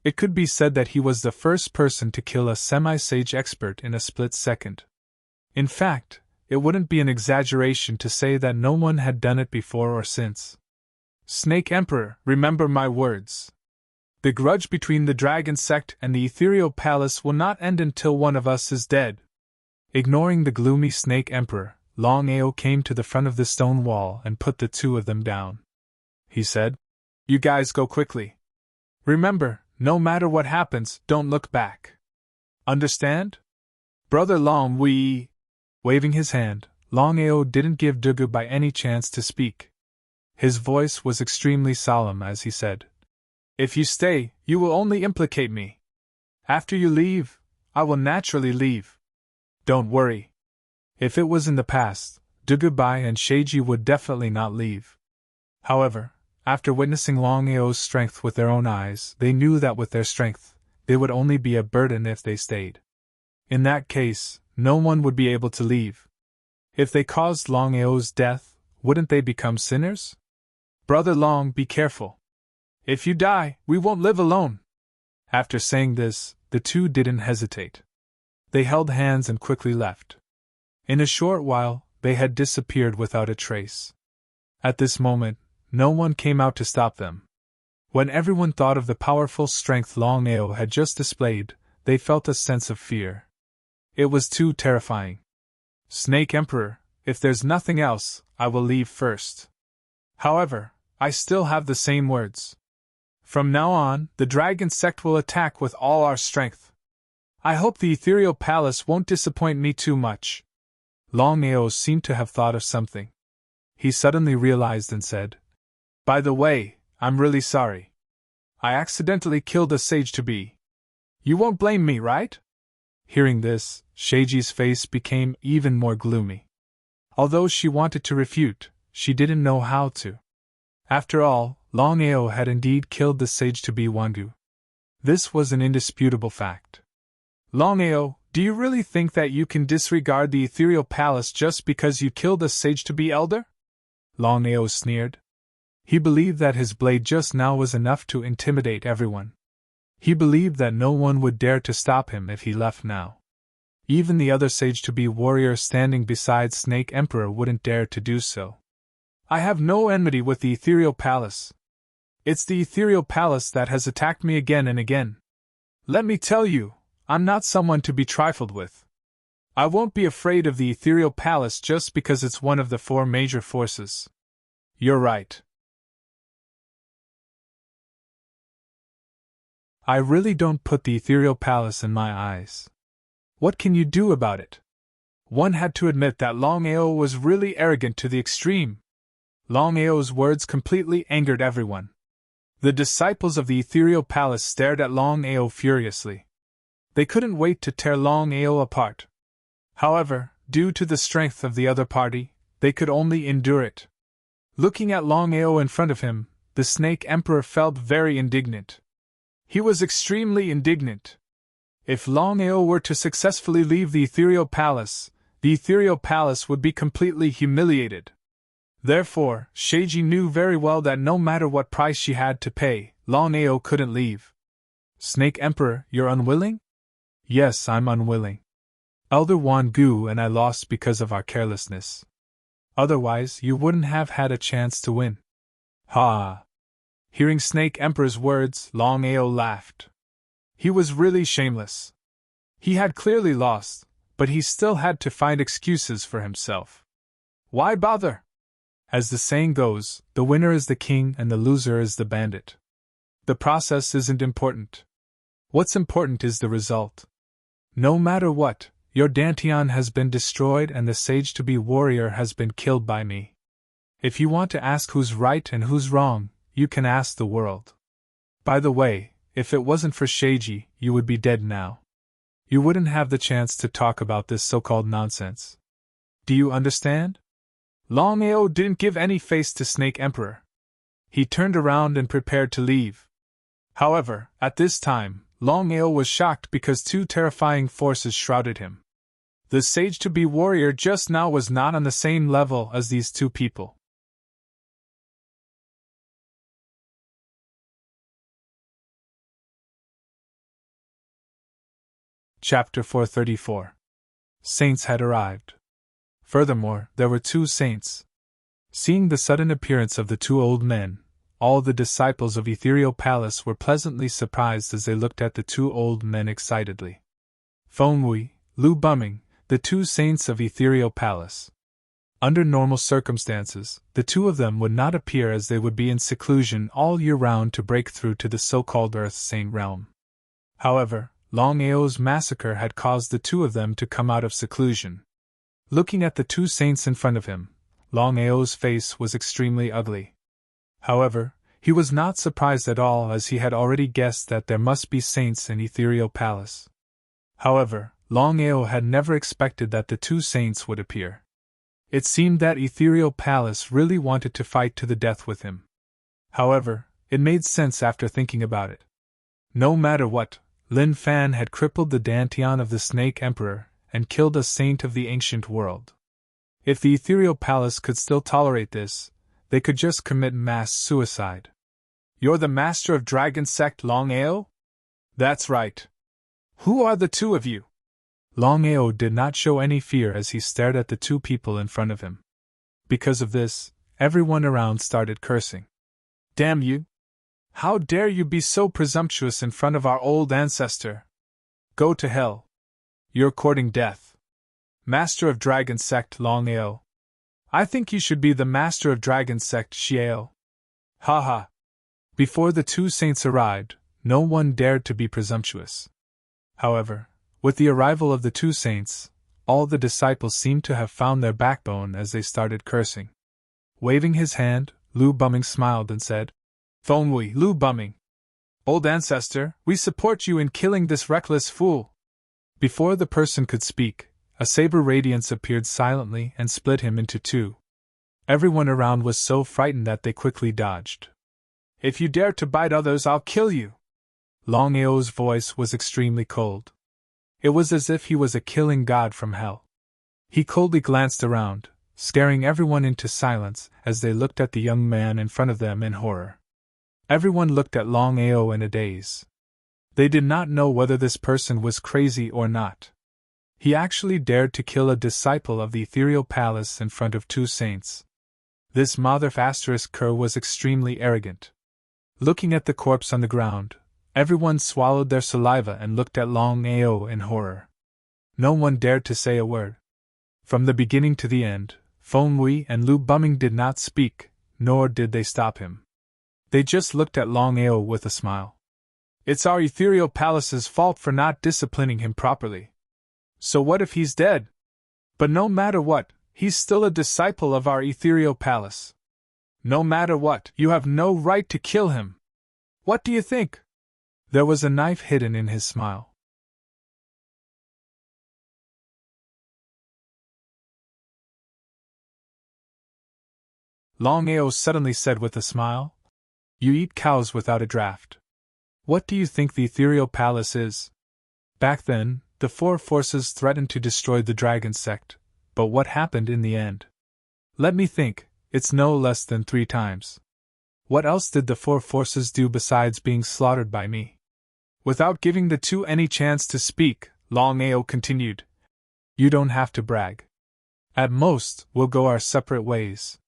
Speaker 1: It could be said that he was the first person to kill a semi-sage expert in a split second. In fact, it wouldn't be an exaggeration to say that no one had done it before or since. Snake Emperor, remember my words. The grudge between the Dragon Sect and the Ethereal Palace will not end until one of us is dead. Ignoring the gloomy Snake Emperor, Longao came to the front of the stone wall and put the two of them down. He said, "You guys go quickly. Remember, no matter what happens, don't look back. Understand? Brother Long, we..." Waving his hand, Longao didn't give Dugubai any chance to speak. His voice was extremely solemn as he said, "If you stay, you will only implicate me. After you leave, I will naturally leave. Don't worry." If it was in the past, Dugubai and Sheiji would definitely not leave. However, after witnessing Longao's strength with their own eyes, they knew that with their strength, they would only be a burden if they stayed. In that case, no one would be able to leave. If they caused Longao's death, wouldn't they become sinners? Brother Long, be careful. If you die, we won't live alone. After saying this, the two didn't hesitate. They held hands and quickly left. In a short while, they had disappeared without a trace. At this moment, no one came out to stop them. When everyone thought of the powerful strength Longao had just displayed, they felt a sense of fear. It was too terrifying. Snake Emperor, if there's nothing else, I will leave first. However, I still have the same words. From now on, the dragon sect will attack with all our strength. I hope the ethereal palace won't disappoint me too much. Longao seemed to have thought of something. He suddenly realized and said, By the way, I'm really sorry. I accidentally killed a sage-to-be. You won't blame me, right? Hearing this, Sheiji's face became even more gloomy. Although she wanted to refute, she didn't know how to. After all, Longao had indeed killed the sage-to-be Wangu. This was an indisputable fact. Longao, do you really think that you can disregard the ethereal palace just because you killed a sage-to-be elder? Longao sneered. He believed that his blade just now was enough to intimidate everyone. He believed that no one would dare to stop him if he left now. Even the other sage-to-be warrior standing beside Snake Emperor wouldn't dare to do so. I have no enmity with the ethereal palace. It's the ethereal palace that has attacked me again and again. Let me tell you, I'm not someone to be trifled with. I won't be afraid of the ethereal palace just because it's one of the 4 major forces. You're right. I really don't put the ethereal palace in my eyes. What can you do about it? One had to admit that Longao was really arrogant to the extreme. Longao's words completely angered everyone. The disciples of the ethereal palace stared at Longao furiously. They couldn't wait to tear Longao apart. However, due to the strength of the other party, they could only endure it. Looking at Longao in front of him, the Snake Emperor felt very indignant. He was extremely indignant. If Longao were to successfully leave the ethereal palace would be completely humiliated. Therefore, Sheiji knew very well that no matter what price she had to pay, Longao couldn't leave. Snake Emperor, you're unwilling? Yes, I'm unwilling. Elder Wangu and I lost because of our carelessness. Otherwise, you wouldn't have had a chance to win. Ha! Hearing Snake Emperor's words, Longao laughed. He was really shameless. He had clearly lost, but he still had to find excuses for himself. Why bother? As the saying goes, the winner is the king and the loser is the bandit. The process isn't important. What's important is the result. No matter what, your Dantian has been destroyed and the sage-to-be warrior has been killed by me. If you want to ask who's right and who's wrong, you can ask the world. By the way, if it wasn't for Sheiji, you would be dead now. You wouldn't have the chance to talk about this so-called nonsense. Do you understand? Longao didn't give any face to Snake Emperor. He turned around and prepared to leave. However, at this time, Longao was shocked because 2 terrifying forces shrouded him. The sage-to-be warrior just now was not on the same level as these 2 people. Chapter 434. Saints had arrived. Furthermore, there were 2 saints. Seeing the sudden appearance of the 2 old men, all the disciples of Ethereal Palace were pleasantly surprised as they looked at the 2 old men excitedly. Fengwei, Lu Bumming, the 2 saints of Ethereal Palace. Under normal circumstances, the 2 of them would not appear as they would be in seclusion all year round to break through to the so-called Earth Saint realm. However, Longao's massacre had caused the 2 of them to come out of seclusion. Looking at the 2 saints in front of him, Longao's face was extremely ugly. However, he was not surprised at all as he had already guessed that there must be saints in Ethereal Palace. However, Longao had never expected that the 2 saints would appear. It seemed that Ethereal Palace really wanted to fight to the death with him. However, it made sense after thinking about it. No matter what, Lin Fan had crippled the Dantian of the Snake Emperor and killed a saint of the ancient world. If the Ethereal Palace could still tolerate this, they could just commit mass suicide. You're the master of Dragon Sect, Longao? That's right. Who are the 2 of you? Longao did not show any fear as he stared at the 2 people in front of him. Because of this, everyone around started cursing. Damn you! How dare you be so presumptuous in front of our old ancestor? Go to hell! You're courting death. Master of Dragon Sect Longao. I think you should be the Master of Dragon Sect Xiao. Ha ha. Before the two saints arrived, no one dared to be presumptuous. However, with the arrival of the two saints, all the disciples seemed to have found their backbone as they started cursing. Waving his hand, Lu Bumming smiled and said, Thongwei, Lu Bumming. Old ancestor, we support you in killing this reckless fool. Before the person could speak, a saber radiance appeared silently and split him into two. Everyone around was so frightened that they quickly dodged. If you dare to bite others, I'll kill you. Longao's voice was extremely cold. It was as if he was a killing god from hell. He coldly glanced around, scaring everyone into silence as they looked at the young man in front of them in horror. Everyone looked at Longao in a daze. They did not know whether this person was crazy or not. He actually dared to kill a disciple of the ethereal palace in front of two saints. This Mother Cur was extremely arrogant. Looking at the corpse on the ground, everyone swallowed their saliva and looked at Longao in horror. No one dared to say a word. From the beginning to the end, Fengwei and Lu Bumming did not speak, nor did they stop him. They just looked at Longao with a smile. It's our ethereal palace's fault for not disciplining him properly. So what if he's dead? But no matter what, he's still a disciple of our ethereal palace. No matter what, you have no right to kill him. What do you think? There was a knife hidden in his smile. Longao suddenly said with a smile, You eat cows without a draft. What do you think the ethereal palace is? Back then, the four forces threatened to destroy the dragon sect, but what happened in the end? Let me think, it's no less than 3 times. What else did the four forces do besides being slaughtered by me? Without giving the two any chance to speak, Longao continued, You don't have to brag. At most, we'll go our separate ways.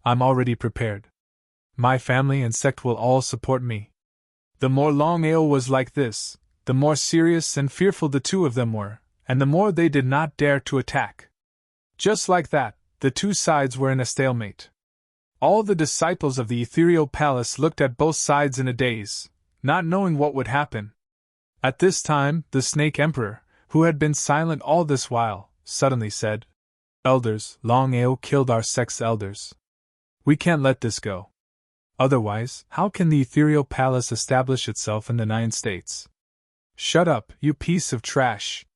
Speaker 1: I'm already prepared. My family and sect will all support me. The more Longao was like this, the more serious and fearful the two of them were, and the more they did not dare to attack. Just like that, the two sides were in a stalemate. All the disciples of the ethereal palace looked at both sides in a daze, not knowing what would happen. At this time, the Snake Emperor, who had been silent all this while, suddenly said, Elders, Longao killed our sect's elders. We can't let this go. Otherwise, how can the ethereal palace establish itself in the 9 states? Shut up, you piece of trash.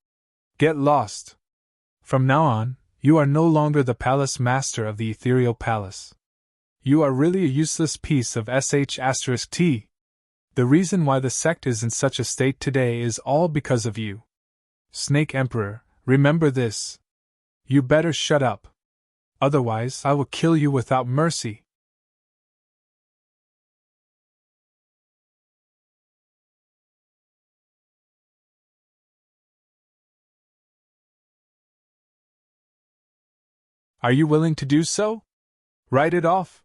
Speaker 1: Get lost. From now on, you are no longer the palace master of the ethereal palace. You are really a useless piece of sh*t. The reason why the sect is in such a state today is all because of you. Snake Emperor, remember this. You better shut up. Otherwise, I will kill you without mercy. Are you willing to do so? Write it off.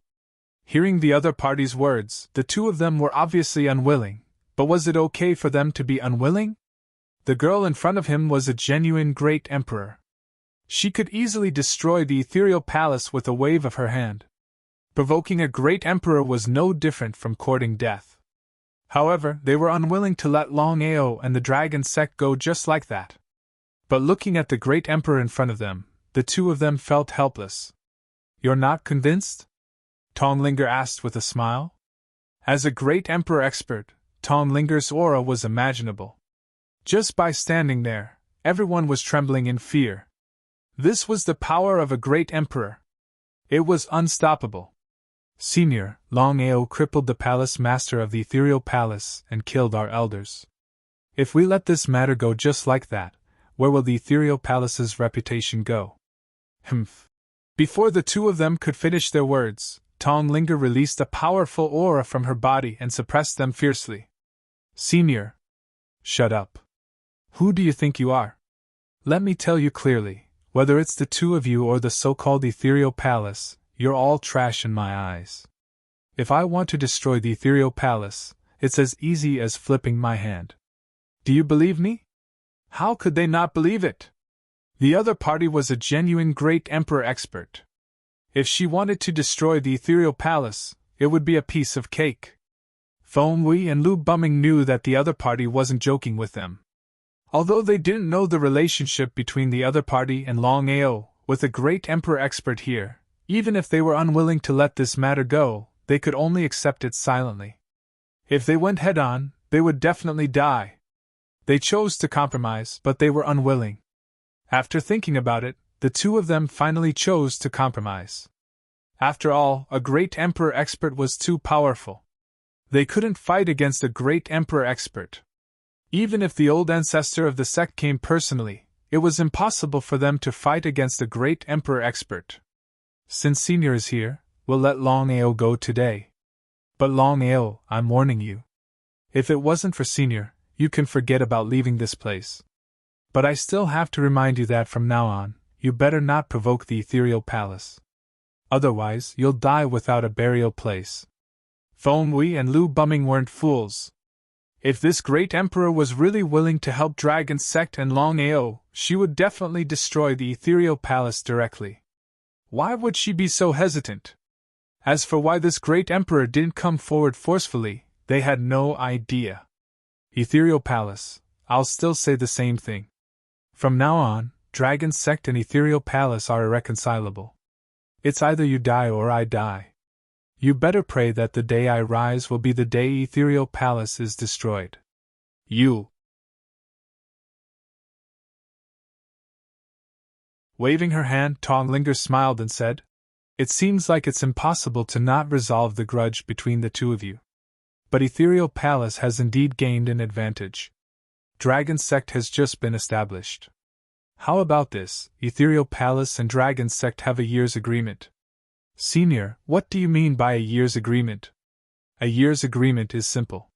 Speaker 1: Hearing the other party's words, the two of them were obviously unwilling, but was it okay for them to be unwilling? The girl in front of him was a genuine great emperor. She could easily destroy the ethereal palace with a wave of her hand. Provoking a great emperor was no different from courting death. However, they were unwilling to let Longao and the dragon sect go just like that. But looking at the great emperor in front of them, the two of them felt helpless. You're not convinced? Tonglinger asked with a smile. As a great emperor expert, Tonglinger's aura was imaginable. Just by standing there, everyone was trembling in fear. This was the power of a great emperor. It was unstoppable. Senior, Longao crippled the palace master of the ethereal palace and killed our elders. If we let this matter go just like that, where will the ethereal palace's reputation go? Humph. Before the two of them could finish their words, Tonglinger released a powerful aura from her body and suppressed them fiercely. Senior. Shut up. Who do you think you are? Let me tell you clearly, whether it's the two of you or the so-called ethereal palace, you're all trash in my eyes. If I want to destroy the ethereal palace, it's as easy as flipping my hand. Do you believe me? How could they not believe it? The other party was a genuine great emperor expert. If she wanted to destroy the ethereal palace, it would be a piece of cake. Feng Wei and Lu Bumming knew that the other party wasn't joking with them. Although they didn't know the relationship between the other party and Longao, with a great emperor expert here, even if they were unwilling to let this matter go, they could only accept it silently. If they went head-on, they would definitely die. They chose to compromise, but they were unwilling. After thinking about it, the two of them finally chose to compromise. After all, a great emperor expert was too powerful. They couldn't fight against a great emperor expert. Even if the old ancestor of the sect came personally, it was impossible for them to fight against a great emperor expert. Since Senior is here, we'll let Longao go today. But Longao, I'm warning you. If it wasn't for Senior, you can forget about leaving this place. But I still have to remind you that from now on, you better not provoke the ethereal palace. Otherwise, you'll die without a burial place. Feng Wei and Lu Bumming weren't fools. If this great emperor was really willing to help Dragon Sect and Longao, she would definitely destroy the ethereal palace directly. Why would she be so hesitant? As for why this great emperor didn't come forward forcefully, they had no idea. Ethereal palace, I'll still say the same thing. From now on, Dragon Sect and Ethereal Palace are irreconcilable. It's either you die or I die. You better pray that the day I rise will be the day Ethereal Palace is destroyed. You. Waving her hand, Tonglinger smiled and said, "It seems like it's impossible to not resolve the grudge between the two of you. But Ethereal Palace has indeed gained an advantage. Dragon Sect has just been established. How about this? Ethereal Palace and Dragon Sect have a year's agreement." "Senior, what do you mean by a year's agreement?" "A year's agreement is simple.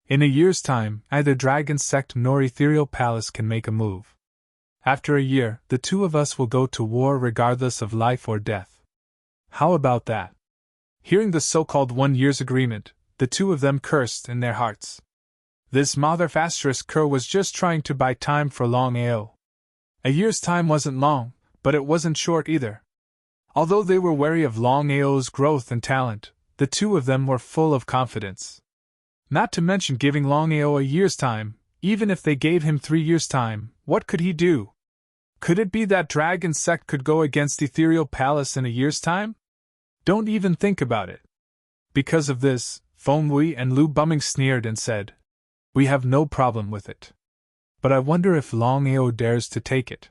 Speaker 1: In a year's time, neither Dragon Sect nor Ethereal Palace can make a move. After a year, the two of us will go to war regardless of life or death. How about that?" Hearing the so-called 1 year's agreement, the two of them cursed in their hearts. This motherfastrous cur was just trying to buy time for Longao. A year's time wasn't long, but it wasn't short either. Although they were wary of Longao's growth and talent, the two of them were full of confidence. Not to mention giving Longao a year's time, even if they gave him 3 years' time, what could he do? Could it be that Dragon Sect could go against Ethereal Palace in a year's time? Don't even think about it. Because of this, Feng Wei and Lu Bumming sneered and said, "We have no problem with it. But I wonder if Longao dares to take it.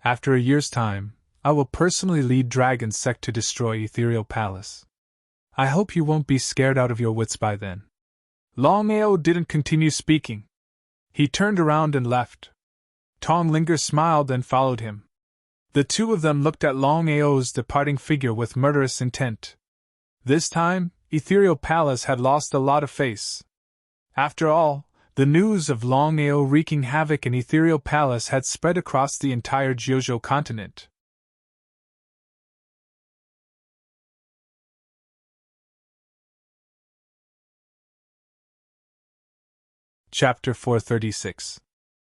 Speaker 1: After a year's time, I will personally lead Dragon Sect to destroy Ethereal Palace. I hope you won't be scared out of your wits by then." Longao didn't continue speaking. He turned around and left. Tonglinger smiled and followed him. The two of them looked at Longao's departing figure with murderous intent. This time, Ethereal Palace had lost a lot of face. After all, the news of Longao wreaking havoc in Ethereal Palace had spread across the entire Jiuzhou continent. Chapter 436.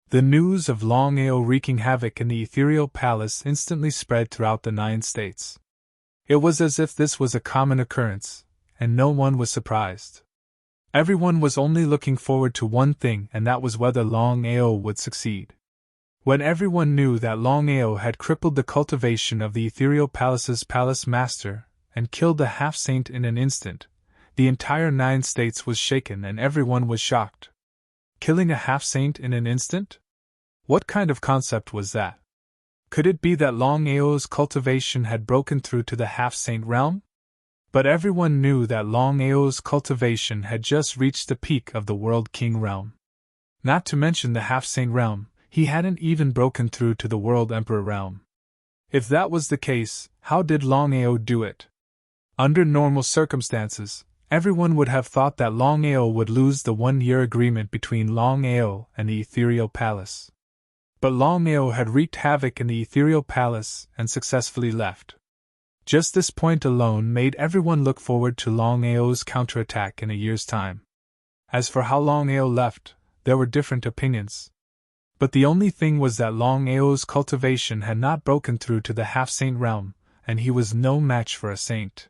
Speaker 1: The news of Longao wreaking havoc in the Ethereal Palace instantly spread throughout the 9 states. It was as if this was a common occurrence, and no one was surprised. Everyone was only looking forward to one thing, and that was whether Longao would succeed. When everyone knew that Longao had crippled the cultivation of the Ethereal Palace's palace master, and killed the half-saint in an instant, the entire 9 states was shaken and everyone was shocked. Killing a half-saint in an instant? What kind of concept was that? Could it be that Longao's cultivation had broken through to the half-saint realm? But everyone knew that Longao's cultivation had just reached the peak of the World King realm. Not to mention the half-saint realm, he hadn't even broken through to the World Emperor realm. If that was the case, how did Longao do it? Under normal circumstances, everyone would have thought that Longao would lose the 1-year agreement between Longao and the Ethereal Palace. But Longao had wreaked havoc in the Ethereal Palace and successfully left. Just this point alone made everyone look forward to Longao's counterattack in a year's time. As for how Longao left, there were different opinions. But the only thing was that Longao's cultivation had not broken through to the half-saint realm, and he was no match for a saint.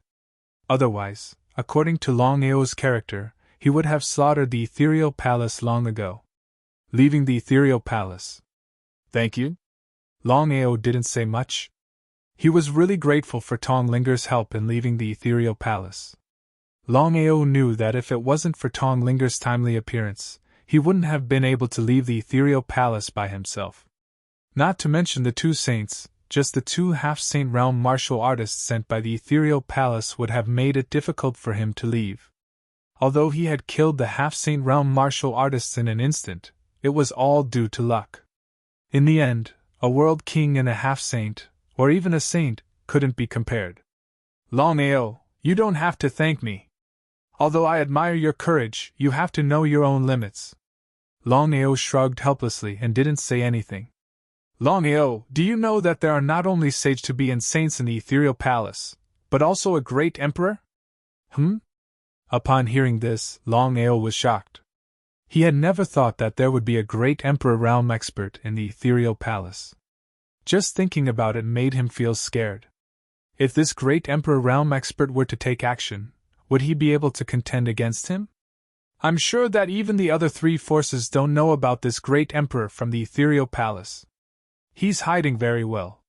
Speaker 1: Otherwise, according to Longao's character, he would have slaughtered the ethereal palace long ago. Leaving the ethereal palace. Thank you? Longao didn't say much. He was really grateful for Tonglinger's help in leaving the ethereal palace. Longao knew that if it wasn't for Tonglinger's timely appearance, he wouldn't have been able to leave the ethereal palace by himself. Not to mention the two saints, just the two half-saint realm martial artists sent by the ethereal palace would have made it difficult for him to leave. Although he had killed the half-saint realm martial artists in an instant, it was all due to luck. In the end, a world king and a half-saint, or even a saint, couldn't be compared. Longao, you don't have to thank me. Although I admire your courage, you have to know your own limits. Longao shrugged helplessly and didn't say anything. Longao, do you know that there are not only sage to be and saints in the ethereal palace, but also a great emperor? Upon hearing this, Longao was shocked. He had never thought that there would be a great emperor realm expert in the ethereal palace. Just thinking about it made him feel scared. If this great emperor realm expert were to take action, would he be able to contend against him? I'm sure that even the other three forces don't know about this great emperor from the ethereal palace. He's hiding very well.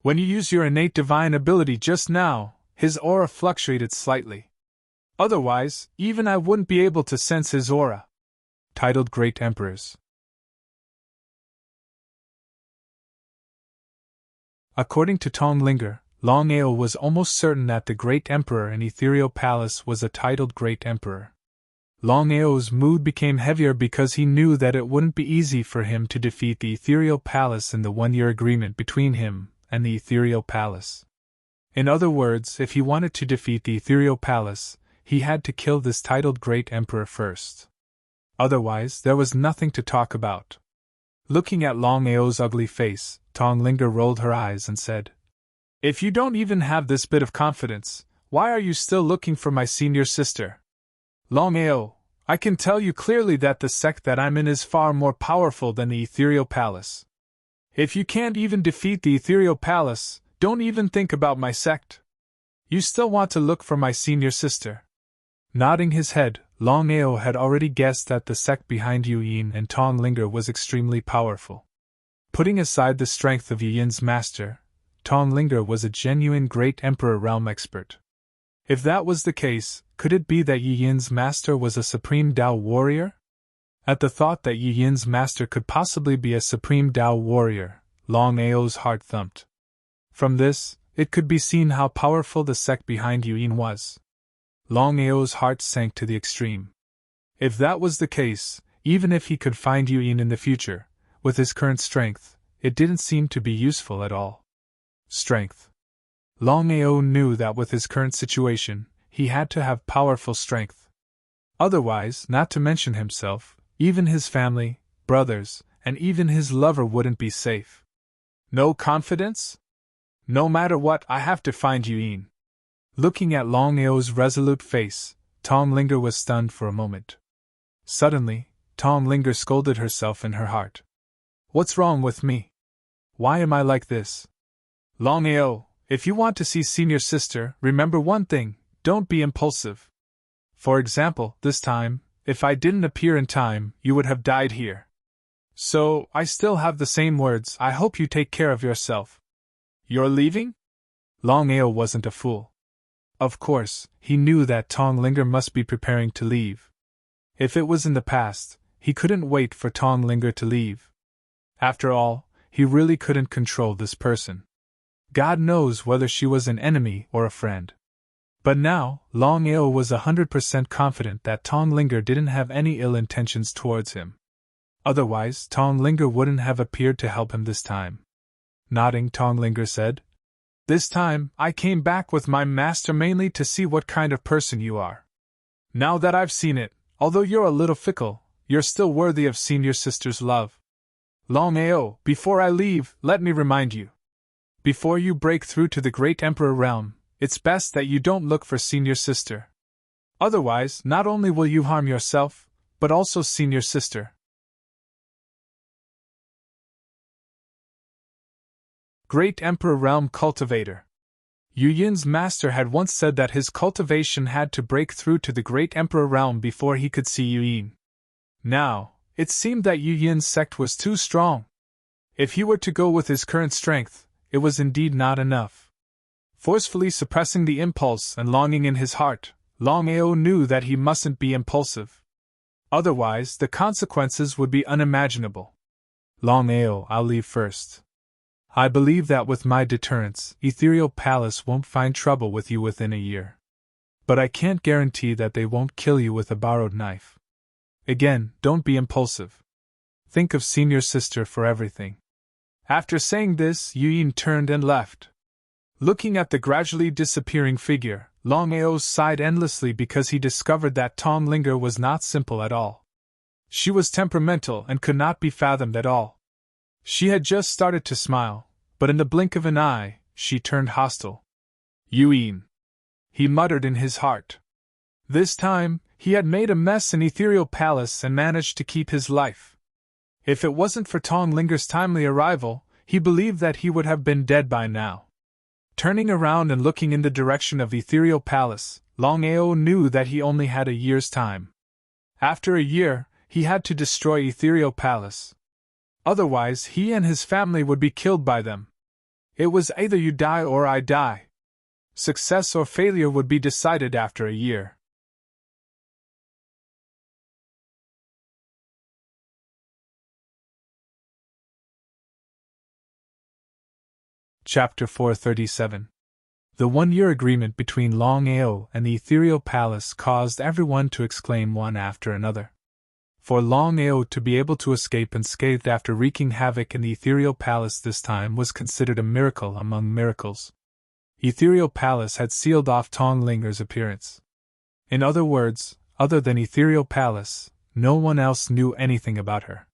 Speaker 1: When you used your innate divine ability just now, his aura fluctuated slightly. Otherwise, even I wouldn't be able to sense his aura. Titled Great Emperors. According to Tonglinger, Longao was almost certain that the Great Emperor in Ethereal Palace was a titled Great Emperor. Longao's mood became heavier because he knew that it wouldn't be easy for him to defeat the Ethereal Palace in the one-year agreement between him and the Ethereal Palace. In other words, if he wanted to defeat the Ethereal Palace, he had to kill this titled Great Emperor first. Otherwise, there was nothing to talk about. Looking at Longao's ugly face, Tonglinger rolled her eyes and said, If you don't even have this bit of confidence, why are you still looking for my senior sister? Longao, I can tell you clearly that the sect that I'm in is far more powerful than the Ethereal Palace. If you can't even defeat the Ethereal Palace, don't even think about my sect. You still want to look for my senior sister. Nodding his head, Longao had already guessed that the sect behind Yu Yin and Tonglinger was extremely powerful. Putting aside the strength of Yu Yin's master, Tonglinger was a genuine Great Emperor realm expert. If that was the case, could it be that Yu Yin's master was a supreme Dao warrior? At the thought that Yu Yin's master could possibly be a supreme Dao warrior, Longao's heart thumped. From this, it could be seen how powerful the sect behind Yu Yin was. Longao's heart sank to the extreme. If that was the case, even if he could find Yu Yin in the future, with his current strength, it didn't seem to be useful at all. Strength. Longao knew that with his current situation, he had to have powerful strength. Otherwise, not to mention himself, even his family, brothers, and even his lover wouldn't be safe. No confidence? No matter what, I have to find Yu Yin. Looking at Longao's resolute face, Tonglinger was stunned for a moment. Suddenly, Tonglinger scolded herself in her heart. What's wrong with me? Why am I like this? Longao, if you want to see senior sister, remember one thing, don't be impulsive. For example, this time, if I didn't appear in time, you would have died here. So, I still have the same words, I hope you take care of yourself. You're leaving? Longao wasn't a fool. Of course, he knew that Tonglinger must be preparing to leave. If it was in the past, he couldn't wait for Tonglinger to leave. After all, he really couldn't control this person. God knows whether she was an enemy or a friend. But now, Longao was 100% confident that Tonglinger didn't have any ill intentions towards him. Otherwise, Tonglinger wouldn't have appeared to help him this time. Nodding, Tonglinger said, This time, I came back with my master mainly to see what kind of person you are. Now that I've seen it, although you're a little fickle, you're still worthy of senior sister's love. Longao, before I leave, let me remind you. Before you break through to the Great Emperor realm, it's best that you don't look for senior sister. Otherwise, not only will you harm yourself, but also senior sister. Great Emperor Realm Cultivator. Yu Yin's master had once said that his cultivation had to break through to the Great Emperor Realm before he could see Yu Yin. Now, it seemed that Yu Yin's sect was too strong. If he were to go with his current strength, it was indeed not enough. Forcefully suppressing the impulse and longing in his heart, Longao knew that he mustn't be impulsive. Otherwise, the consequences would be unimaginable. Longao, I'll leave first. I believe that with my deterrence, Ethereal Palace won't find trouble with you within a year. But I can't guarantee that they won't kill you with a borrowed knife. Again, don't be impulsive. Think of senior sister for everything. After saying this, Yu Yin turned and left. Looking at the gradually disappearing figure, Longao sighed endlessly because he discovered that Tong Linger was not simple at all. She was temperamental and could not be fathomed at all. She had just started to smile, but in the blink of an eye, she turned hostile. Yu Yin, he muttered in his heart. This time, he had made a mess in Ethereal Palace and managed to keep his life. If it wasn't for Tong Linger's timely arrival, he believed that he would have been dead by now. Turning around and looking in the direction of Ethereal Palace, Longao knew that he only had a year's time. After a year, he had to destroy Ethereal Palace. Otherwise, he and his family would be killed by them. It was either you die or I die. Success or failure would be decided after a year. Chapter 437. The one-year agreement between Longao and the Ethereal Palace caused everyone to exclaim one after another. For Longao to be able to escape unscathed after wreaking havoc in the Ethereal Palace this time was considered a miracle among miracles. Ethereal Palace had sealed off Tong Linger's appearance. In other words, other than Ethereal Palace, no one else knew anything about her.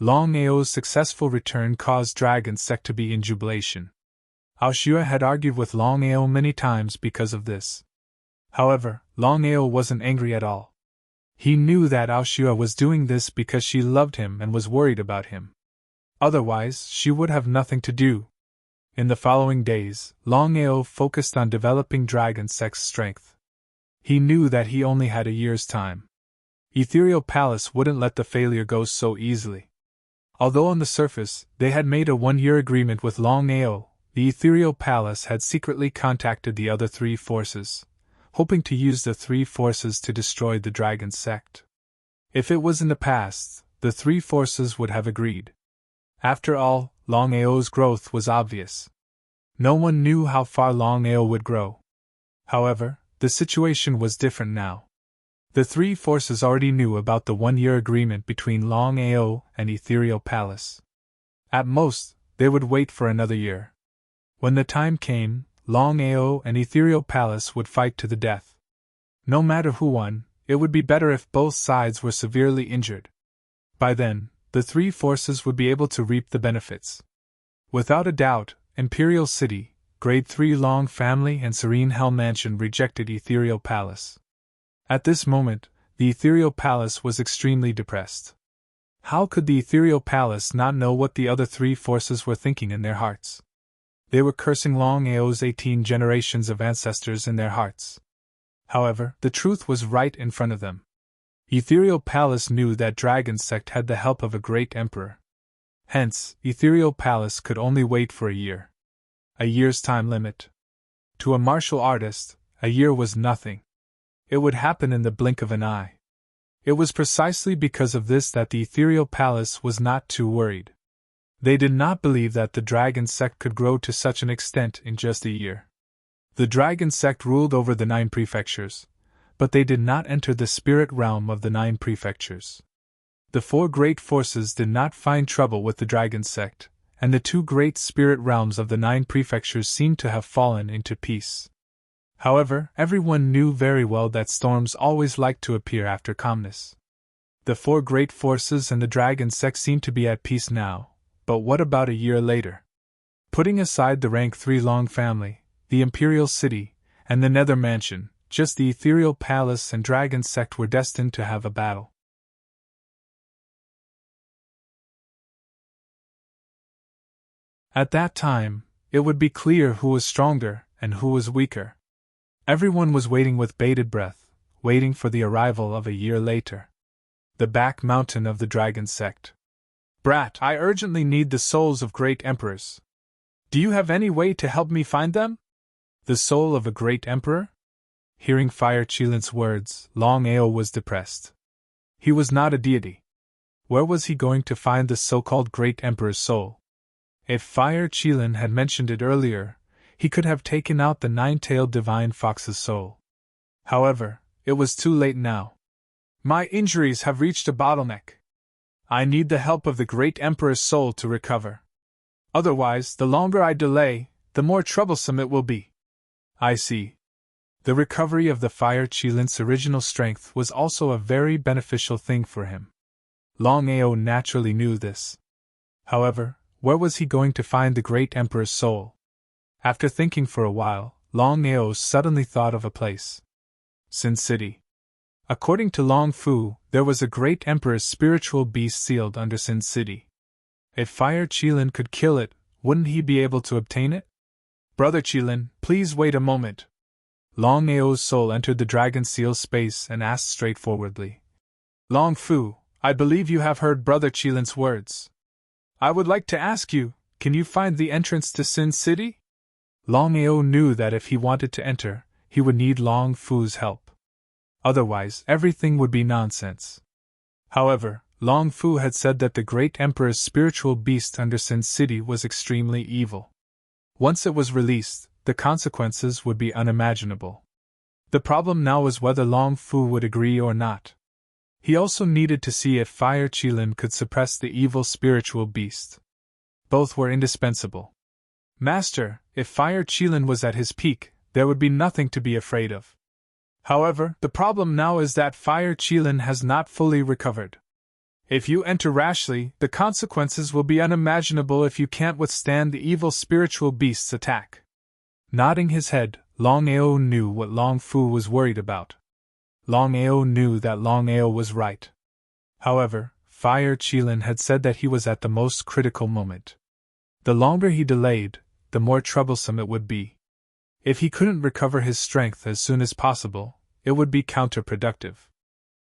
Speaker 1: Longao's successful return caused Dragon Sect to be in jubilation. Aoshua had argued with Longao many times because of this. However, Longao wasn't angry at all. He knew that Aoshua was doing this because she loved him and was worried about him. Otherwise, she would have nothing to do. In the following days, Longao focused on developing Dragon Sect's strength. He knew that he only had a year's time. Ethereal Palace wouldn't let the failure go so easily. Although on the surface, they had made a one-year agreement with Longao, the Ethereal Palace had secretly contacted the other three forces, hoping to use the three forces to destroy the Dragon Sect. If it was in the past, the three forces would have agreed. After all, Longao's growth was obvious. No one knew how far Longao would grow. However, the situation was different now. The three forces already knew about the one-year agreement between Longao and Ethereal Palace. At most, they would wait for another year. When the time came, Longao and Ethereal Palace would fight to the death. No matter who won, it would be better if both sides were severely injured. By then, the three forces would be able to reap the benefits. Without a doubt, Imperial City, Grade 3 Long Family and Serene Hell Mansion rejected Ethereal Palace. At this moment, the Ethereal Palace was extremely depressed. How could the Ethereal Palace not know what the other three forces were thinking in their hearts? They were cursing Longao's 18 generations of ancestors in their hearts. However, the truth was right in front of them. Ethereal Palace knew that Dragon Sect had the help of a great emperor. Hence, Ethereal Palace could only wait for a year. A year's time limit. To a martial artist, a year was nothing. It would happen in the blink of an eye. It was precisely because of this that the Ethereal Palace was not too worried. They did not believe that the Dragon Sect could grow to such an extent in just a year. The Dragon Sect ruled over the 9 prefectures, but they did not enter the spirit realm of the 9 prefectures. The 4 great forces did not find trouble with the Dragon Sect, and the 2 great spirit realms of the 9 prefectures seemed to have fallen into peace. However, everyone knew very well that storms always like to appear after calmness. The 4 great forces and the Dragon Sect seemed to be at peace now. But what about a year later? Putting aside the rank 3 Long Family, the Imperial City, and the Nether Mansion, just the Ethereal Palace and Dragon Sect were destined to have a battle. At that time, it would be clear who was stronger and who was weaker. Everyone was waiting with bated breath, waiting for the arrival of a year later. The back mountain of the dragon sect. Brat, I urgently need the souls of great emperors. Do you have any way to help me find them? The soul of a great emperor? Hearing Fire Chilin's words, Longao was depressed. He was not a deity. Where was he going to find the so-called great emperor's soul? If Fire Chilin had mentioned it earlier, he could have taken out the nine-tailed divine fox's soul. However, it was too late now. My injuries have reached a bottleneck. I need the help of the great emperor's soul to recover. Otherwise, the longer I delay, the more troublesome it will be. I see. The recovery of the Fire Chilin's original strength was also a very beneficial thing for him. Longao naturally knew this. However, where was he going to find the great emperor's soul? After thinking for a while, Longao suddenly thought of a place. Sin City. According to Long Fu, there was a great emperor's spiritual beast sealed under Sin City. If Fire Chilin could kill it, wouldn't he be able to obtain it? Brother Chilin, please wait a moment. Longao's soul entered the dragon seal space and asked straightforwardly. Long Fu, I believe you have heard Brother Chilin's words. I would like to ask you, can you find the entrance to Sin City? Longao knew that if he wanted to enter, he would need Long Fu's help. Otherwise, everything would be nonsense. However, Long Fu had said that the great emperor's spiritual beast under Sin City was extremely evil. Once it was released, the consequences would be unimaginable. The problem now was whether Long Fu would agree or not. He also needed to see if Fire Chilin could suppress the evil spiritual beast. Both were indispensable. Master, if Fire Chilin was at his peak, there would be nothing to be afraid of. However, the problem now is that Fire Chilin has not fully recovered. If you enter rashly, the consequences will be unimaginable if you can't withstand the evil spiritual beast's attack. Nodding his head, Longao knew what Long Fu was worried about. Longao knew that Longao was right. However, Fire Chilin had said that he was at the most critical moment. The longer he delayed, the more troublesome it would be. If he couldn't recover his strength as soon as possible, it would be counterproductive.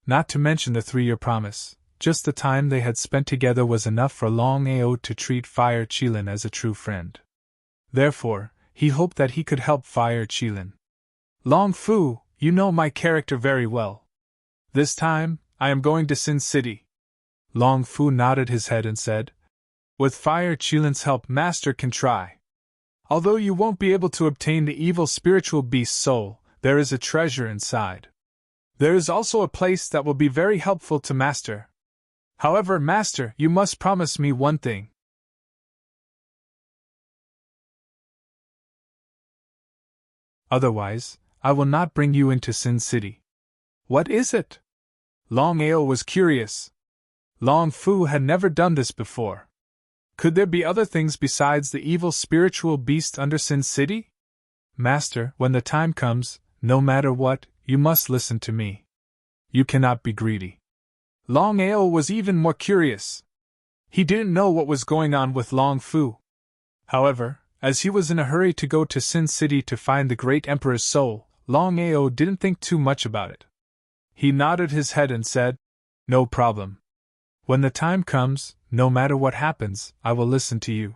Speaker 1: Not to mention the 3-year promise, just the time they had spent together was enough for Longao to treat Fire Chilin as a true friend. Therefore, he hoped that he could help Fire Chilin. Long Fu, you know my character very well. This time, I am going to Sin City. Long Fu nodded his head and said, with Fire Chilin's help, Master can try. Although you won't be able to obtain the evil spiritual beast's soul, there is a treasure inside. There is also a place that will be very helpful to Master. However, Master, you must promise me one thing. Otherwise, I will not bring you into Sin City. What is it? Longao was curious. Long Fu had never done this before. Could there be other things besides the evil spiritual beast under Sin City? Master, when the time comes, no matter what, you must listen to me. You cannot be greedy. Longao was even more curious. He didn't know what was going on with Long Fu. However, as he was in a hurry to go to Sin City to find the great emperor's soul, Longao didn't think too much about it. He nodded his head and said, no problem. When the time comes, no matter what happens, I will listen to you.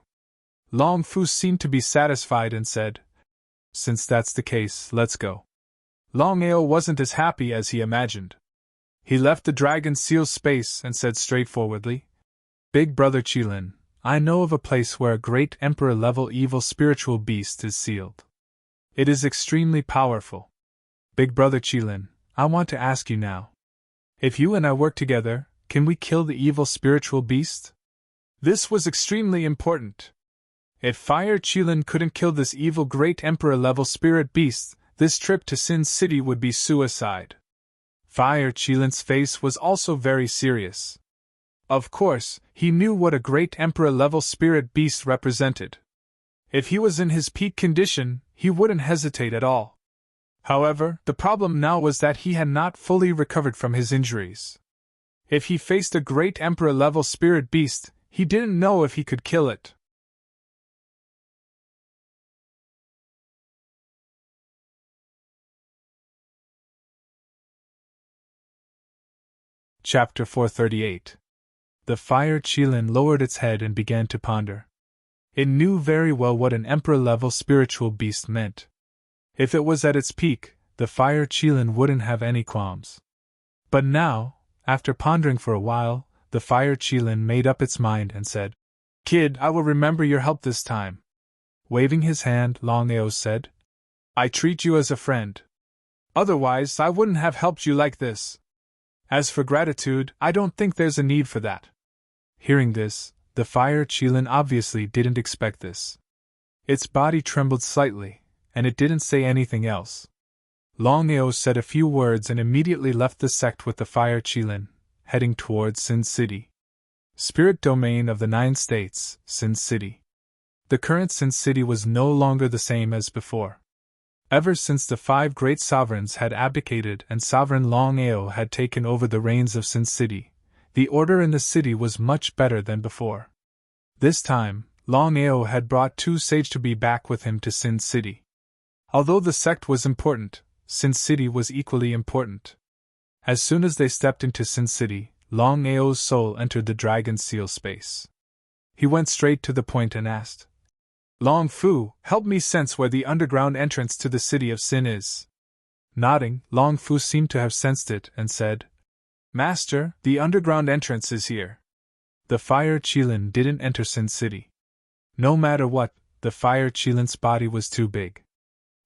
Speaker 1: Long Fu seemed to be satisfied and said, since that's the case, let's go. Longao wasn't as happy as he imagined. He left the dragon seal space and said straightforwardly, Big Brother Chilin, I know of a place where a great emperor-level evil spiritual beast is sealed. It is extremely powerful. Big Brother Chilin, I want to ask you now. If you and I work together, can we kill the evil spiritual beast? This was extremely important. If Fire Chilin couldn't kill this evil great emperor-level spirit beast, this trip to Sin City would be suicide. Fire Chilin's face was also very serious. Of course, he knew what a great emperor-level spirit beast represented. If he was in his peak condition, he wouldn't hesitate at all. However, the problem now was that he had not fully recovered from his injuries. If he faced a great emperor-level spirit beast, he didn't know if he could kill it. Chapter 438. The fire Qilin lowered its head and began to ponder. It knew very well what an emperor-level spiritual beast meant. If it was at its peak, the fire Qilin wouldn't have any qualms. But now, after pondering for a while, the fire Qilin made up its mind and said, "Kid, I will remember your help this time." Waving his hand, Longao said, "I treat you as a friend. Otherwise, I wouldn't have helped you like this. As for gratitude, I don't think there's a need for that." Hearing this, the fire Qilin obviously didn't expect this. Its body trembled slightly, and it didn't say anything else. Longao said a few words and immediately left the sect with the fire Qilin, heading towards Sin City. Spirit domain of the 9 states, Sin City. The current Sin City was no longer the same as before. Ever since the 5 great sovereigns had abdicated and Sovereign Longao had taken over the reins of Sin City, the order in the city was much better than before. This time, Longao had brought 2 sages to be back with him to Sin City. Although the sect was important, Sin City was equally important. As soon as they stepped into Sin City, Longao's soul entered the dragon seal space. He went straight to the point and asked, "Long Fu, help me sense where the underground entrance to the city of Sin is." Nodding, Long Fu seemed to have sensed it and said, "Master, the underground entrance is here." The fire Qilin didn't enter Sin City. No matter what, the fire Qilin's body was too big.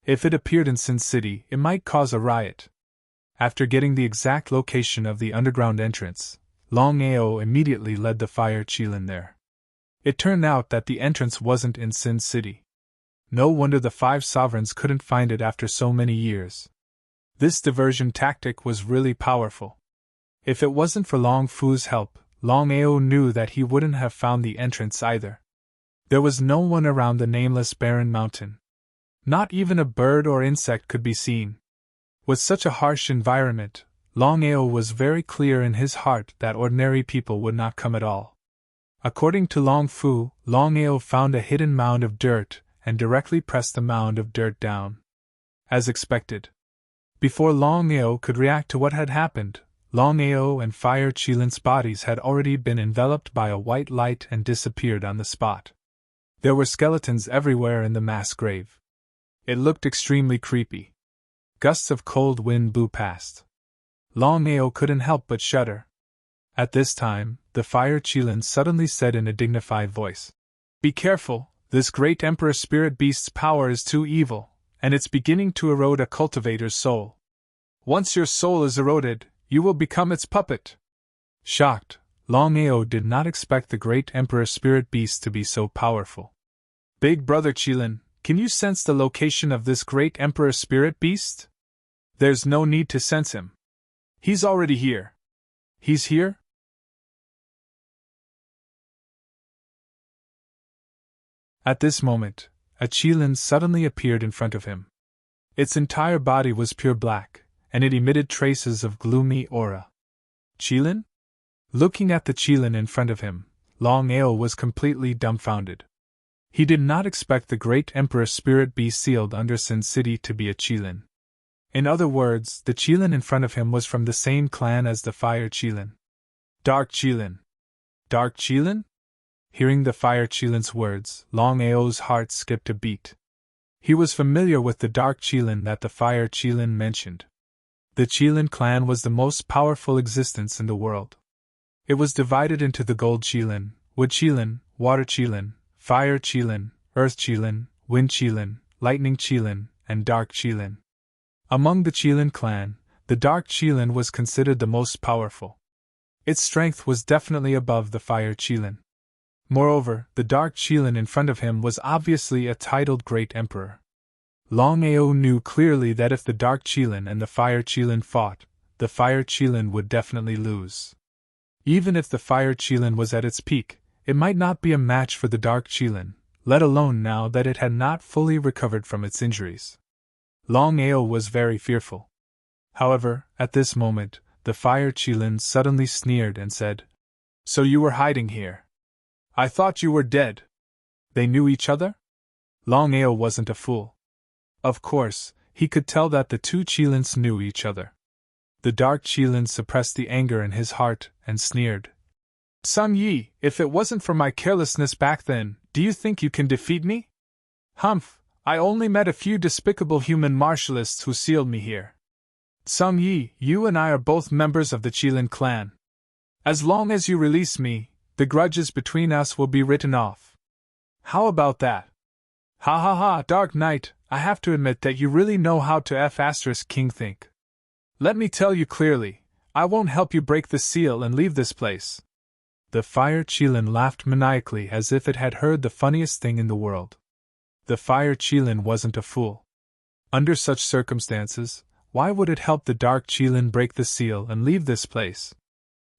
Speaker 1: If it appeared in Sin City, it might cause a riot. After getting the exact location of the underground entrance, Longao immediately led the fire Qilin there. It turned out that the entrance wasn't in Sin City. No wonder the 5 sovereigns couldn't find it after so many years. This diversion tactic was really powerful. If it wasn't for Long Fu's help, Longao knew that he wouldn't have found the entrance either. There was no one around the nameless barren mountain. Not even a bird or insect could be seen. With such a harsh environment, Longao was very clear in his heart that ordinary people would not come at all. According to Long Fu, Longao found a hidden mound of dirt and directly pressed the mound of dirt down. As expected. Before Longao could react to what had happened, Longao and Fire Qilin's bodies had already been enveloped by a white light and disappeared on the spot. There were skeletons everywhere in the mass grave. It looked extremely creepy. Gusts of cold wind blew past. Longao couldn't help but shudder. At this time, the fire Qilin suddenly said in a dignified voice, "Be careful, this great Emperor Spirit Beast's power is too evil, and it's beginning to erode a cultivator's soul. Once your soul is eroded, you will become its puppet." Shocked, Longao did not expect the great Emperor Spirit Beast to be so powerful. "Big Brother Qilin, can you sense the location of this great Emperor Spirit Beast?" "There's no need to sense him. He's already here." "He's here?" At this moment, a Qilin suddenly appeared in front of him. Its entire body was pure black, and it emitted traces of gloomy aura. "Qilin?" Looking at the Qilin in front of him, Longao was completely dumbfounded. He did not expect the great Emperor Spirit Beast sealed under Sin City to be a Qilin. In other words, the Qilin in front of him was from the same clan as the Fire Qilin. "Dark Qilin." "Dark Qilin?" Hearing the Fire Qilin's words, Longao's heart skipped a beat. He was familiar with the Dark Qilin that the Fire Qilin mentioned. The Qilin clan was the most powerful existence in the world. It was divided into the Gold Qilin, Wood Qilin, Water Qilin, Fire Qilin, Earth Qilin, Wind Qilin, Lightning Qilin, and Dark Qilin. Among the Qilin clan, the Dark Qilin was considered the most powerful. Its strength was definitely above the Fire Qilin. Moreover, the Dark Qilin in front of him was obviously a titled Great Emperor. Longao knew clearly that if the Dark Qilin and the Fire Qilin fought, the Fire Qilin would definitely lose. Even if the Fire Qilin was at its peak, it might not be a match for the Dark Qilin, let alone now that it had not fully recovered from its injuries. Longao was very fearful. However, at this moment, the Fire Qilin suddenly sneered and said, "So you were hiding here? I thought you were dead." They knew each other? Longao wasn't a fool. Of course, he could tell that the 2 Qilins knew each other. The dark Qilin suppressed the anger in his heart and sneered. Sun Yi, if it wasn't for my carelessness back then, do you think you can defeat me? Humph, I only met a few despicable human martialists who sealed me here. Sun Yi, you and I are both members of the Qilin clan. As long as you release me, the grudges between us will be written off. How about that? Ha ha ha, Dark Knight, I have to admit that you really know how to King think. Let me tell you clearly, I won't help you break the seal and leave this place. The Fire Qilin laughed maniacally as if it had heard the funniest thing in the world. The Fire Qilin wasn't a fool. Under such circumstances, why would it help the Dark Qilin break the seal and leave this place?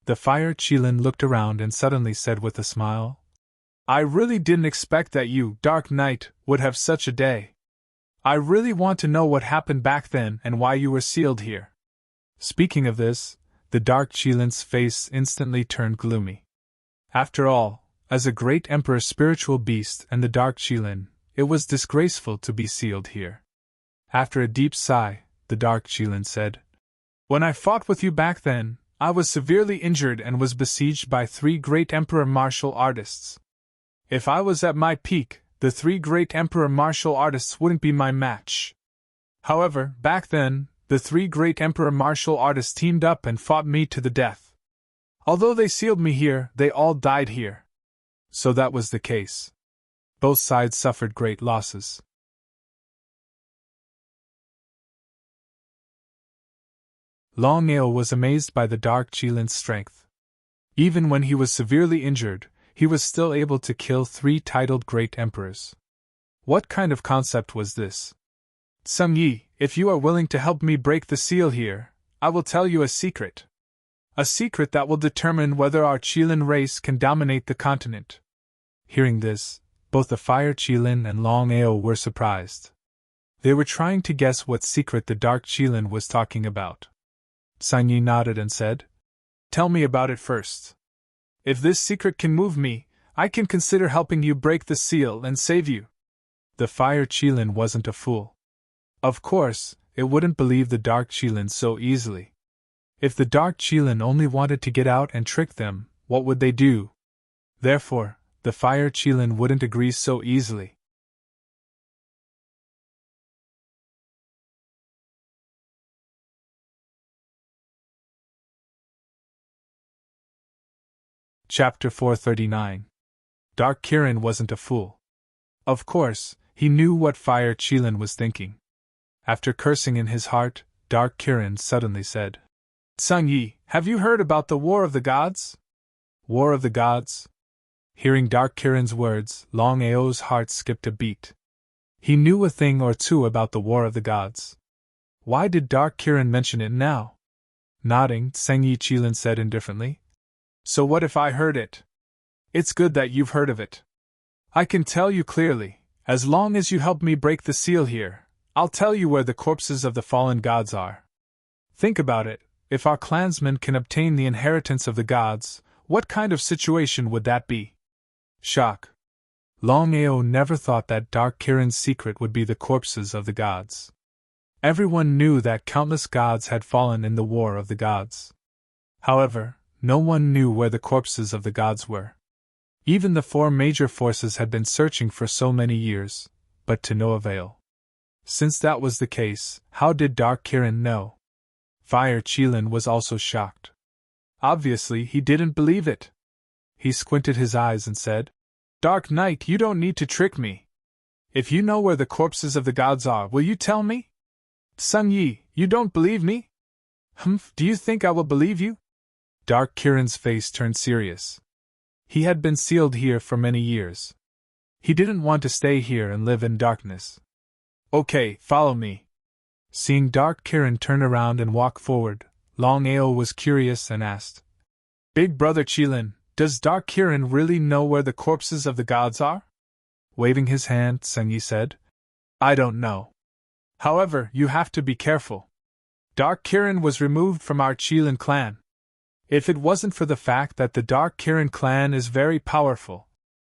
Speaker 1: The Fire Qilin looked around and suddenly said with a smile, I really didn't expect that you, Dark Knight, would have such a day. I really want to know what happened back then and why you were sealed here. Speaking of this, the Dark Qilin's face instantly turned gloomy. After all, as a great Emperor's spiritual beast and the Dark Qilin, it was disgraceful to be sealed here. After a deep sigh, the Dark Qilin said, When I fought with you back then, I was severely injured and was besieged by 3 great Emperor martial artists. If I was at my peak, the 3 great Emperor martial artists wouldn't be my match. However, back then, the 3 great Emperor martial artists teamed up and fought me to the death. Although they sealed me here, they all died here. So that was the case. Both sides suffered great losses. Longao was amazed by the Dark Qilin's strength. Even when he was severely injured, he was still able to kill 3 titled great emperors. What kind of concept was this? Sun Yi, if you are willing to help me break the seal here, I will tell you a secret. A secret that will determine whether our Qilin race can dominate the continent. Hearing this, both the Fire Qilin and Longao were surprised. They were trying to guess what secret the Dark Qilin was talking about. Sun Yi nodded and said, Tell me about it first. If this secret can move me, I can consider helping you break the seal and save you. The Fire Qilin wasn't a fool. Of course, it wouldn't believe the Dark Qilin so easily. If the Dark Qilin only wanted to get out and trick them, what would they do? Therefore, the Fire Qilin wouldn't agree so easily. Chapter 439. Dark Kirin wasn't a fool. Of course, he knew what Fire Qilin was thinking. After cursing in his heart, Dark Kirin suddenly said, Sun Yi, have you heard about the War of the Gods? War of the Gods? Hearing Dark Kirin's words, Longao's heart skipped a beat. He knew a thing or two about the War of the Gods. Why did Dark Kirin mention it now? Nodding, Sengyi Qilin said indifferently, So what if I heard it? It's good that you've heard of it. I can tell you clearly, as long as you help me break the seal here, I'll tell you where the corpses of the fallen gods are. Think about it. If our clansmen can obtain the inheritance of the gods, what kind of situation would that be? Shock. Longao never thought that Dark Kirin's secret would be the corpses of the gods. Everyone knew that countless gods had fallen in the War of the Gods. However, no one knew where the corpses of the gods were. Even the 4 major forces had been searching for so many years, but to no avail. Since that was the case, how did Dark Kirin know? Fire Qilin was also shocked. Obviously, he didn't believe it. He squinted his eyes and said, Dark Knight, you don't need to trick me. If you know where the corpses of the gods are, will you tell me? Sun Yi, you don't believe me? Humph, do you think I will believe you? Dark Kirin's face turned serious. He had been sealed here for many years. He didn't want to stay here and live in darkness. Okay, follow me. Seeing Dark Kirin turn around and walk forward, Longao was curious and asked, Big Brother Qilin, does Dark Kirin really know where the corpses of the gods are? Waving his hand, Sengyi said, I don't know. However, you have to be careful. Dark Kirin was removed from our Qilin clan. If it wasn't for the fact that the Dark Kirin clan is very powerful.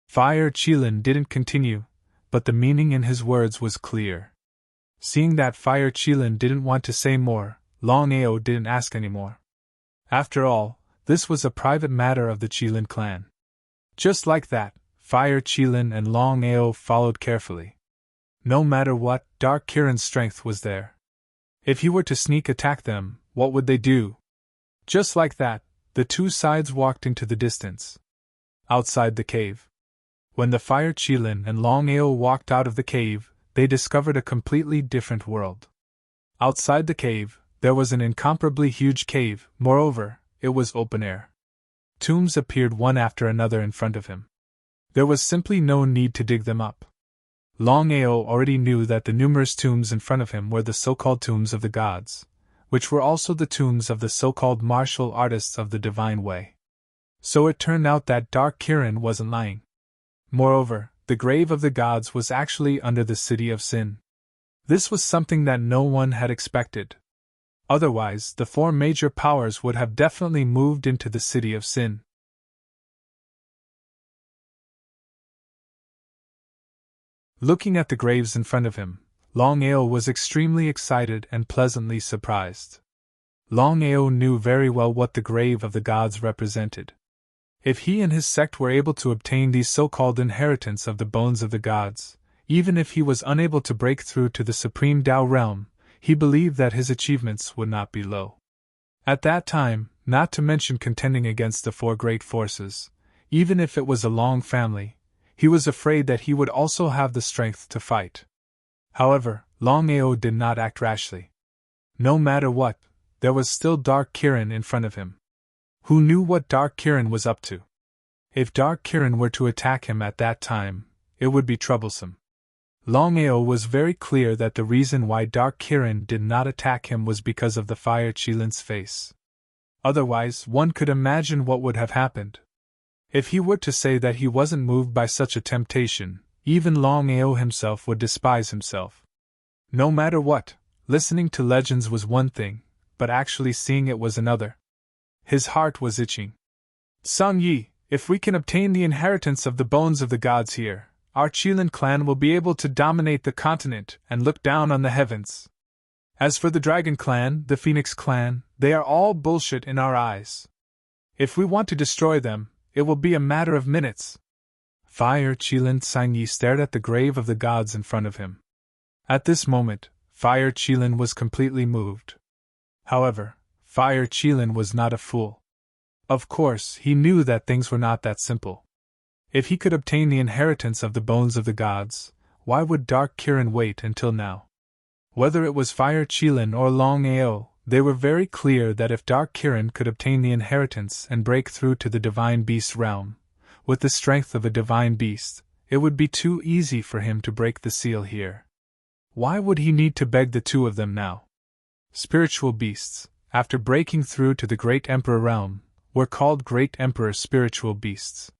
Speaker 1: Fire Qilin didn't continue, but the meaning in his words was clear. Seeing that Fire Qilin didn't want to say more, Longao didn't ask anymore. After all, this was a private matter of the Qilin clan. Just like that, Fire Qilin and Longao followed carefully. No matter what, Dark Kirin's strength was there. If he were to sneak attack them, what would they do? Just like that, the two sides walked into the distance. Outside the cave. When the Fire Qilin and Longao walked out of the cave, they discovered a completely different world. Outside the cave, there was an incomparably huge cave, moreover, it was open air. Tombs appeared one after another in front of him. There was simply no need to dig them up. Longao already knew that the numerous tombs in front of him were the so-called tombs of the gods, which were also the tombs of the so-called martial artists of the divine way. So it turned out that Dark Kirin wasn't lying. Moreover, the grave of the gods was actually under the city of Sin. This was something that no one had expected. Otherwise, the four major powers would have definitely moved into the city of Sin. Looking at the graves in front of him, Longao was extremely excited and pleasantly surprised. Longao knew very well what the grave of the gods represented. If he and his sect were able to obtain these so-called inheritance of the bones of the gods, even if he was unable to break through to the supreme Tao realm, he believed that his achievements would not be low. At that time, not to mention contending against the four great forces, even if it was a long family, he was afraid that he would also have the strength to fight. However, Longao did not act rashly. No matter what, there was still Dark Kirin in front of him. Who knew what Dark Kirin was up to? If Dark Kirin were to attack him at that time, it would be troublesome. Longao was very clear that the reason why Dark Kirin did not attack him was because of the Fire Qilin's face. Otherwise, one could imagine what would have happened. If he were to say that he wasn't moved by such a temptation, even Longao himself would despise himself. No matter what, listening to legends was one thing, but actually seeing it was another. His heart was itching. Sung Yi, if we can obtain the inheritance of the bones of the gods here, our Qilin clan will be able to dominate the continent and look down on the heavens. As for the Dragon clan, the Phoenix clan, they are all bullshit in our eyes. If we want to destroy them, it will be a matter of minutes. Fire Qilin Sangyi stared at the grave of the gods in front of him. At this moment, Fire Qilin was completely moved. However, Fire Qilin was not a fool. Of course, he knew that things were not that simple. If he could obtain the inheritance of the bones of the gods, why would Dark Kirin wait until now? Whether it was Fire Qilin or Longao, they were very clear that if Dark Kirin could obtain the inheritance and break through to the divine beast realm, with the strength of a divine beast, it would be too easy for him to break the seal here. Why would he need to beg the two of them now? Spiritual beasts, after breaking through to the Great Emperor realm, were called Great Emperor spiritual beasts.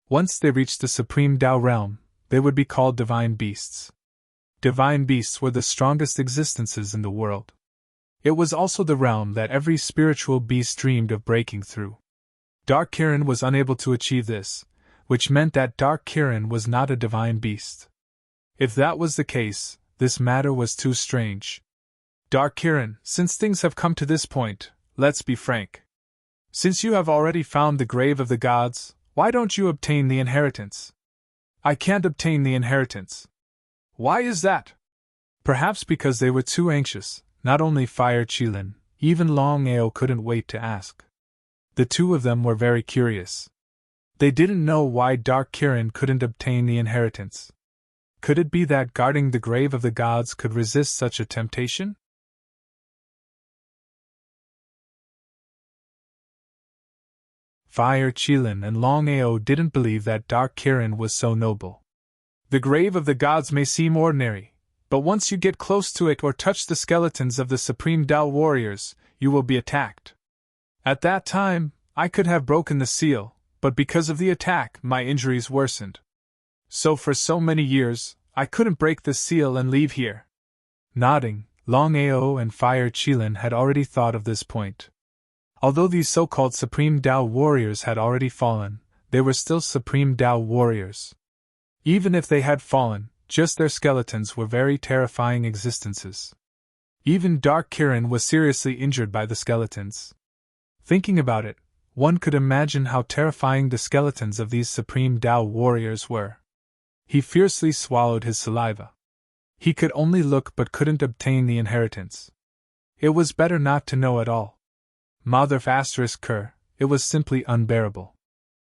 Speaker 1: Once they reached the Supreme Tao realm, they would be called Divine Beasts. Divine Beasts were the strongest existences in the world. It was also the realm that every spiritual beast dreamed of breaking through. Dark Kirin was unable to achieve this, which meant that Dark Kirin was not a divine beast. If that was the case, this matter was too strange. Dark Kirin, since things have come to this point, let's be frank. Since you have already found the grave of the gods, why don't you obtain the inheritance? I can't obtain the inheritance. Why is that? Perhaps because they were too anxious. Not only Fire Qilin, even Longao couldn't wait to ask. The two of them were very curious. They didn't know why Dark Kirin couldn't obtain the inheritance. Could it be that guarding the grave of the gods could resist such a temptation? Fire Qilin and Longao didn't believe that Dark Kirin was so noble. The grave of the gods may seem ordinary, but once you get close to it or touch the skeletons of the Supreme Tao warriors, you will be attacked. At that time, I could have broken the seal, but because of the attack, my injuries worsened. So for so many years, I couldn't break the seal and leave here. Nodding, Longao and Fire Qilin had already thought of this point. Although these so-called Supreme Tao warriors had already fallen, they were still Supreme Tao warriors. Even if they had fallen, just their skeletons were very terrifying existences. Even Dark Kirin was seriously injured by the skeletons. Thinking about it, one could imagine how terrifying the skeletons of these supreme Tao warriors were. He fiercely swallowed his saliva. He could only look but couldn't obtain the inheritance. It was better not to know at all. Mother *Ker, it was simply unbearable.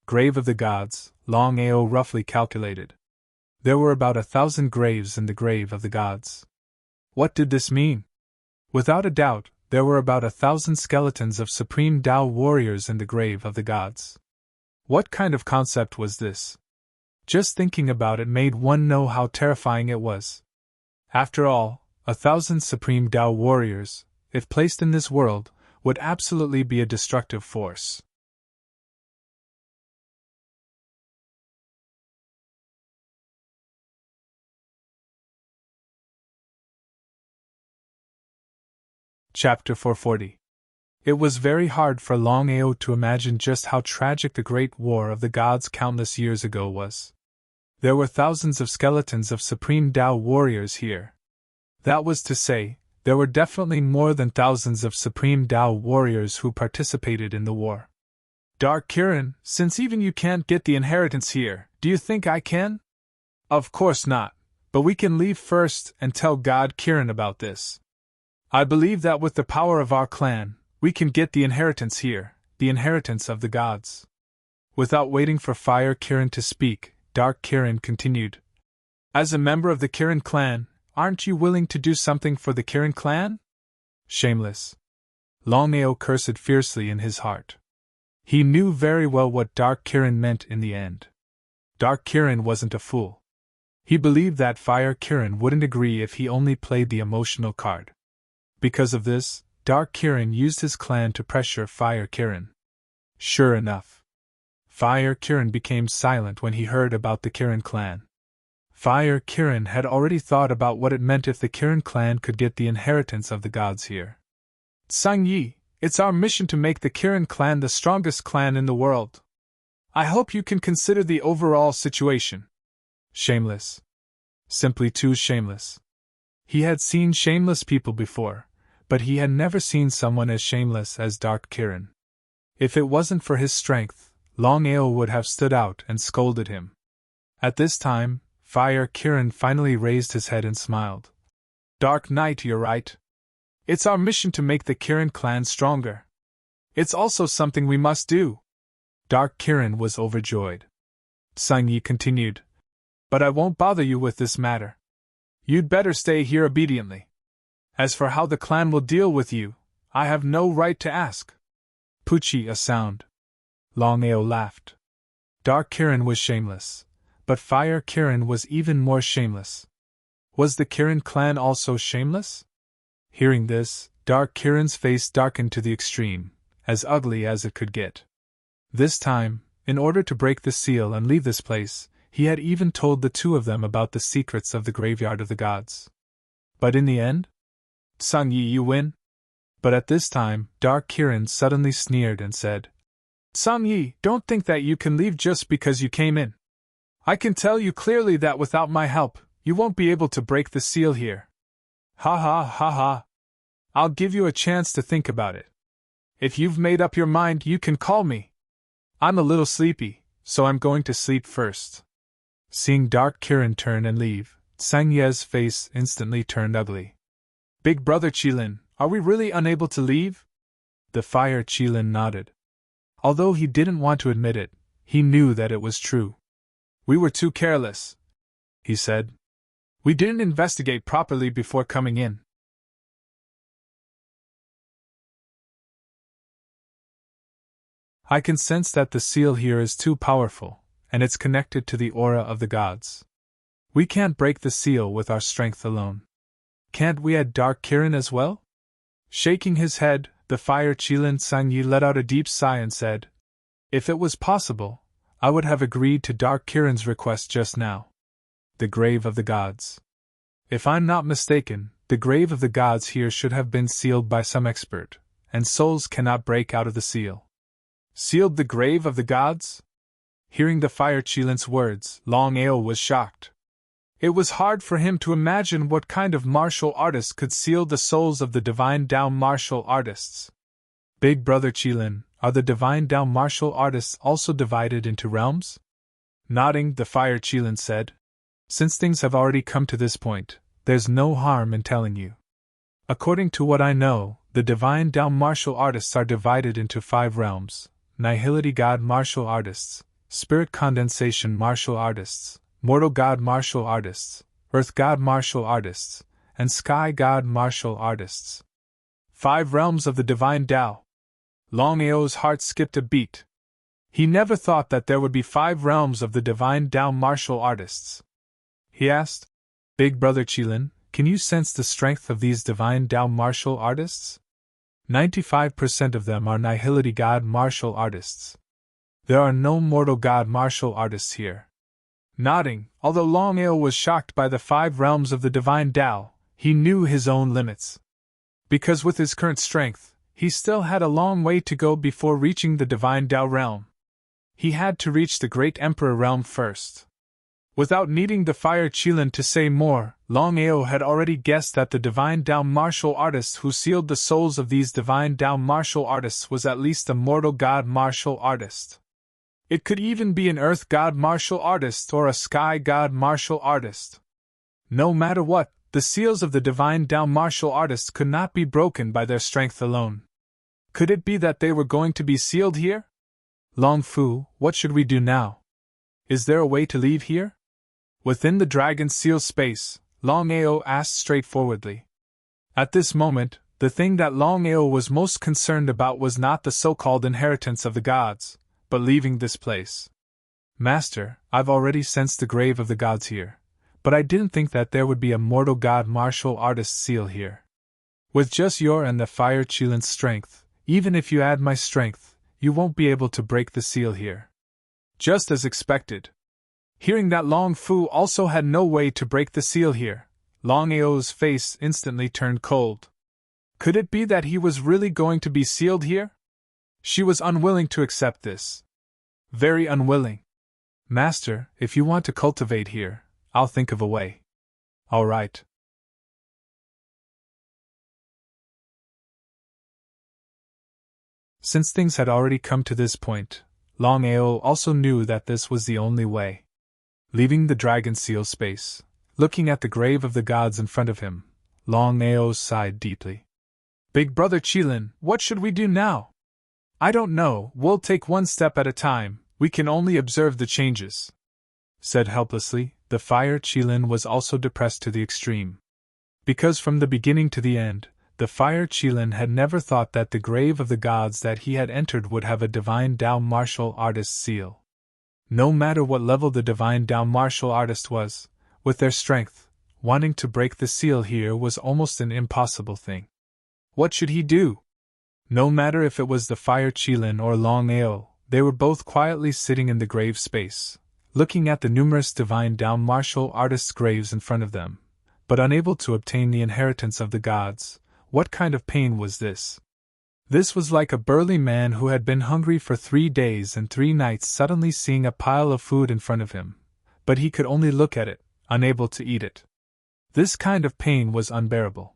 Speaker 1: Grave of the gods, Longao roughly calculated. There were about 1,000 graves in the grave of the gods. What did this mean? Without a doubt, there were about 1,000 skeletons of supreme Tao warriors in the grave of the gods. What kind of concept was this? Just thinking about it made one know how terrifying it was. After all, 1,000 supreme Tao warriors, if placed in this world, would absolutely be a destructive force. Chapter 440. It was very hard for Longao to imagine just how tragic the Great War of the Gods countless years ago was. There were thousands of skeletons of supreme Tao warriors here. That was to say, there were definitely more than thousands of supreme Tao warriors who participated in the war. Dark Kirin, since even you can't get the inheritance here, do you think I can? Of course not, but we can leave first and tell God Kirin about this. I believe that with the power of our clan, we can get the inheritance here, the inheritance of the gods. Without waiting for Fire Kirin to speak, Dark Kirin continued. As a member of the Kirin clan, aren't you willing to do something for the Kirin clan? Shameless. Longao cursed fiercely in his heart. He knew very well what Dark Kirin meant in the end. Dark Kirin wasn't a fool. He believed that Fire Kirin wouldn't agree if he only played the emotional card. Because of this, Dark Kirin used his clan to pressure Fire Kirin. Sure enough, Fire Kirin became silent when he heard about the Kirin clan. Fire Kirin had already thought about what it meant if the Kirin clan could get the inheritance of the gods here. Sang Yi, it's our mission to make the Kirin clan the strongest clan in the world. I hope you can consider the overall situation. Shameless. Simply too shameless. He had seen shameless people before, but he had never seen someone as shameless as Dark Kirin. If it wasn't for his strength, Longao would have stood out and scolded him. At this time, Fire Kirin finally raised his head and smiled. Dark Knight, you're right. It's our mission to make the Kirin clan stronger. It's also something we must do. Dark Kirin was overjoyed. Sang Yi continued. But I won't bother you with this matter. You'd better stay here obediently. As for how the clan will deal with you, I have no right to ask. Pucci a sound. Longao laughed. Dark Kirin was shameless, but Fire Kirin was even more shameless. Was the Kirin clan also shameless? Hearing this, Dark Kirin's face darkened to the extreme, as ugly as it could get. This time, in order to break the seal and leave this place, he had even told the two of them about the secrets of the graveyard of the gods. But in the end? Sang Yi, you win? But at this time, Dark Kirin suddenly sneered and said, Sang Yi, don't think that you can leave just because you came in. I can tell you clearly that without my help, you won't be able to break the seal here. Ha ha ha ha. I'll give you a chance to think about it. If you've made up your mind, you can call me. I'm a little sleepy, so I'm going to sleep first. Seeing Dark Kirin turn and leave, Sang Ye's face instantly turned ugly. Big brother Qilin, are we really unable to leave? The Fire Qilin nodded. Although he didn't want to admit it, he knew that it was true. We were too careless, he said. We didn't investigate properly before coming in. I can sense that the seal here is too powerful, and it's connected to the aura of the gods. We can't break the seal with our strength alone. Can't we add Dark Kirin as well? Shaking his head, the Fire Qilin Sang Yi let out a deep sigh and said, If it was possible, I would have agreed to Dark Kirin's request just now. The grave of the gods. If I'm not mistaken, the grave of the gods here should have been sealed by some expert, and souls cannot break out of the seal. Sealed the grave of the gods? Hearing the Fire Qilin's words, Longao was shocked. It was hard for him to imagine what kind of martial artist could seal the souls of the divine Dao martial artists. Big Brother Qilin, are the divine Dao martial artists also divided into realms? Nodding, the Fire Qilin said. Since things have already come to this point, there's no harm in telling you. According to what I know, the divine Dao martial artists are divided into 5 realms: Nihility God martial artists, Spirit condensation martial artists, Mortal God martial artists, Earth God martial artists, and Sky God martial artists. 5 realms of the divine Dao. Longao's heart skipped a beat. He never thought that there would be 5 realms of the divine Dao martial artists. He asked, Big Brother Qilin, can you sense the strength of these divine Dao martial artists? 95% of them are Nihility God martial artists. There are no Mortal God martial artists here. Nodding, although Longao was shocked by the 5 realms of the divine Dao, he knew his own limits. Because with his current strength, he still had a long way to go before reaching the divine Dao realm. He had to reach the Great Emperor realm first. Without needing the Fire Qilin to say more, Longao had already guessed that the divine Dao martial artist who sealed the souls of these divine Dao martial artists was at least a Mortal God martial artist. It could even be an Earth God martial artist or a Sky God martial artist. No matter what, the seals of the divine Dao martial artists could not be broken by their strength alone. Could it be that they were going to be sealed here? Long Fu, what should we do now? Is there a way to leave here? Within the dragon's seal space, Longao asked straightforwardly. At this moment, the thing that Longao was most concerned about was not the so-called inheritance of the gods, but leaving this place. Master, I've already sensed the grave of the gods here, but I didn't think that there would be a Mortal God martial artist seal here. With just your and the Fire Qilin's strength, even if you add my strength, you won't be able to break the seal here. Just as expected. Hearing that Long Fu also had no way to break the seal here, Longao's face instantly turned cold. Could it be that he was really going to be sealed here? She was unwilling to accept this. Very unwilling. Master, if you want to cultivate here, I'll think of a way. All right. Since things had already come to this point, Longao also knew that this was the only way. Leaving the dragon seal space, looking at the grave of the gods in front of him, Longao sighed deeply. Big Brother Qilin, what should we do now? I don't know, we'll take one step at a time, we can only observe the changes. Said helplessly, the Fire Qilin was also depressed to the extreme. Because from the beginning to the end, the Fire Qilin had never thought that the grave of the gods that he had entered would have a divine Dao martial artist seal. No matter what level the divine Dao martial artist was, with their strength, wanting to break the seal here was almost an impossible thing. What should he do? No matter if it was the Fire Qilin or Longao, they were both quietly sitting in the grave space, looking at the numerous divine Dao martial artists' graves in front of them, but unable to obtain the inheritance of the gods. What kind of pain was this? This was like a burly man who had been hungry for 3 days and 3 nights suddenly seeing a pile of food in front of him, but he could only look at it, unable to eat it. This kind of pain was unbearable.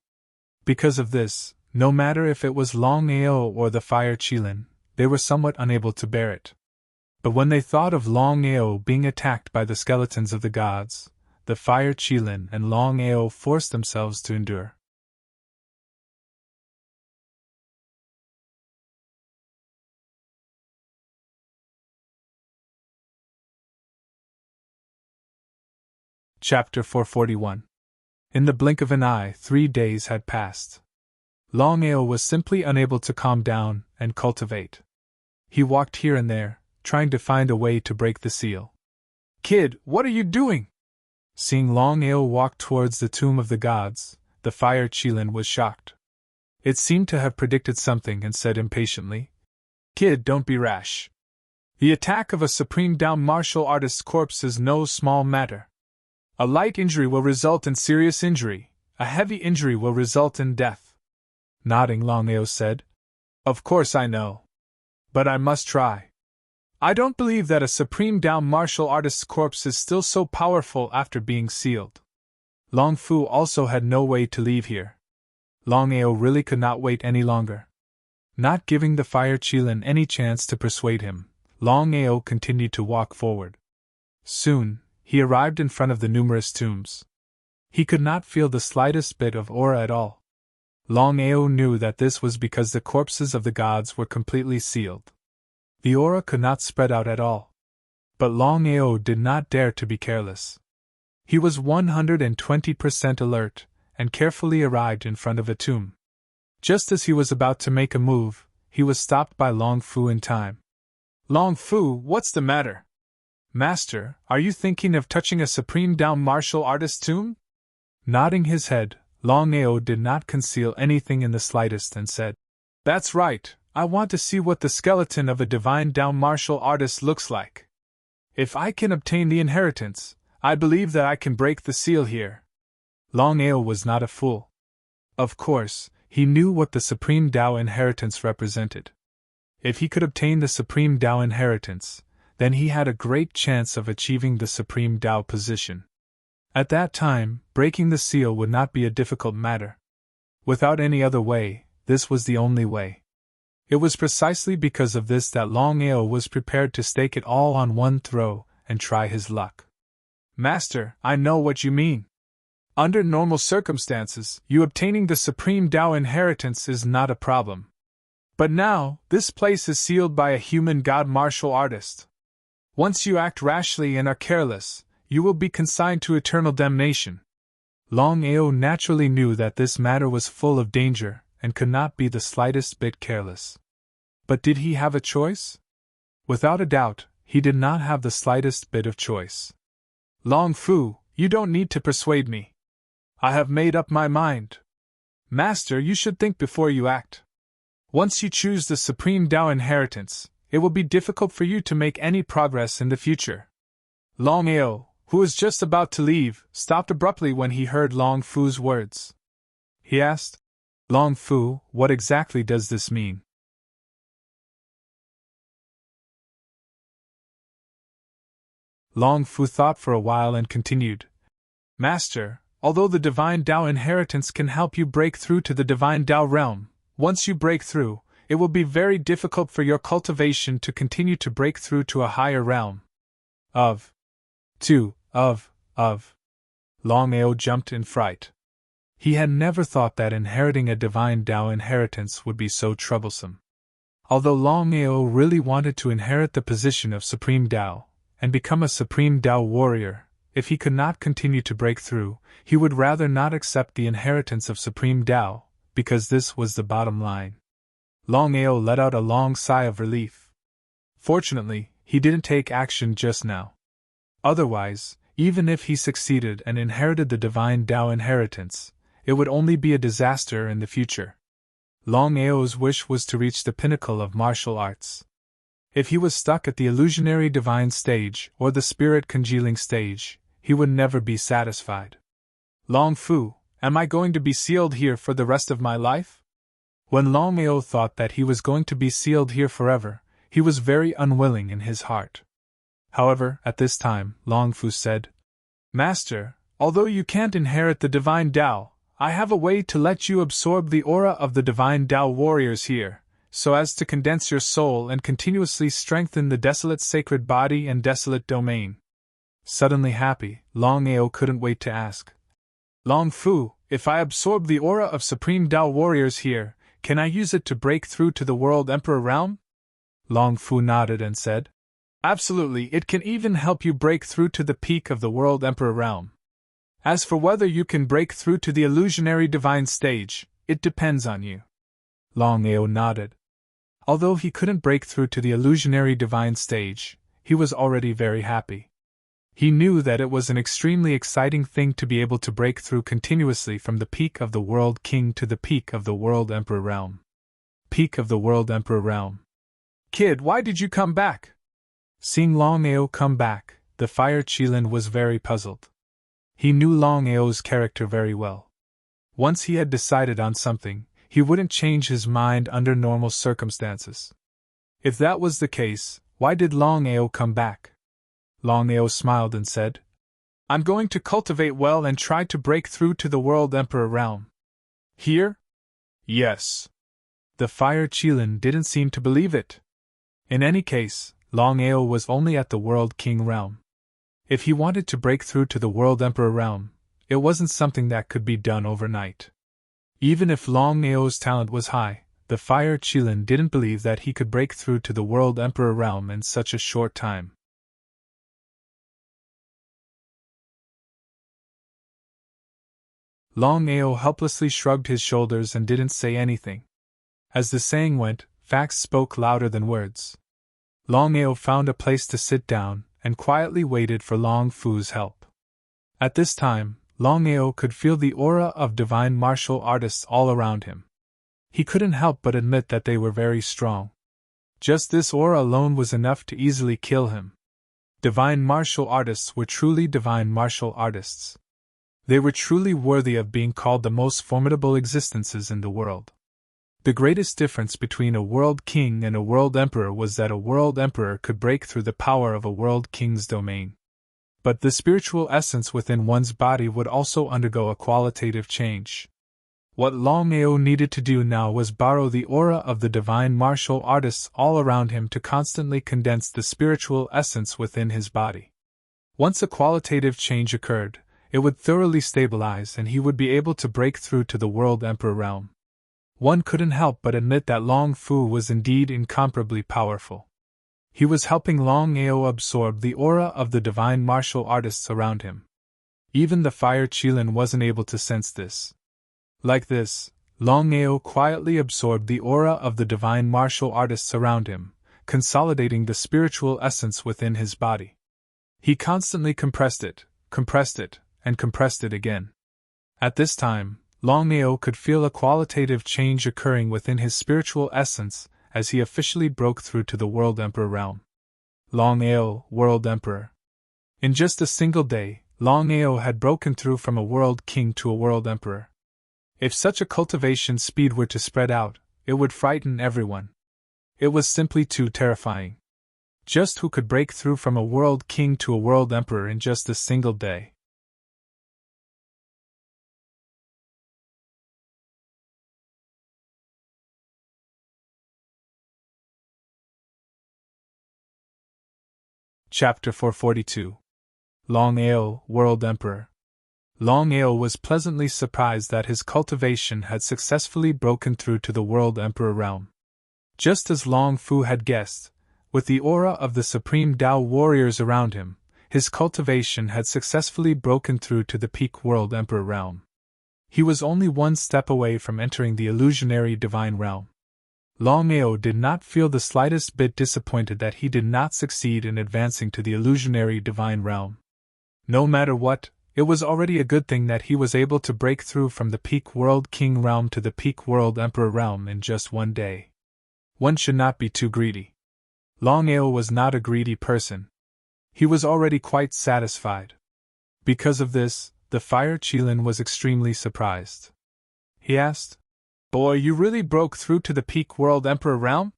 Speaker 1: Because of this, no matter if it was Longao or the Fire Qilin, they were somewhat unable to bear it. But when they thought of Longao being attacked by the skeletons of the gods, the Fire Qilin and Longao forced themselves to endure. Chapter 441. In the blink of an eye, 3 days had passed. Longao was simply unable to calm down and cultivate. He walked here and there, trying to find a way to break the seal. Kid, what are you doing? Seeing Longao walk towards the tomb of the gods, the Fire Qilin was shocked. It seemed to have predicted something and said impatiently, Kid, don't be rash. The attack of a supreme Dao martial artist's corpse is no small matter. A light injury will result in serious injury, a heavy injury will result in death. Nodding, Longao said, Of course I know. But I must try. I don't believe that a supreme Dao martial artist's corpse is still so powerful after being sealed. Long Fu also had no way to leave here. Longao really could not wait any longer. Not giving the fire Qilin any chance to persuade him, Longao continued to walk forward. Soon, he arrived in front of the numerous tombs. He could not feel the slightest bit of aura at all. Longao knew that this was because the corpses of the gods were completely sealed. The aura could not spread out at all. But Longao did not dare to be careless. He was 120% alert, and carefully arrived in front of a tomb. Just as he was about to make a move, he was stopped by Long Fu in time. Long Fu, what's the matter? Master, are you thinking of touching a supreme Dao martial artist's tomb? Nodding his head, Longao did not conceal anything in the slightest and said, That's right, I want to see what the skeleton of a divine Dao martial artist looks like. If I can obtain the inheritance, I believe that I can break the seal here. Longao was not a fool. Of course, he knew what the supreme Dao inheritance represented. If he could obtain the supreme Dao inheritance, then he had a great chance of achieving the supreme Dao position. At that time, breaking the seal would not be a difficult matter. Without any other way, this was the only way. It was precisely because of this that Longao was prepared to stake it all on one throw and try his luck. Master, I know what you mean. Under normal circumstances, you obtaining the supreme Dao inheritance is not a problem. But now, this place is sealed by a human god martial artist. Once you act rashly and are careless, you will be consigned to eternal damnation. Longao naturally knew that this matter was full of danger and could not be the slightest bit careless. But did he have a choice? Without a doubt, he did not have the slightest bit of choice. Long Fu, you don't need to persuade me. I have made up my mind. Master, you should think before you act. Once you choose the supreme Dao inheritance, it will be difficult for you to make any progress in the future. Longao, who was just about to leave, stopped abruptly when he heard Long Fu's words. He asked, Long Fu, what exactly does this mean? Long Fu thought for a while and continued, Master, although the divine Dao inheritance can help you break through to the divine Dao realm, once you break through, it will be very difficult for your cultivation to continue to break through to a higher realm. Longao jumped in fright. He had never thought that inheriting a divine Dao inheritance would be so troublesome. Although Longao really wanted to inherit the position of Supreme Dao, and become a Supreme Dao warrior, if he could not continue to break through, he would rather not accept the inheritance of Supreme Dao, because this was the bottom line. Longao let out a long sigh of relief. Fortunately, he didn't take action just now. Otherwise, even if he succeeded and inherited the divine Dao inheritance, it would only be a disaster in the future. Longao's wish was to reach the pinnacle of martial arts. If he was stuck at the illusionary divine stage or the spirit congealing stage, he would never be satisfied. Long Fu, am I going to be sealed here for the rest of my life? When Longao thought that he was going to be sealed here forever, he was very unwilling in his heart. However, at this time, Long Fu said, Master, although you can't inherit the divine Dao, I have a way to let you absorb the aura of the divine Dao warriors here, so as to condense your soul and continuously strengthen the desolate sacred body and desolate domain. Suddenly happy, Longao couldn't wait to ask, Long Fu, if I absorb the aura of Supreme Dao warriors here, can I use it to break through to the World Emperor realm? Long Fu nodded and said, Absolutely, it can even help you break through to the peak of the World Emperor realm. As for whether you can break through to the illusionary divine stage, it depends on you. Longao nodded. Although he couldn't break through to the illusionary divine stage, he was already very happy. He knew that it was an extremely exciting thing to be able to break through continuously from the peak of the World King to the peak of the World Emperor realm. Peak of the World Emperor realm. Kid, why did you come back? Seeing Longao come back, the Fire Qilin was very puzzled. He knew Longao's character very well. Once he had decided on something, he wouldn't change his mind under normal circumstances. If that was the case, Why did Longao come back? Longao smiled and said, I'm going to cultivate well and try to break through to the World Emperor realm. Here? Yes. The Fire Qilin didn't seem to believe it. In any case, Longao was only at the World King realm. If he wanted to break through to the World Emperor realm, it wasn't something that could be done overnight. Even if Longao's talent was high, the Fire Qilin didn't believe that he could break through to the World Emperor realm in such a short time. Longao helplessly shrugged his shoulders and didn't say anything. As the saying went, facts spoke louder than words. Longao found a place to sit down and quietly waited for Long Fu's help. At this time, Longao could feel the aura of divine martial artists all around him. He couldn't help but admit that they were very strong. Just this aura alone was enough to easily kill him. Divine martial artists were truly divine martial artists. They were truly worthy of being called the most formidable existences in the world. The greatest difference between a world king and a world emperor was that a world emperor could break through the power of a world king's domain. But the spiritual essence within one's body would also undergo a qualitative change. What Longao needed to do now was borrow the aura of the divine martial artists all around him to constantly condense the spiritual essence within his body. Once a qualitative change occurred, it would thoroughly stabilize and he would be able to break through to the World Emperor realm. One couldn't help but admit that Long Fu was indeed incomparably powerful. He was helping Longao absorb the aura of the divine martial artists around him. Even the Fire Qilin wasn't able to sense this. Like this, Longao quietly absorbed the aura of the divine martial artists around him, consolidating the spiritual essence within his body. He constantly compressed it, and compressed it again. At this time, Longao could feel a qualitative change occurring within his spiritual essence as he officially broke through to the World Emperor realm. Longao, World Emperor. In just a single day, Longao had broken through from a World King to a World Emperor. If such a cultivation speed were to spread out, it would frighten everyone. It was simply too terrifying. Just who could break through from a World King to a World Emperor in just a single day? Chapter 442. Longao, World Emperor. Longao was pleasantly surprised that his cultivation had successfully broken through to the World Emperor realm. Just as Long Fu had guessed, with the aura of the supreme Tao warriors around him, his cultivation had successfully broken through to the peak World Emperor realm. He was only one step away from entering the illusionary divine realm. Longao did not feel the slightest bit disappointed that he did not succeed in advancing to the illusionary divine realm. No matter what, it was already a good thing that he was able to break through from the peak World King realm to the peak World Emperor realm in just one day. One should not be too greedy. Longao was not a greedy person. He was already quite satisfied. Because of this, the Fire Qilin was extremely surprised. He asked, Boy, you really broke through to the peak World Emperor realm?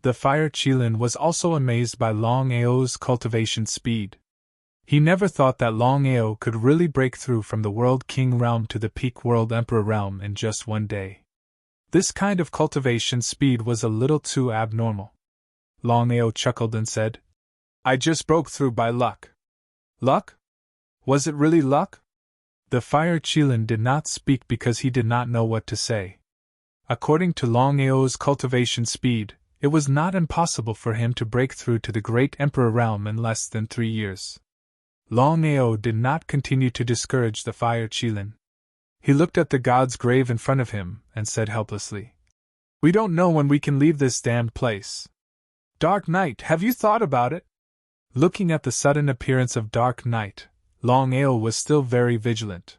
Speaker 1: The Fire Qilin was also amazed by Longao's cultivation speed. He never thought that Longao could really break through from the World King realm to the peak World Emperor realm in just one day. This kind of cultivation speed was a little too abnormal. Longao chuckled and said, I just broke through by luck. Luck? Was it really luck? The Fire Qilin did not speak because he did not know what to say. According to Longao's cultivation speed, it was not impossible for him to break through to the Great Emperor realm in less than 3 years. Longao did not continue to discourage the Fire Qilin. He looked at the god's grave in front of him and said helplessly, We don't know when we can leave this damned place. Dark Night, have you thought about it? Looking at the sudden appearance of Dark Night, Longao was still very vigilant.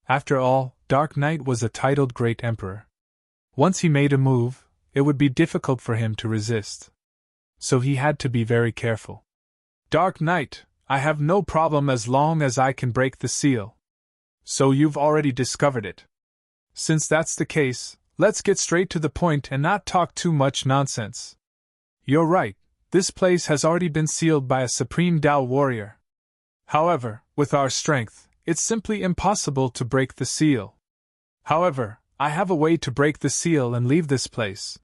Speaker 1: After all, Dark Night was a titled Great Emperor. Once he made a move, it would be difficult for him to resist. So he had to be very careful. Dark Knight, I have no problem as long as I can break the seal. So you've already discovered it. Since that's the case, let's get straight to the point and not talk too much nonsense. You're right, This place has already been sealed by a supreme Tao warrior. However, with our strength, it's simply impossible to break the seal. However, I have a way to break the seal and leave this place.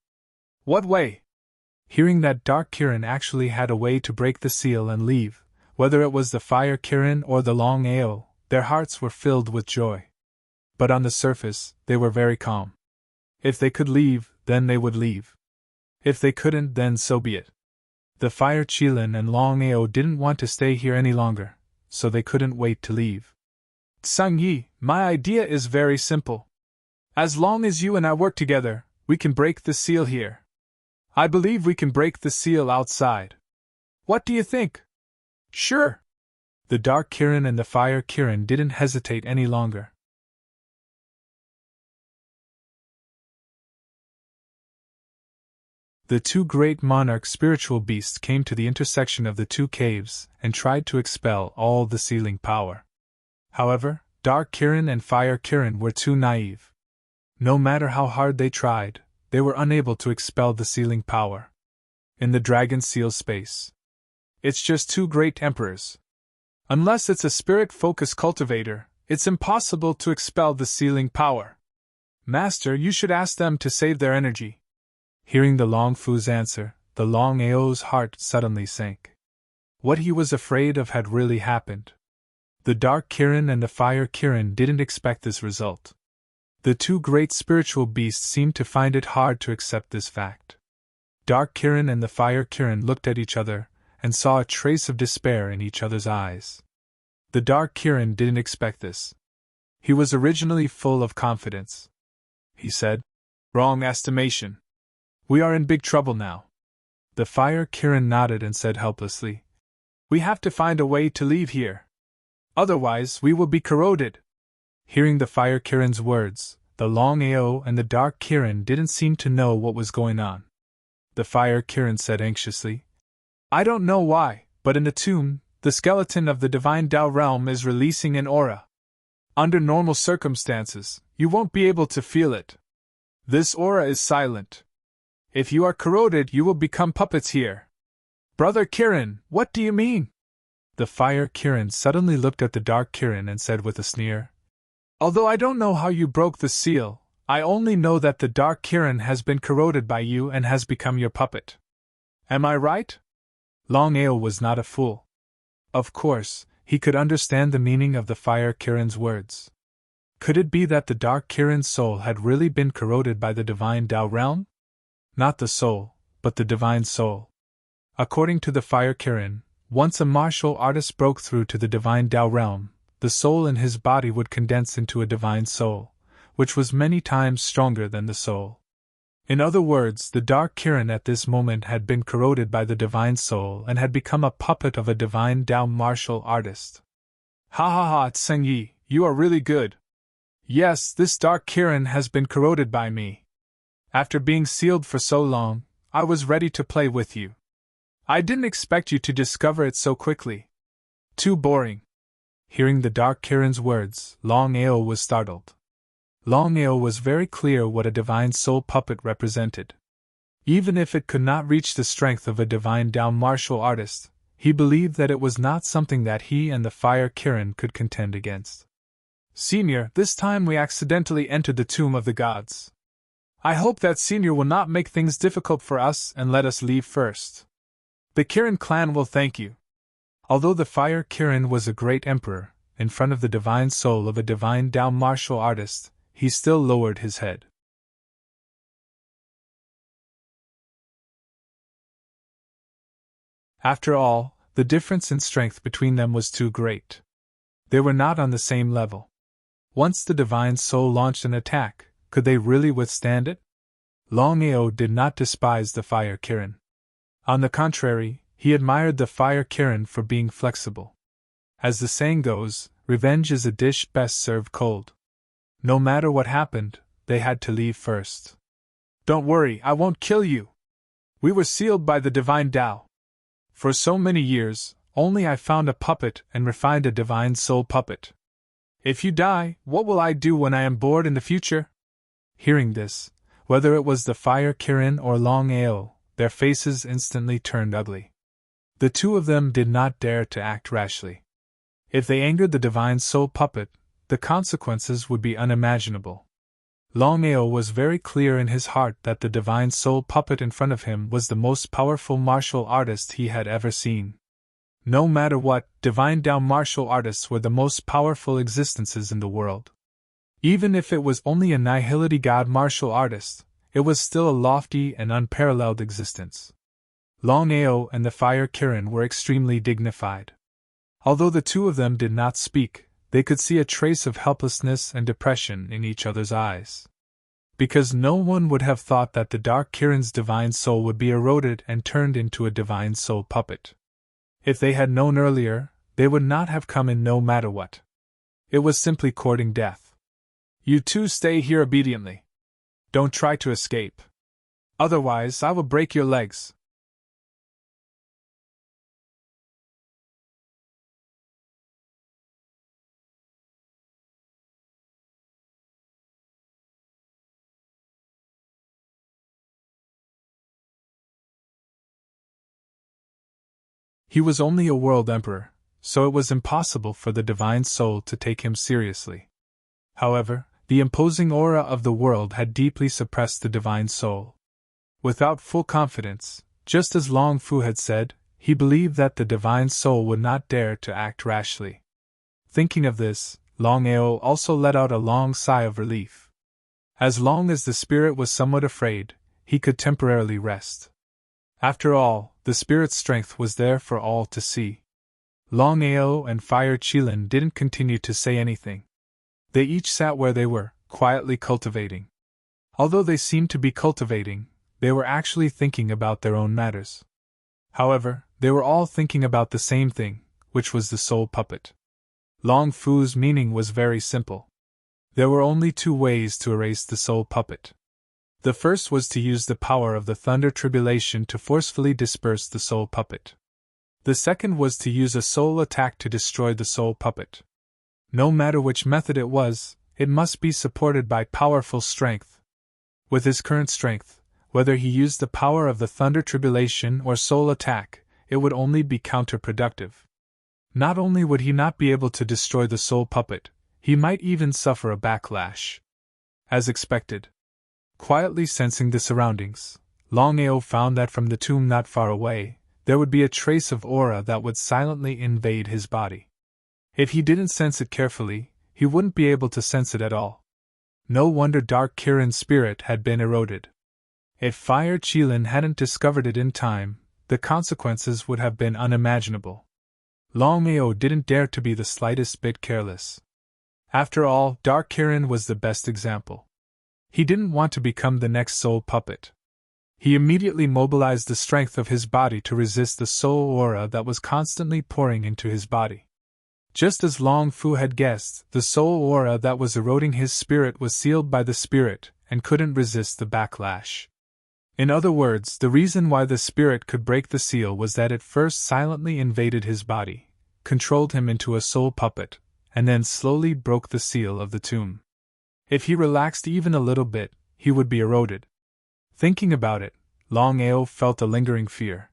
Speaker 1: What way? Hearing that Dark Kirin actually had a way to break the seal and leave, whether it was the Fire Kirin or the Longao, their hearts were filled with joy. But on the surface, they were very calm. If they could leave, then they would leave. If they couldn't, then so be it. The Fire Qilin and Longao didn't want to stay here any longer, so they couldn't wait to leave. Sang Yi, my idea is very simple. As long as you and I work together, we can break the seal here. I believe we can break the seal outside. What do you think? Sure. The Dark Kirin and the Fire Kirin didn't hesitate any longer. The two great monarch spiritual beasts came to the intersection of the two caves and tried to expel all the sealing power. However, Dark Kirin and Fire Kirin were too naive. No matter how hard they tried, they were unable to expel the sealing power. In the dragon seal space, it's just two great emperors. Unless it's a spirit-focused cultivator, it's impossible to expel the sealing power. Master, you should ask them to save their energy. Hearing the Long Fu's answer, the Longao's heart suddenly sank. What he was afraid of had really happened. The Dark Kirin and the Fire Kirin didn't expect this result. The two great spiritual beasts seemed to find it hard to accept this fact. Dark Kirin and the Fire Kirin looked at each other and saw a trace of despair in each other's eyes. The Dark Kirin didn't expect this. He was originally full of confidence. He said, "Wrong estimation. We are in big trouble now." The Fire Kirin nodded and said helplessly, "We have to find a way to leave here. Otherwise, we will be corroded." Hearing the Fire Kirin's words, the Longao and the Dark Kirin didn't seem to know what was going on. The Fire Kirin said anxiously, "I don't know why, but in the tomb, the skeleton of the Divine Tao realm is releasing an aura. Under normal circumstances, you won't be able to feel it. This aura is silent. If you are corroded, you will become puppets here." "Brother Kirin, what do you mean?" The Fire Kirin suddenly looked at the Dark Kirin and said with a sneer, "Although I don't know how you broke the seal, I only know that the Dark Kirin has been corroded by you and has become your puppet. Am I right?" Longao was not a fool. Of course, he could understand the meaning of the Fire Kirin's words. Could it be that the Dark Kirin's soul had really been corroded by the Divine Tao realm? Not the soul, but the Divine Soul. According to the Fire Kirin, once a martial artist broke through to the Divine Tao realm, the soul in his body would condense into a Divine Soul, which was many times stronger than the soul. In other words, the Dark Kirin at this moment had been corroded by the Divine Soul and had become a puppet of a Divine Tao martial artist. "Ha ha ha, Tseng Yi, you are really good. Yes, this Dark Kirin has been corroded by me. After being sealed for so long, I was ready to play with you. I didn't expect you to discover it so quickly. Too boring." Hearing the Dark Kirin's words, Longao was startled. Longao was very clear what a Divine Soul puppet represented. Even if it could not reach the strength of a Divine Tao martial artist, he believed that it was not something that he and the Fire Kirin could contend against. "Senior, this time we accidentally entered the tomb of the gods. I hope that Senior will not make things difficult for us and let us leave first. The Kirin clan will thank you." Although the Fire Kirin was a great emperor, in front of the Divine Soul of a Divine Tao martial artist, he still lowered his head. After all, the difference in strength between them was too great. They were not on the same level. Once the Divine Soul launched an attack, could they really withstand it? Longao did not despise the Fire Kirin. On the contrary, he admired the Fire Kirin for being flexible. As the saying goes, revenge is a dish best served cold. No matter what happened, they had to leave first. "Don't worry, I won't kill you. We were sealed by the Divine Tao. For so many years, only I found a puppet and refined a Divine Soul puppet. If you die, what will I do when I am bored in the future?" Hearing this, whether it was the Fire Kirin or Longao, their faces instantly turned ugly. The two of them did not dare to act rashly. If they angered the divine soul puppet, the consequences would be unimaginable. Longao was very clear in his heart that the divine soul puppet in front of him was the most powerful martial artist he had ever seen. No matter what, divine Dao martial artists were the most powerful existences in the world. Even if it was only a nihility god martial artist, it was still a lofty and unparalleled existence. Longao and the Fire Kirin were extremely dignified. Although the two of them did not speak, they could see a trace of helplessness and depression in each other's eyes. Because no one would have thought that the Dark Kirin's divine soul would be eroded and turned into a divine soul puppet. If they had known earlier, they would not have come in no matter what. It was simply courting death. You two stay here obediently. Don't try to escape. Otherwise, I will break your legs. He was only a world emperor, so it was impossible for the divine soul to take him seriously. However, the imposing aura of the world had deeply suppressed the divine soul. Without full confidence, just as Long Fu had said, he believed that the divine soul would not dare to act rashly. Thinking of this, Longao also let out a long sigh of relief. As long as the spirit was somewhat afraid, he could temporarily rest. After all, the spirit's strength was there for all to see. Longao and Fire Qilin didn't continue to say anything. They each sat where they were, quietly cultivating. Although they seemed to be cultivating, they were actually thinking about their own matters. However, they were all thinking about the same thing, which was the soul puppet. Long Fu's meaning was very simple. There were only two ways to erase the soul puppet. The first was to use the power of the thunder tribulation to forcefully disperse the soul puppet. The second was to use a soul attack to destroy the soul puppet. No matter which method it was, it must be supported by powerful strength. With his current strength, whether he used the power of the thunder tribulation or soul attack, it would only be counterproductive. Not only would he not be able to destroy the soul puppet, he might even suffer a backlash. As expected. Quietly sensing the surroundings, Longao found that from the tomb not far away, there would be a trace of aura that would silently invade his body. If he didn't sense it carefully, he wouldn't be able to sense it at all. No wonder Dark Kirin's spirit had been eroded. If Fire Qilin hadn't discovered it in time, the consequences would have been unimaginable. Longao didn't dare to be the slightest bit careless. After all, Dark Kirin was the best example. He didn't want to become the next soul puppet. He immediately mobilized the strength of his body to resist the soul aura that was constantly pouring into his body. Just as Long Fu had guessed, the soul aura that was eroding his spirit was sealed by the spirit and couldn't resist the backlash. In other words, the reason why the spirit could break the seal was that it first silently invaded his body, controlled him into a soul puppet, and then slowly broke the seal of the tomb. If he relaxed even a little bit, he would be eroded. Thinking about it, Longao felt a lingering fear.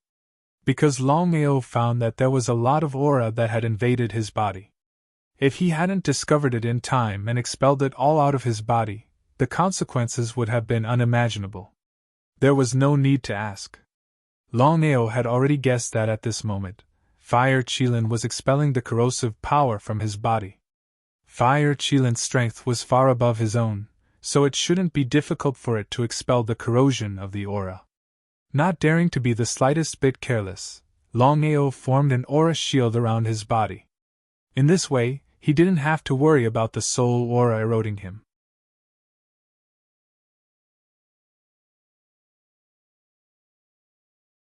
Speaker 1: Because Longao found that there was a lot of aura that had invaded his body. If he hadn't discovered it in time and expelled it all out of his body, the consequences would have been unimaginable. There was no need to ask. Longao had already guessed that at this moment, Fire Qilin was expelling the corrosive power from his body. Fire Qilin's strength was far above his own, so it shouldn't be difficult for it to expel the corrosion of the aura. Not daring to be the slightest bit careless, Longao formed an aura shield around his body. In this way, he didn't have to worry about the soul aura eroding him.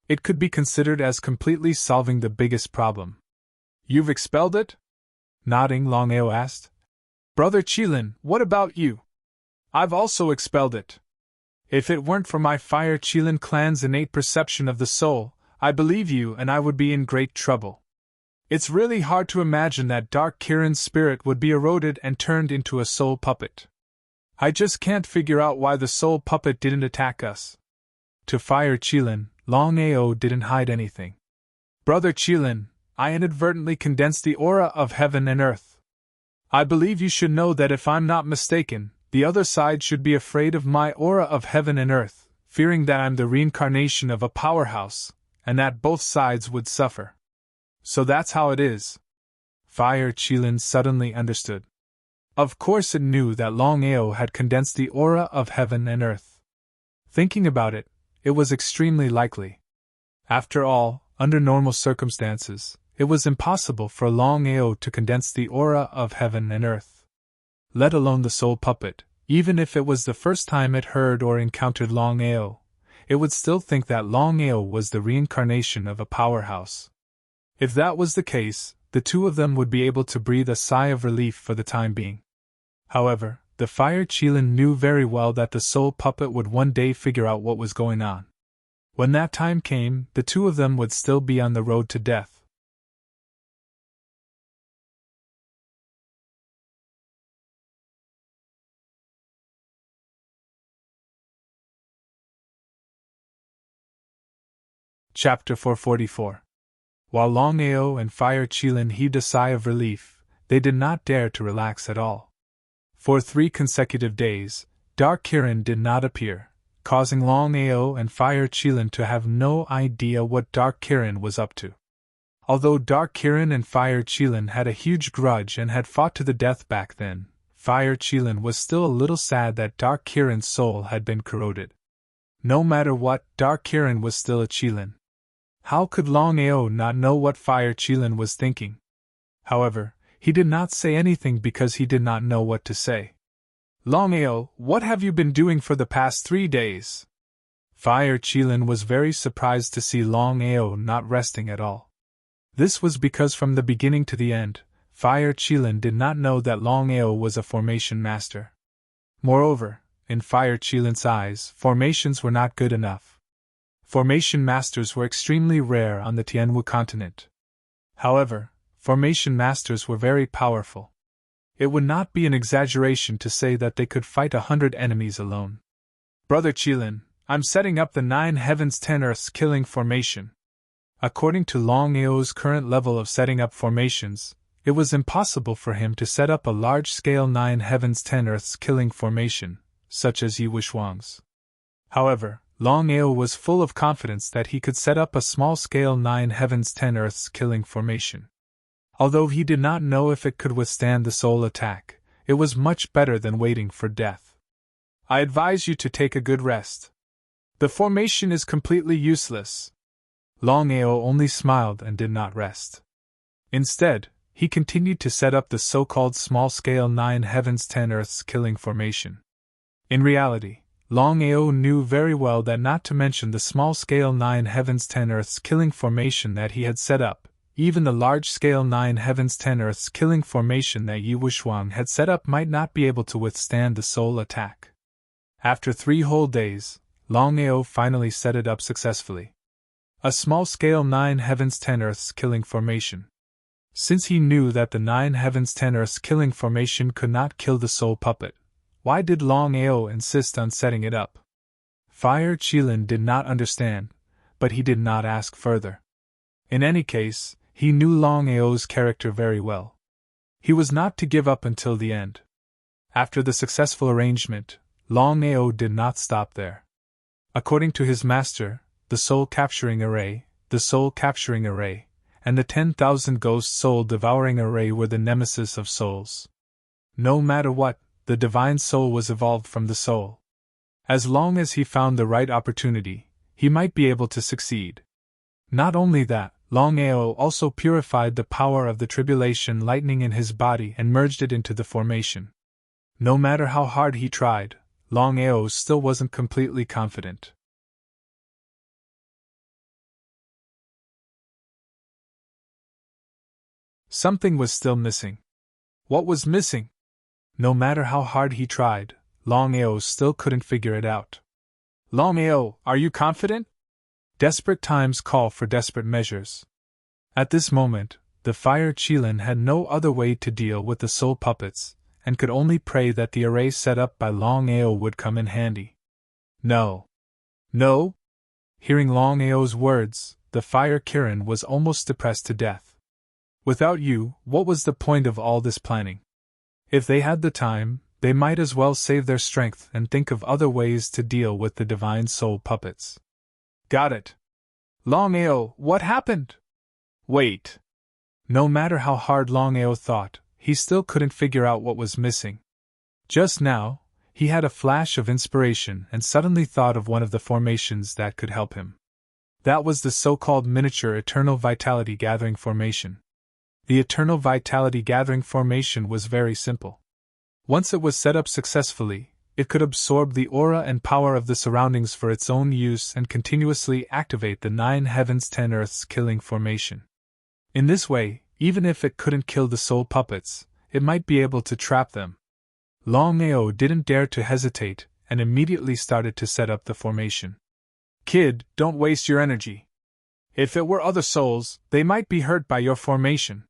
Speaker 1: It could be considered as completely solving the biggest problem. You've expelled it? Nodding, Longao asked. Brother Qilin, what about you? I've also expelled it. If it weren't for my Fire Qilin clan's innate perception of the soul, I believe you and I would be in great trouble. It's really hard to imagine that Dark Kirin's spirit would be eroded and turned into a soul puppet. I just can't figure out why the soul puppet didn't attack us. To Fire Qilin, Longao didn't hide anything. "Brother Qilin, I inadvertently condensed the aura of heaven and earth. I believe you should know that if I'm not mistaken, the other side should be afraid of my aura of heaven and earth, fearing that I'm the reincarnation of a powerhouse, and that both sides would suffer. So that's how it is." Fire Qilin suddenly understood. Of course it knew that Longao had condensed the aura of heaven and earth. Thinking about it, it was extremely likely. After all, under normal circumstances, it was impossible for Longao to condense the aura of heaven and earth. Let alone the soul puppet, even if it was the first time it heard or encountered Longao, it would still think that Longao was the reincarnation of a powerhouse. If that was the case, the two of them would be able to breathe a sigh of relief for the time being. However, the Fire Qilin knew very well that the soul puppet would one day figure out what was going on. When that time came, the two of them would still be on the road to death. Chapter 444. While Longao and Fire Qilin heaved a sigh of relief, they did not dare to relax at all. For 3 consecutive days, Dark Kirin did not appear, causing Longao and Fire Qilin to have no idea what Dark Kirin was up to. Although Dark Kirin and Fire Qilin had a huge grudge and had fought to the death back then, Fire Qilin was still a little sad that Dark Kirin's soul had been corroded. No matter what, Dark Kirin was still a Qilin. How could Longao not know what Fire Qilin was thinking? However, he did not say anything because he did not know what to say. "Longao, what have you been doing for the past 3 days?" Fire Qilin was very surprised to see Longao not resting at all. This was because from the beginning to the end, Fire Qilin did not know that Longao was a formation master. Moreover, in Fire Qilin's eyes, formations were not good enough. Formation masters were extremely rare on the Tianwu continent. However, formation masters were very powerful. It would not be an exaggeration to say that they could fight 100 enemies alone. "Brother Qilin, I'm setting up the 9 heavens 10 earths killing formation." According to Longao's current level of setting up formations, it was impossible for him to set up a large-scale 9 heavens 10 earths killing formation, such as Yi Wushuang's. However, Longao was full of confidence that he could set up a small-scale 9 heavens 10 earths killing formation. Although he did not know if it could withstand the soul attack, it was much better than waiting for death. "I advise you to take a good rest. The formation is completely useless." Longao only smiled and did not rest. Instead, he continued to set up the so-called small-scale 9 heavens 10 earths killing formation. In reality, Longao knew very well that not to mention the small-scale 9 heavens 10 earths killing formation that he had set up, even the large-scale 9 heavens 10 earths killing formation that Yi Wushuang had set up might not be able to withstand the soul attack. After 3 whole days, Longao finally set it up successfully. A small-scale 9 heavens 10 earths killing formation. Since he knew that the 9 heavens 10 earths killing formation could not kill the soul puppet, why did Longao insist on setting it up? Fire Qilin did not understand, but he did not ask further. In any case, he knew Longao's character very well. He was not to give up until the end. After the successful arrangement, Longao did not stop there. According to his master, the soul-capturing array, and the 10,000 ghost soul-devouring array were the nemesis of souls. No matter what, the divine soul was evolved from the soul. As long as he found the right opportunity, he might be able to succeed. Not only that, Longao also purified the power of the tribulation lightning in his body and merged it into the formation. No matter how hard he tried, Longao still wasn't completely confident. Something was still missing. What was missing? No matter how hard he tried, Longao still couldn't figure it out. "Longao, are you confident?" Desperate times call for desperate measures. At this moment, the Fire Qilin had no other way to deal with the soul puppets, and could only pray that the array set up by Longao would come in handy. No. Hearing Longao's words, the fire Kirin was almost depressed to death. Without you, what was the point of all this planning? If they had the time, they might as well save their strength and think of other ways to deal with the divine soul puppets. Got it. Longao, what happened? Wait. No matter how hard Longao thought, he still couldn't figure out what was missing. Just now, he had a flash of inspiration and suddenly thought of one of the formations that could help him. That was the so-called miniature Eternal Vitality Gathering Formation. The Eternal Vitality Gathering Formation was very simple. Once it was set up successfully, it could absorb the aura and power of the surroundings for its own use and continuously activate the 9 heavens 10 earths killing formation. In this way, even if it couldn't kill the soul puppets, it might be able to trap them. Longao didn't dare to hesitate and immediately started to set up the formation. Kid, don't waste your energy. If it were other souls, they might be hurt by your formation.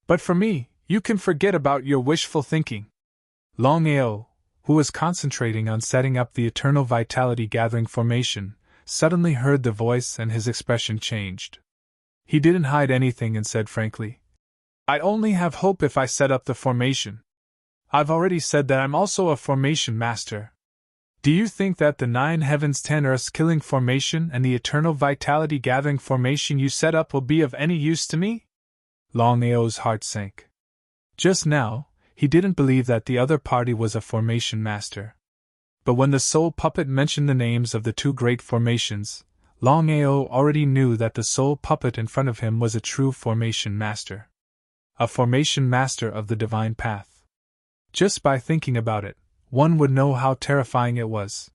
Speaker 1: But for me, you can forget about your wishful thinking. Longao, who was concentrating on setting up the Eternal Vitality Gathering Formation, suddenly heard the voice and his expression changed. He didn't hide anything and said frankly, "I only have hope if I set up the formation. I've already said that I'm also a formation master. Do you think that the 9 heavens 10 earths killing formation and the Eternal Vitality Gathering Formation you set up will be of any use to me?" Longao's heart sank. Just now, he didn't believe that the other party was a formation master. But when the soul puppet mentioned the names of the 2 great formations, Longao already knew that the soul puppet in front of him was a true formation master. A formation master of the divine path. Just by thinking about it, one would know how terrifying it was.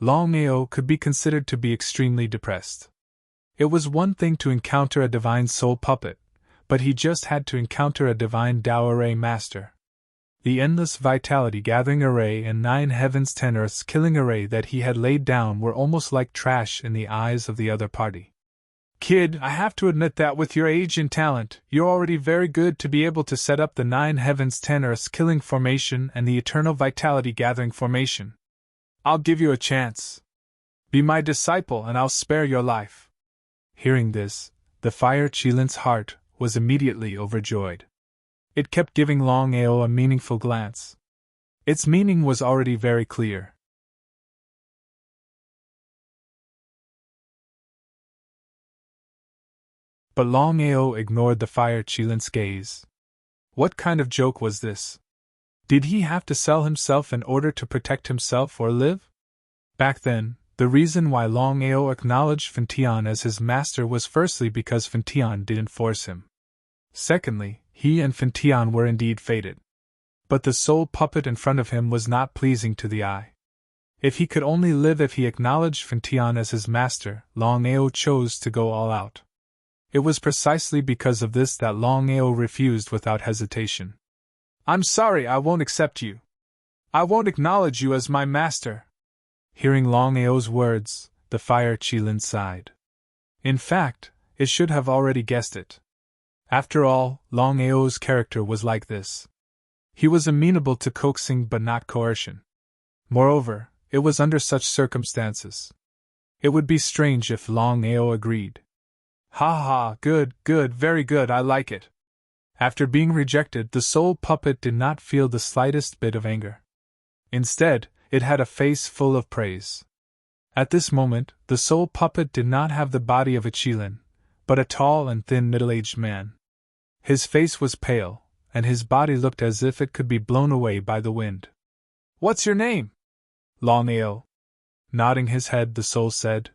Speaker 1: Longao could be considered to be extremely depressed. It was one thing to encounter a divine soul puppet, but he just had to encounter a divine Tao array master. The endless vitality gathering array and 9 heavens 10 earths killing array that he had laid down were almost like trash in the eyes of the other party. Kid, I have to admit that with your age and talent, you're already very good to be able to set up the 9 heavens 10 earths killing formation and the Eternal Vitality Gathering Formation. I'll give you a chance. Be my disciple and I'll spare your life. Hearing this, the fire Qilin's heart was immediately overjoyed. It kept giving Longao a meaningful glance. Its meaning was already very clear. But Longao ignored the fire Qilin's gaze. What kind of joke was this? Did he have to sell himself in order to protect himself or live? Back then, the reason why Longao acknowledged Fentian as his master was firstly because Fentian didn't force him. Secondly, he and Fentian were indeed fated. But the soul puppet in front of him was not pleasing to the eye. If he could only live if he acknowledged Fentian as his master, Longao chose to go all out. It was precisely because of this that Longao refused without hesitation. I'm sorry, I won't accept you. I won't acknowledge you as my master. Hearing Longao's words, the fire Qilin sighed. In fact, it should have already guessed it. After all, Longao's character was like this. He was amenable to coaxing but not coercion. Moreover, it was under such circumstances. It would be strange if Longao agreed. Ha ha, good, very good, I like it. After being rejected, the soul puppet did not feel the slightest bit of anger. Instead, it had a face full of praise. At this moment, the soul puppet did not have the body of a Qilin, but a tall and thin middle-aged man. His face was pale, and his body looked as if it could be blown away by the wind. What's your name? Longao. Nodding his head, the soul said.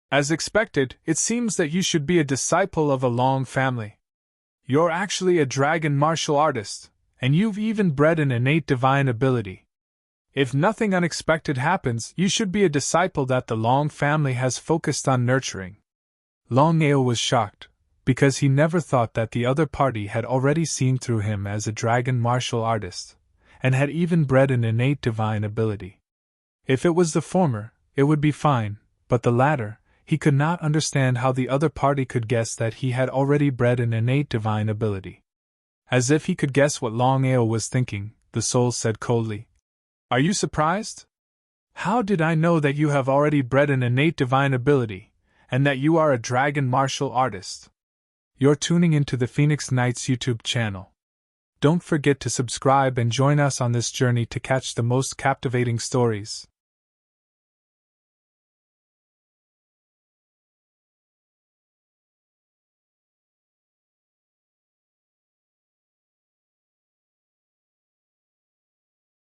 Speaker 1: As expected, it seems that you should be a disciple of a Long family. You're actually a dragon martial artist, and you've even bred an innate divine ability. If nothing unexpected happens, you should be a disciple that the Long family has focused on nurturing. Longao was shocked, because he never thought that the other party had already seen through him as a dragon martial artist, and had even bred an innate divine ability. If it was the former, it would be fine, but the latter, he could not understand how the other party could guess that he had already bred an innate divine ability. As if he could guess what Longao was thinking, the soul said coldly, Are you surprised? How did I know that you have already bred an innate divine ability, and that you are a dragon martial artist. You're tuning into the Phoenix Knights YouTube channel. Don't forget to subscribe and join us on this journey to catch the most captivating stories.